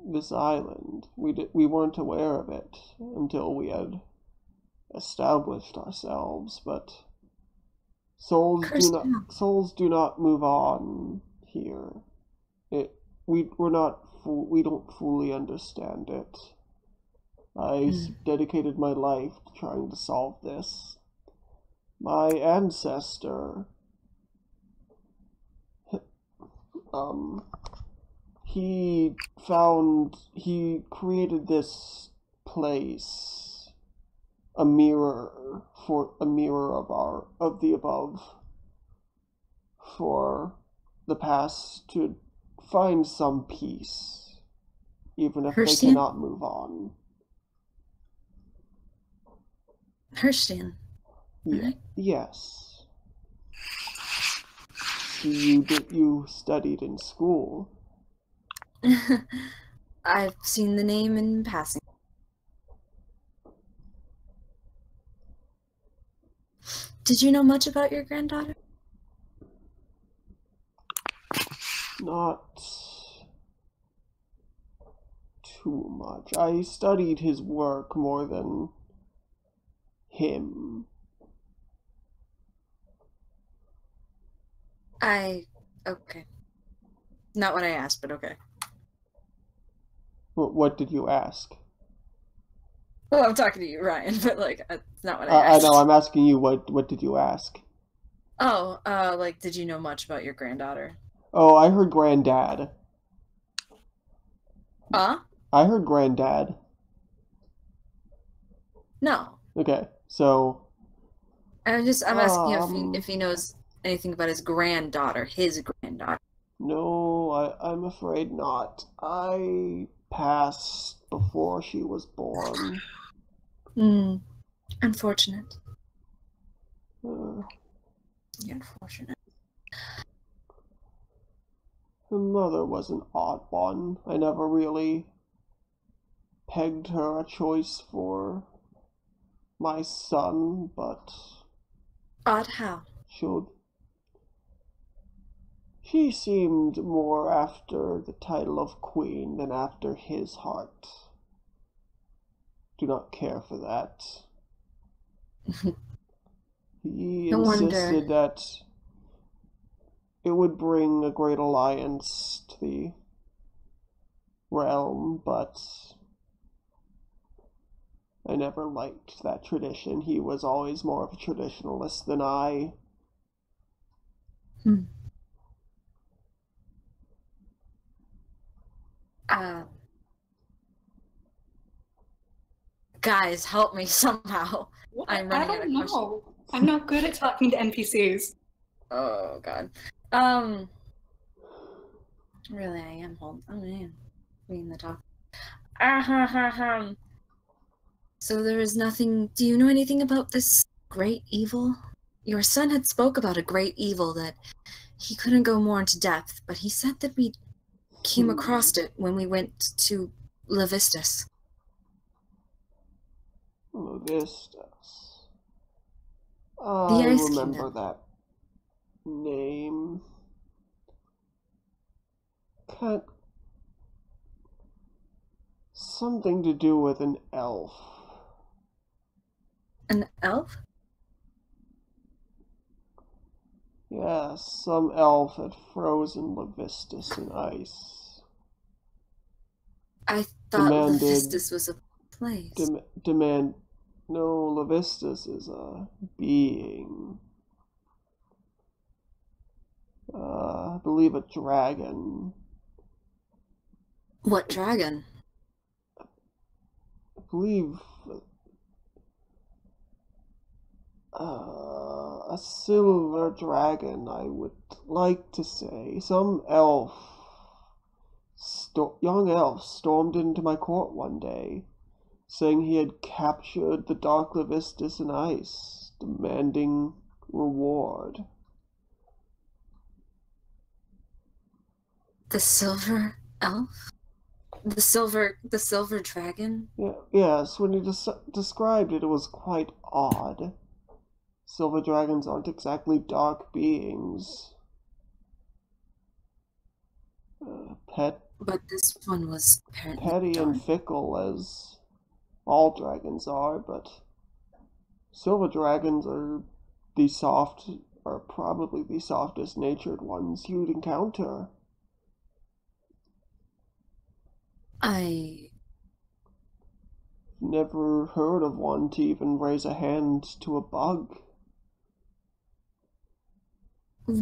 This island. We weren't aware of it until we had established ourselves, but souls Cursed souls do not move on here. We don't fully understand it. I dedicated my life to trying to solve this. My ancestor, he created this place, a mirror of the above, for the past to find some peace, even if they Herstian? cannot move on. Herstian. Right? Yes. You studied in school. I've seen the name in passing. Did you know much about your granddaughter? Not too much. I studied his work more than him. Okay. Not what I asked, but okay. What did you ask? Well, I'm talking to you, Ryan, but like, that's not what I I asked. know, I'm asking you, what did you ask? Oh, like, did you know much about your granddaughter? Oh, I heard granddad. Huh? I heard granddad. No. Okay, so... I'm asking you if he knows anything about his granddaughter, No, I'm afraid not. I passed before she was born. Unfortunate. Her Unfortunate. mother was an odd one. I never really pegged her a choice for my son, but Odd how? She seemed more after the title of queen than after his heart. Do not care for that. He No insisted wonder. that it would bring a great alliance to the realm, but I never liked that tradition. He was always more of a traditionalist than I. Guys, help me somehow. I'm I running out don't of questions. know. I'm not good at talking to NPCs. Oh god. Really, I am reading the talk. So there is nothing. Do you know anything about this great evil? Your son had spoke about a great evil that he couldn't go more into depth, but he said that we came across it when we went to Levistus. Levistus. The I Ice remember Kingdom. that name. Something to do with an elf. An elf? Yes, some elf had frozen Levistus in ice. I thought Demanded- Levistus was a place. No, Levistus is a being. I believe a dragon. What dragon? I believe a silver dragon, I would like to say. Some elf, young elf, stormed into my court one day, saying he had captured the Dark Levistus in ice, demanding reward. The silver elf? The silver dragon? Yes, when he described it, it was quite odd. Silver dragons aren't exactly dark beings. But this one was apparently Petty dark. and fickle as all dragons are, but silver dragons are probably the softest natured ones you'd encounter. I Never heard of one to even raise a hand to a bug.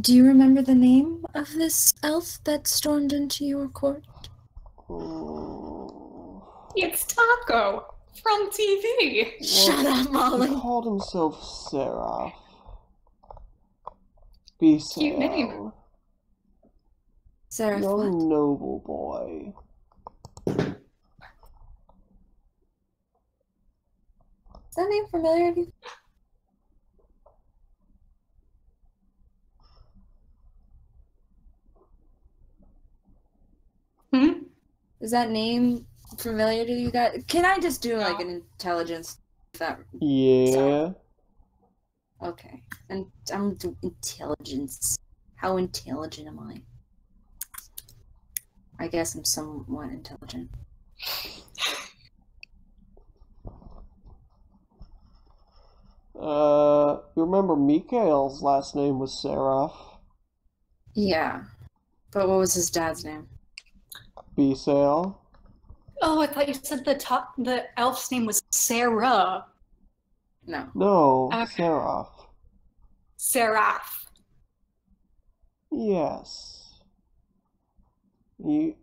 Do you remember the name of this elf that stormed into your court? It's Taco from TV. Shut up, Molly. He called himself Seraph. Cute name. Seraph what? Young noble boy. Is that name familiar to you? Is that name familiar to you guys? Can I just do like an intelligence? Yeah. Okay. And I'm doing intelligence. How intelligent am I? I guess I'm somewhat intelligent. You remember Mikhail's last name was Seraph? Yeah. But what was his dad's name? Besail? Oh, I thought you said the elf's name was Sarah. No. No, Okay. Seraph. Seraph. Yes. He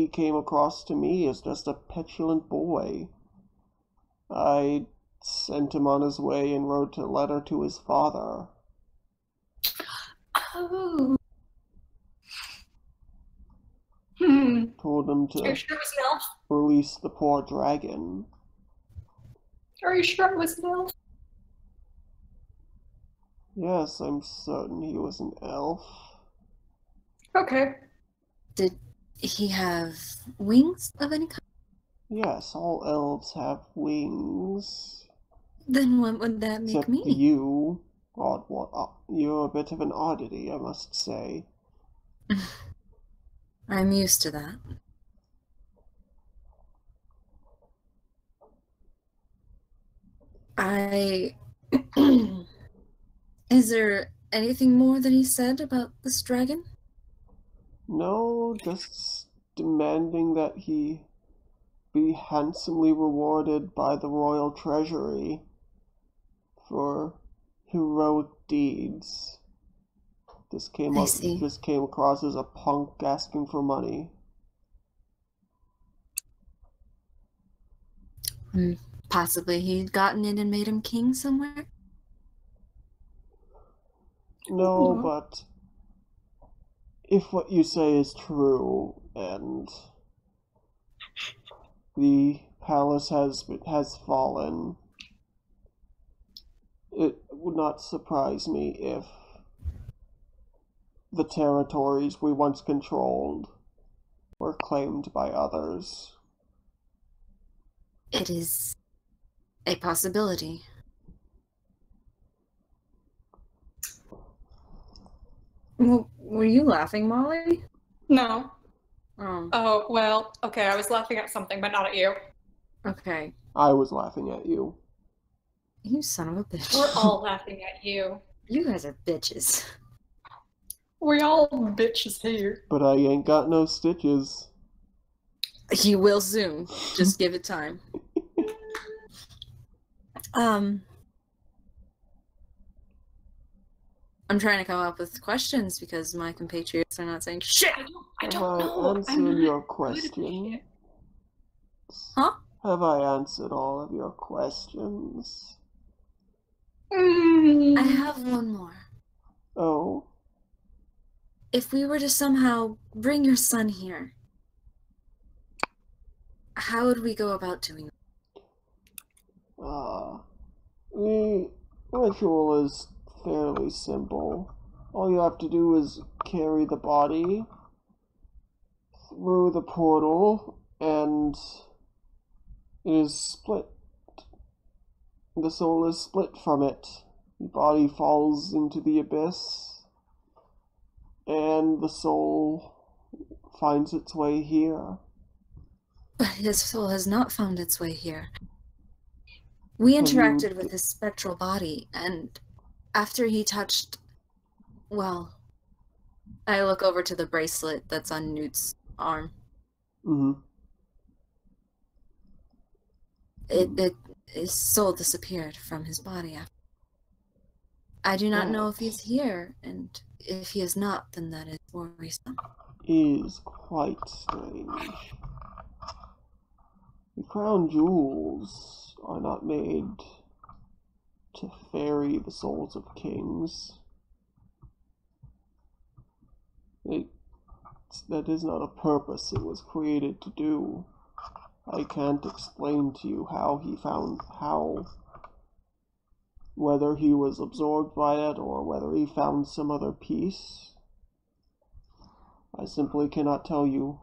came across to me as just a petulant boy. I sent him on his way and wrote a letter to his father. Oh. Told him Are you to sure it was an elf? release the poor dragon. Are you sure it was an elf? Yes, I'm certain he was an elf. Okay. Did he have wings of any kind? Yes, all elves have wings. Then what would that make Except me? you. Odd, what? You're a bit of an oddity, I must say. I'm used to that. Is there anything more that he said about this dragon? No, just demanding that he be handsomely rewarded by the royal treasury for heroic deeds. This came across as a punk asking for money. Possibly he'd gotten in and made him king somewhere? No, but if what you say is true, and the palace has fallen, it would not surprise me if the territories we once controlled were claimed by others. It is a possibility. Were you laughing, Molly? No. Oh, Oh, well, okay, I was laughing at something, but not at you. okay. I was laughing at you. You son of a bitch. We're all laughing at you. You guys are bitches. We all bitches here. But I ain't got no stitches. You will soon. Just give it time. I'm trying to come up with questions because my compatriots are not saying shit. I Have don't I know. I'm answered not your good at question? shit. Huh? Have I answered all of your questions? Mm. I have one more. Oh, If we were to somehow bring your son here, how would we go about doing it? the ritual is fairly simple. All you have to do is carry the body through the portal, and it is split. The soul is split from it. The body falls into the abyss, and the soul finds its way here. But his soul has not found its way here. We interacted with his spectral body, and after he touched... Well, I look over to the bracelet that's on Newt's arm. Mm-hmm. His soul disappeared from his body. I do not know if he's here, and if he is not, then that is worrisome. Is quite strange. The crown jewels are not made to ferry the souls of kings. That is not a purpose it was created to do. I can't explain to you whether he was absorbed by it or whether he found some other piece. I simply cannot tell you.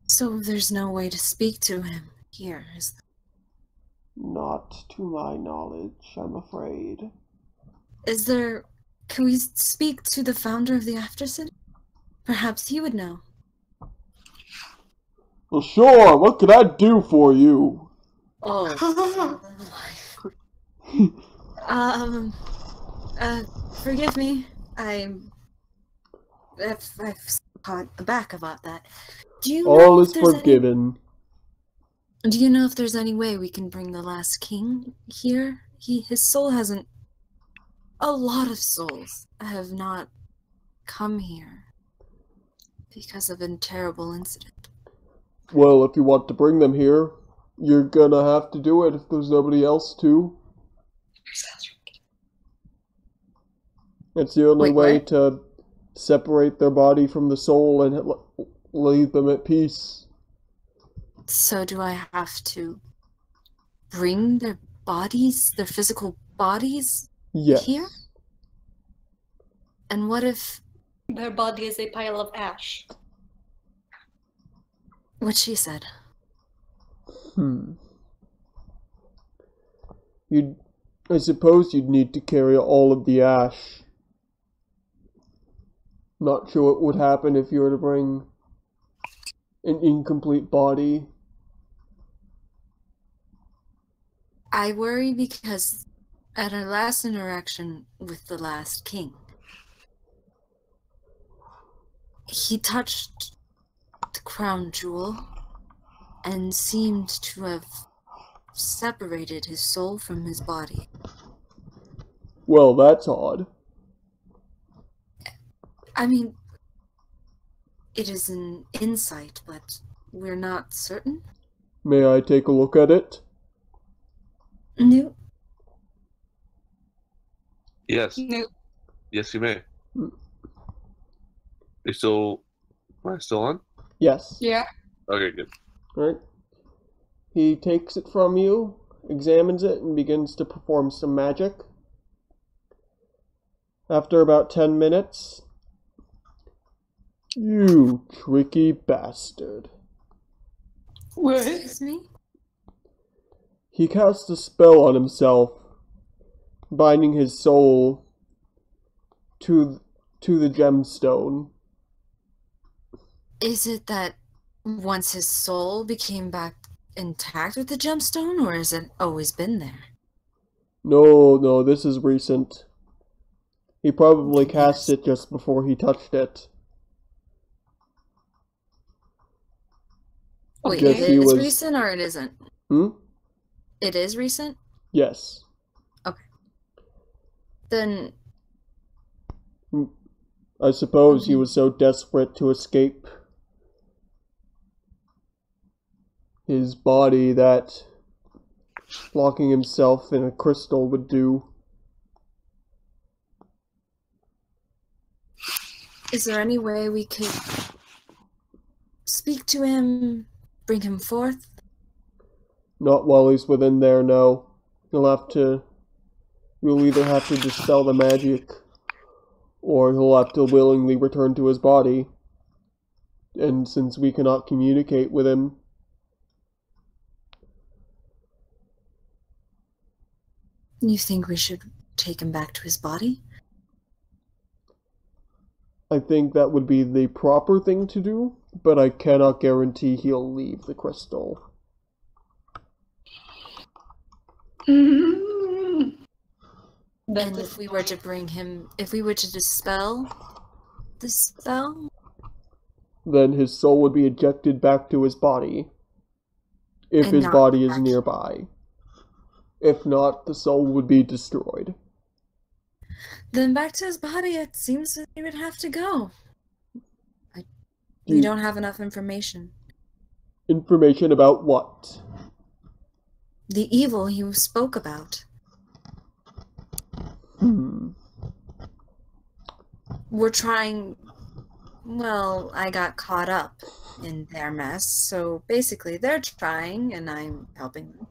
So there's no way to speak to him here, is there? Not to my knowledge, I'm afraid. Is there... Can we speak to the founder of the Aftercity? Perhaps he would know. Well, sure, what could I do for you? Oh. Forgive me. I've caught aback about that. Do you know All if is there's forgiven. Do you know if there's any way we can bring the last king here? His soul hasn't... A lot of souls have not come here because of a terrible incident. Well, if you want to bring them here, you're gonna have to do it if there's nobody else to. It's the only way to separate their body from the soul and leave them at peace. So do I have to bring their bodies, their physical bodies, Yes. here? And what if... Their body is a pile of ash. What she said. You'd I suppose you'd need to carry all of the ash. Not sure what would happen if you were to bring an incomplete body. I worry because at our last interaction with the last king, he touched the crown jewel and seemed to have separated his soul from his body. Well, that's odd. I mean, it is an insight, but we're not certain. May I take a look at it? No. Yes. No. Yes, you may. You still... Am I still on? Yes. Yeah. Okay, good. Right. He takes it from you, examines it, and begins to perform some magic. After about 10 minutes, you tricky bastard. What? Excuse me? He casts a spell on himself, binding his soul to the gemstone. Is it that once his soul became back intact with the gemstone, or has it always been there? No, this is recent. He probably Yes. cast it just before he touched it. Wait, Guess it he is was- recent or it isn't? Hmm? It is recent? Yes. Then I suppose he was so desperate to escape his body that locking himself in a crystal would do. is there any way we could speak to him, bring him forth? Not while he's within there, no. We'll either have to dispel the magic, or he'll have to willingly return to his body. And since we cannot communicate with him, You think we should take him back to his body? I think that would be the proper thing to do, but I cannot guarantee he'll leave the crystal. Mm. And if we were to bring him, if we were to dispel the spell, Then his soul would be ejected back to his body, if And his not body is back. nearby. If not, the soul would be destroyed. then back to his body, it seems that he would have to go. We You- don't have enough information. Information about what? The evil he spoke about. We're trying. Well, I got caught up in their mess, so basically they're trying, and I'm helping them,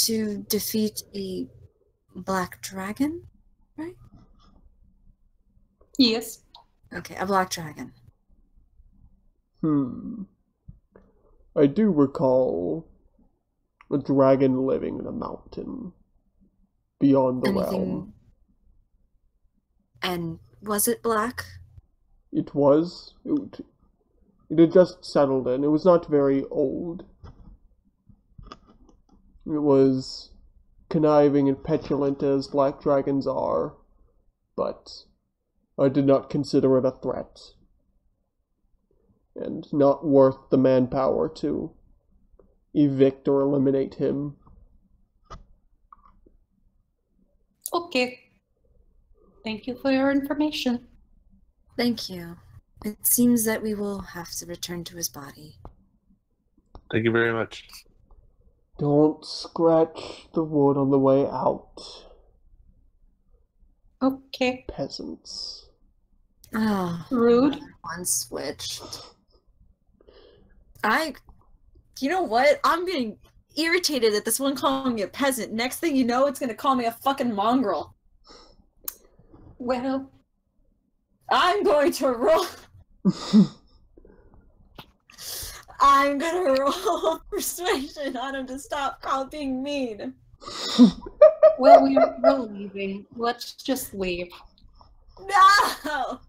to defeat a black dragon, right? Yes. Okay, a black dragon. I do recall a dragon living in a mountain beyond the realm. And was it black? It was. It had just settled in. It was not very old. It was conniving and petulant as black dragons are, but I did not consider it a threat. And not worth the manpower to evict or eliminate him. Okay. Thank you for your information. Thank you. It seems that we will have to return to his body. Thank you very much. Don't scratch the wood on the way out, Okay. peasants. Ah, Rude. one switched. You know what? I'm getting irritated at this one calling me a peasant. Next thing you know, it's gonna call me a fucking mongrel. Well, I'm going to roll. I'm gonna roll persuasion on him to stop being mean. Well, we're leaving. Let's just leave. No!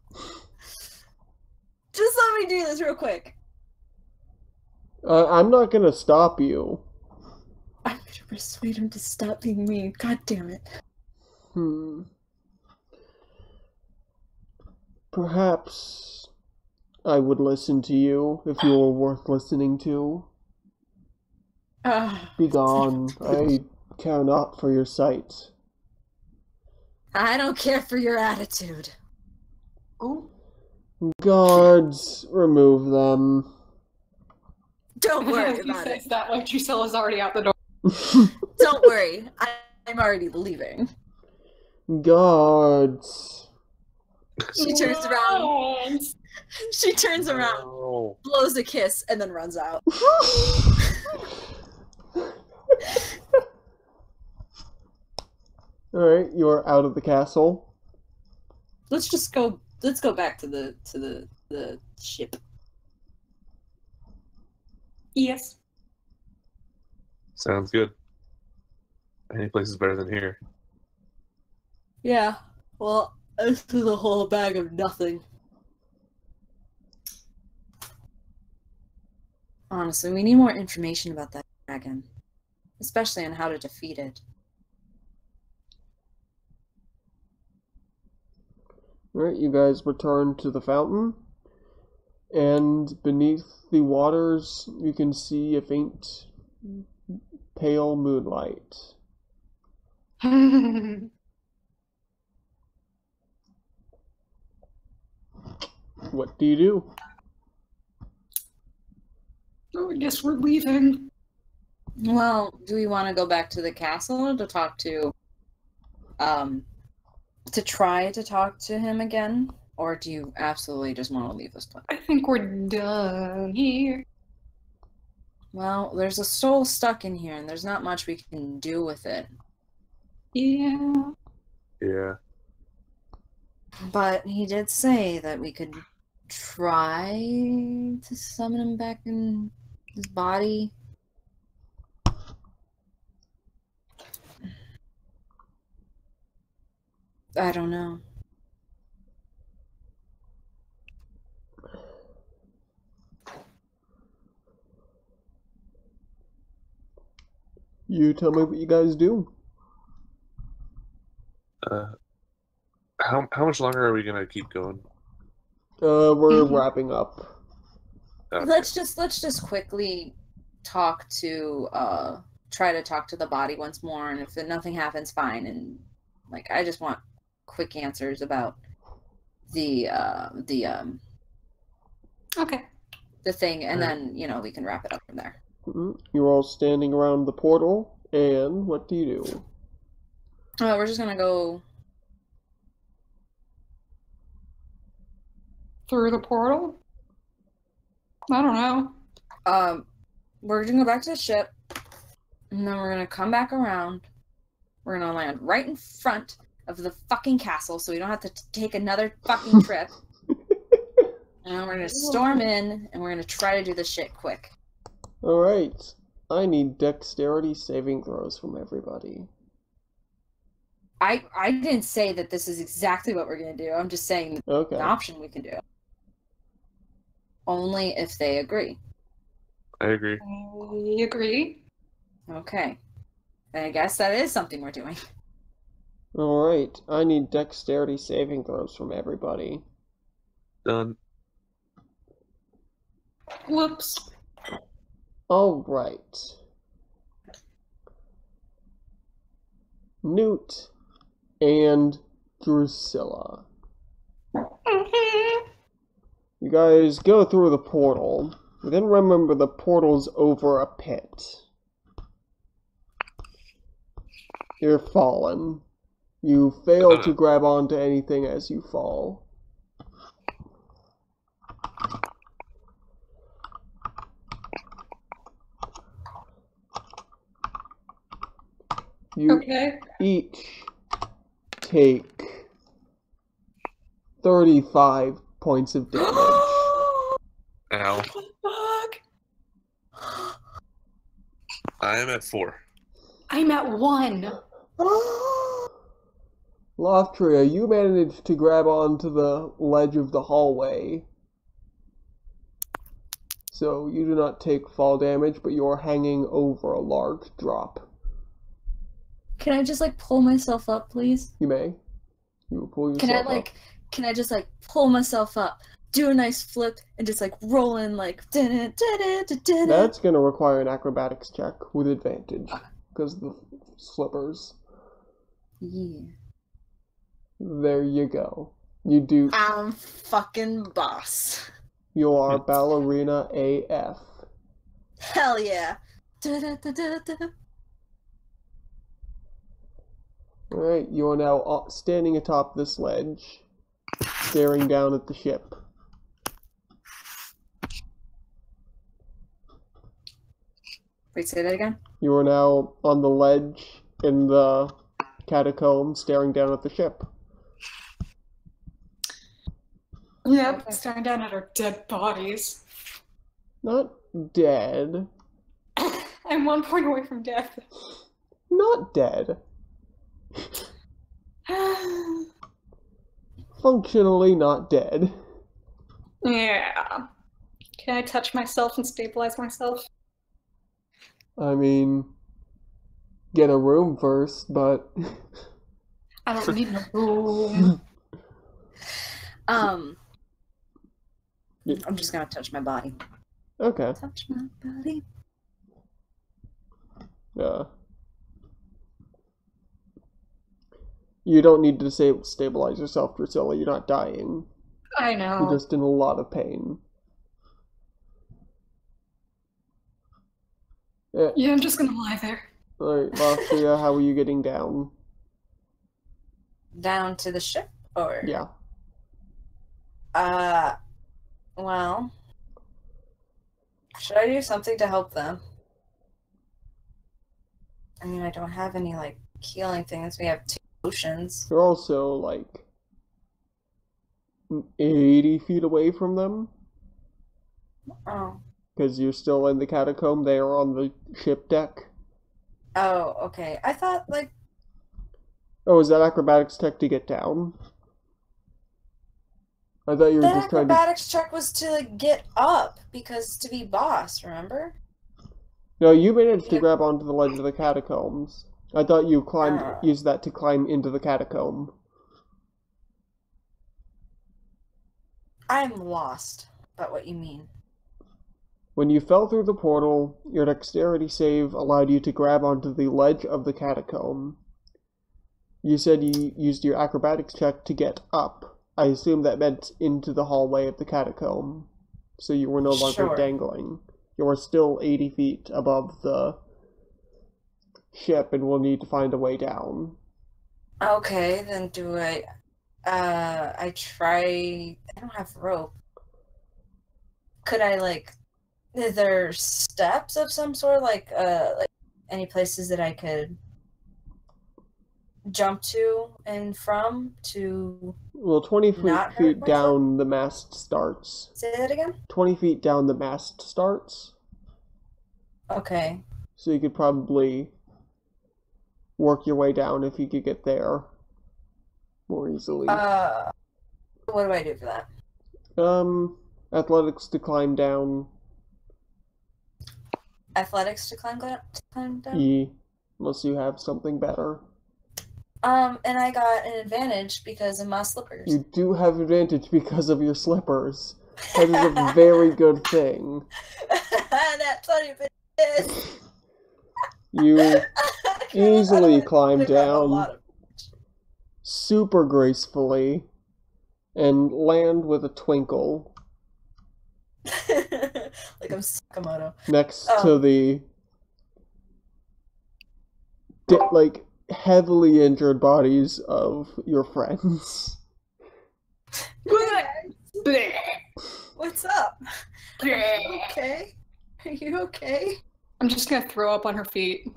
Just let me do this real quick. I'm not gonna stop you. I'm gonna persuade him to stop being mean. God damn it. Perhaps I would listen to you if you were worth listening to. Begone, I care not for your sight. I don't care for your attitude. Oh. Gods, remove them. Don't worry He about says it. that while Drusilla's already out the door. Don't worry. I'm already leaving. Gods. She turns around. What? She turns around, Oh. blows a kiss, and then runs out. Alright, you are out of the castle. Let's go back to the ship. Yes. Sounds good. Any place is better than here. Yeah. Well, this is a whole bag of nothing. Honestly, we need more information about that dragon. Especially on how to defeat it. Alright, you guys return to the fountain. And beneath the waters, you can see a faint, pale moonlight. What do you do? Oh, I guess we're leaving. Well, do we want to go back to the castle to talk to try to talk to him again? Or do you absolutely just want to leave this place? I think we're done here. Well, there's a soul stuck in here, and there's not much we can do with it. Yeah. Yeah. But he did say that we could try to summon him back in his body. I don't know. You tell me what you guys do. How much longer are we gonna keep going? We're wrapping up. Okay. Let's just quickly talk to try to talk to the body once more, and if nothing happens, fine. And like, I just want quick answers about the Okay. thing, and Alright. then we can wrap it up from there. You're all standing around the portal, and what do you do? We're just gonna go. Through the portal? I don't know. We're gonna go back to the ship, and then we're gonna come back around. We're gonna land right in front of the fucking castle, so we don't have to take another fucking trip. And we're gonna storm in, and we're gonna try to do this shit quick. Alright. I need dexterity saving throws from everybody. I didn't say that this is exactly what we're gonna do. I'm just saying Okay. an option we can do. Only if they agree. I agree. We agree. Okay. Then I guess that is something we're doing. Alright. I need dexterity saving throws from everybody. Done. Whoops. Alright. Newt and Drusilla. You guys go through the portal. Then remember the portal's over a pit. You're fallen. You fail to grab onto anything as you fall. You Okay. each take 35 points of damage. Ow. Fuck. I am at 4. I'm at 1. Loftria, you managed to grab onto the ledge of the hallway. So you do not take fall damage, but you are hanging over a large drop. Can I just like pull myself up, please? You may. You will pull yourself Can I up. like, can I just like pull myself up, do a nice flip, and just like roll in like That's going to require an acrobatics check with advantage because of the slippers. Yeah. There you go. You do. I'm fucking boss. You are ballerina AF. Hell yeah. Alright, you are now standing atop this ledge, staring down at the ship. Wait, say that again? You are now on the ledge in the catacomb, staring down at the ship. Yep, staring down at our dead bodies. Not dead. I'm 1 point away from death. Not dead. Functionally not dead. Yeah. Can I touch myself and stabilize myself? I mean, get a room first, but... I don't need no room. I'm just gonna touch my body. Okay. Touch my body. You don't need to stabilize yourself, Drusilla. You're not dying. I know. You're just in a lot of pain. Yeah, I'm just gonna lie there. Alright, Loftria, how are you getting down? Down to the ship, or? Yeah. Well, should I do something to help them? I mean, I don't have any, like, healing things. We have 2 potions. You're also, like, 80 feet away from them. Oh. Because you're still in the catacomb. They are on the ship deck. Oh, okay. I thought, like... Oh, is that acrobatics check to get down? I thought you were That just trying to... acrobatics check was to, like, get up, because to be boss, remember? No, you managed to grab onto the ledge of the catacombs. I thought you used that to climb into the catacomb. I'm lost about what you mean. When you fell through the portal, your dexterity save allowed you to grab onto the ledge of the catacomb. You said you used your acrobatics check to get up. I assume that meant into the hallway of the catacomb. So you were no longer dangling. You are still 80 feet above the ship and will need to find a way down. Okay, then do I try... I don't have rope. Could I, like... Is there steps of some sort? Like any places that I could jump to and from to... Well, 20 feet down the mast starts. Say that again? 20 feet down the mast starts. Okay. So you could probably work your way down if you could get there more easily. What do I do for that? Athletics to climb down. Athletics to climb down? Unless you have something better. And I got an advantage because of my slippers. You do have advantage because of your slippers. That is a very good thing. That 20 minutes. You easily climb down super gracefully and land with a twinkle. Like I'm Sakamoto. Next to the like heavily injured bodies of your friends. What's up? Are you okay? Are you okay? I'm just gonna throw up on her feet.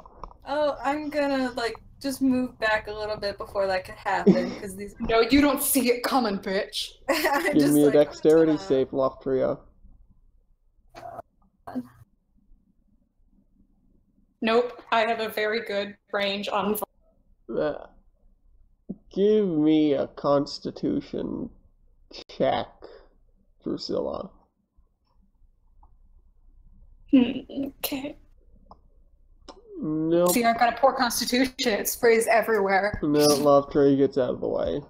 Oh, I'm gonna like just move back a little bit before that could happen because these. No, you don't see it coming, bitch. Give me a dexterity save, Loftria. Nope, I have a very good range on. Give me a Constitution check, Drusilla. Okay. Nope. See, I've got a poor constitution. It sprays everywhere. No, Lovetree gets out of the way.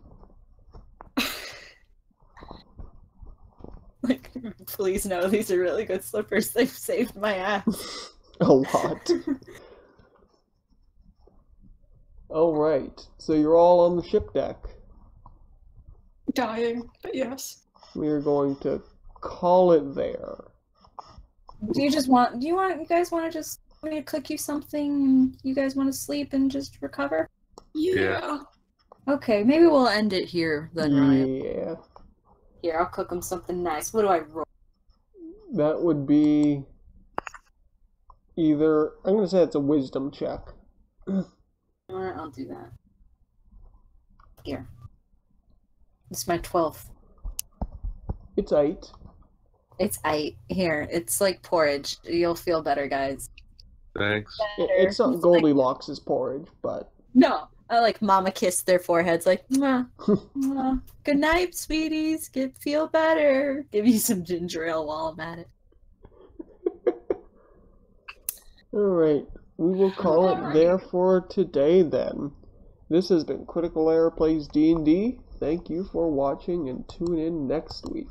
Like, please no, these are really good slippers. They've saved my ass. A lot. Alright, so you're all on the ship deck. Dying, but yes. We are going to call it there. You guys want to just me to cook you something and you guys want to sleep and just recover? Yeah. Okay, maybe we'll end it here then, Ryan. Yeah. Here, I'll cook them something nice. What do I roll? That would be either, I'm going to say it's a wisdom check. Alright, I'll do that. Here. This is my 12th. It's 8. It's 8. Here, it's like porridge. You'll feel better, guys. Thanks. It's not Goldilocks' porridge, but... No, I like mama kiss their foreheads like, mwah, mwah. Good night, sweeties. Feel better. Give you some ginger ale while I'm at it. Alright, we will call it there for today then. This has been Critical Error Plays D&D. Thank you for watching and tune in next week.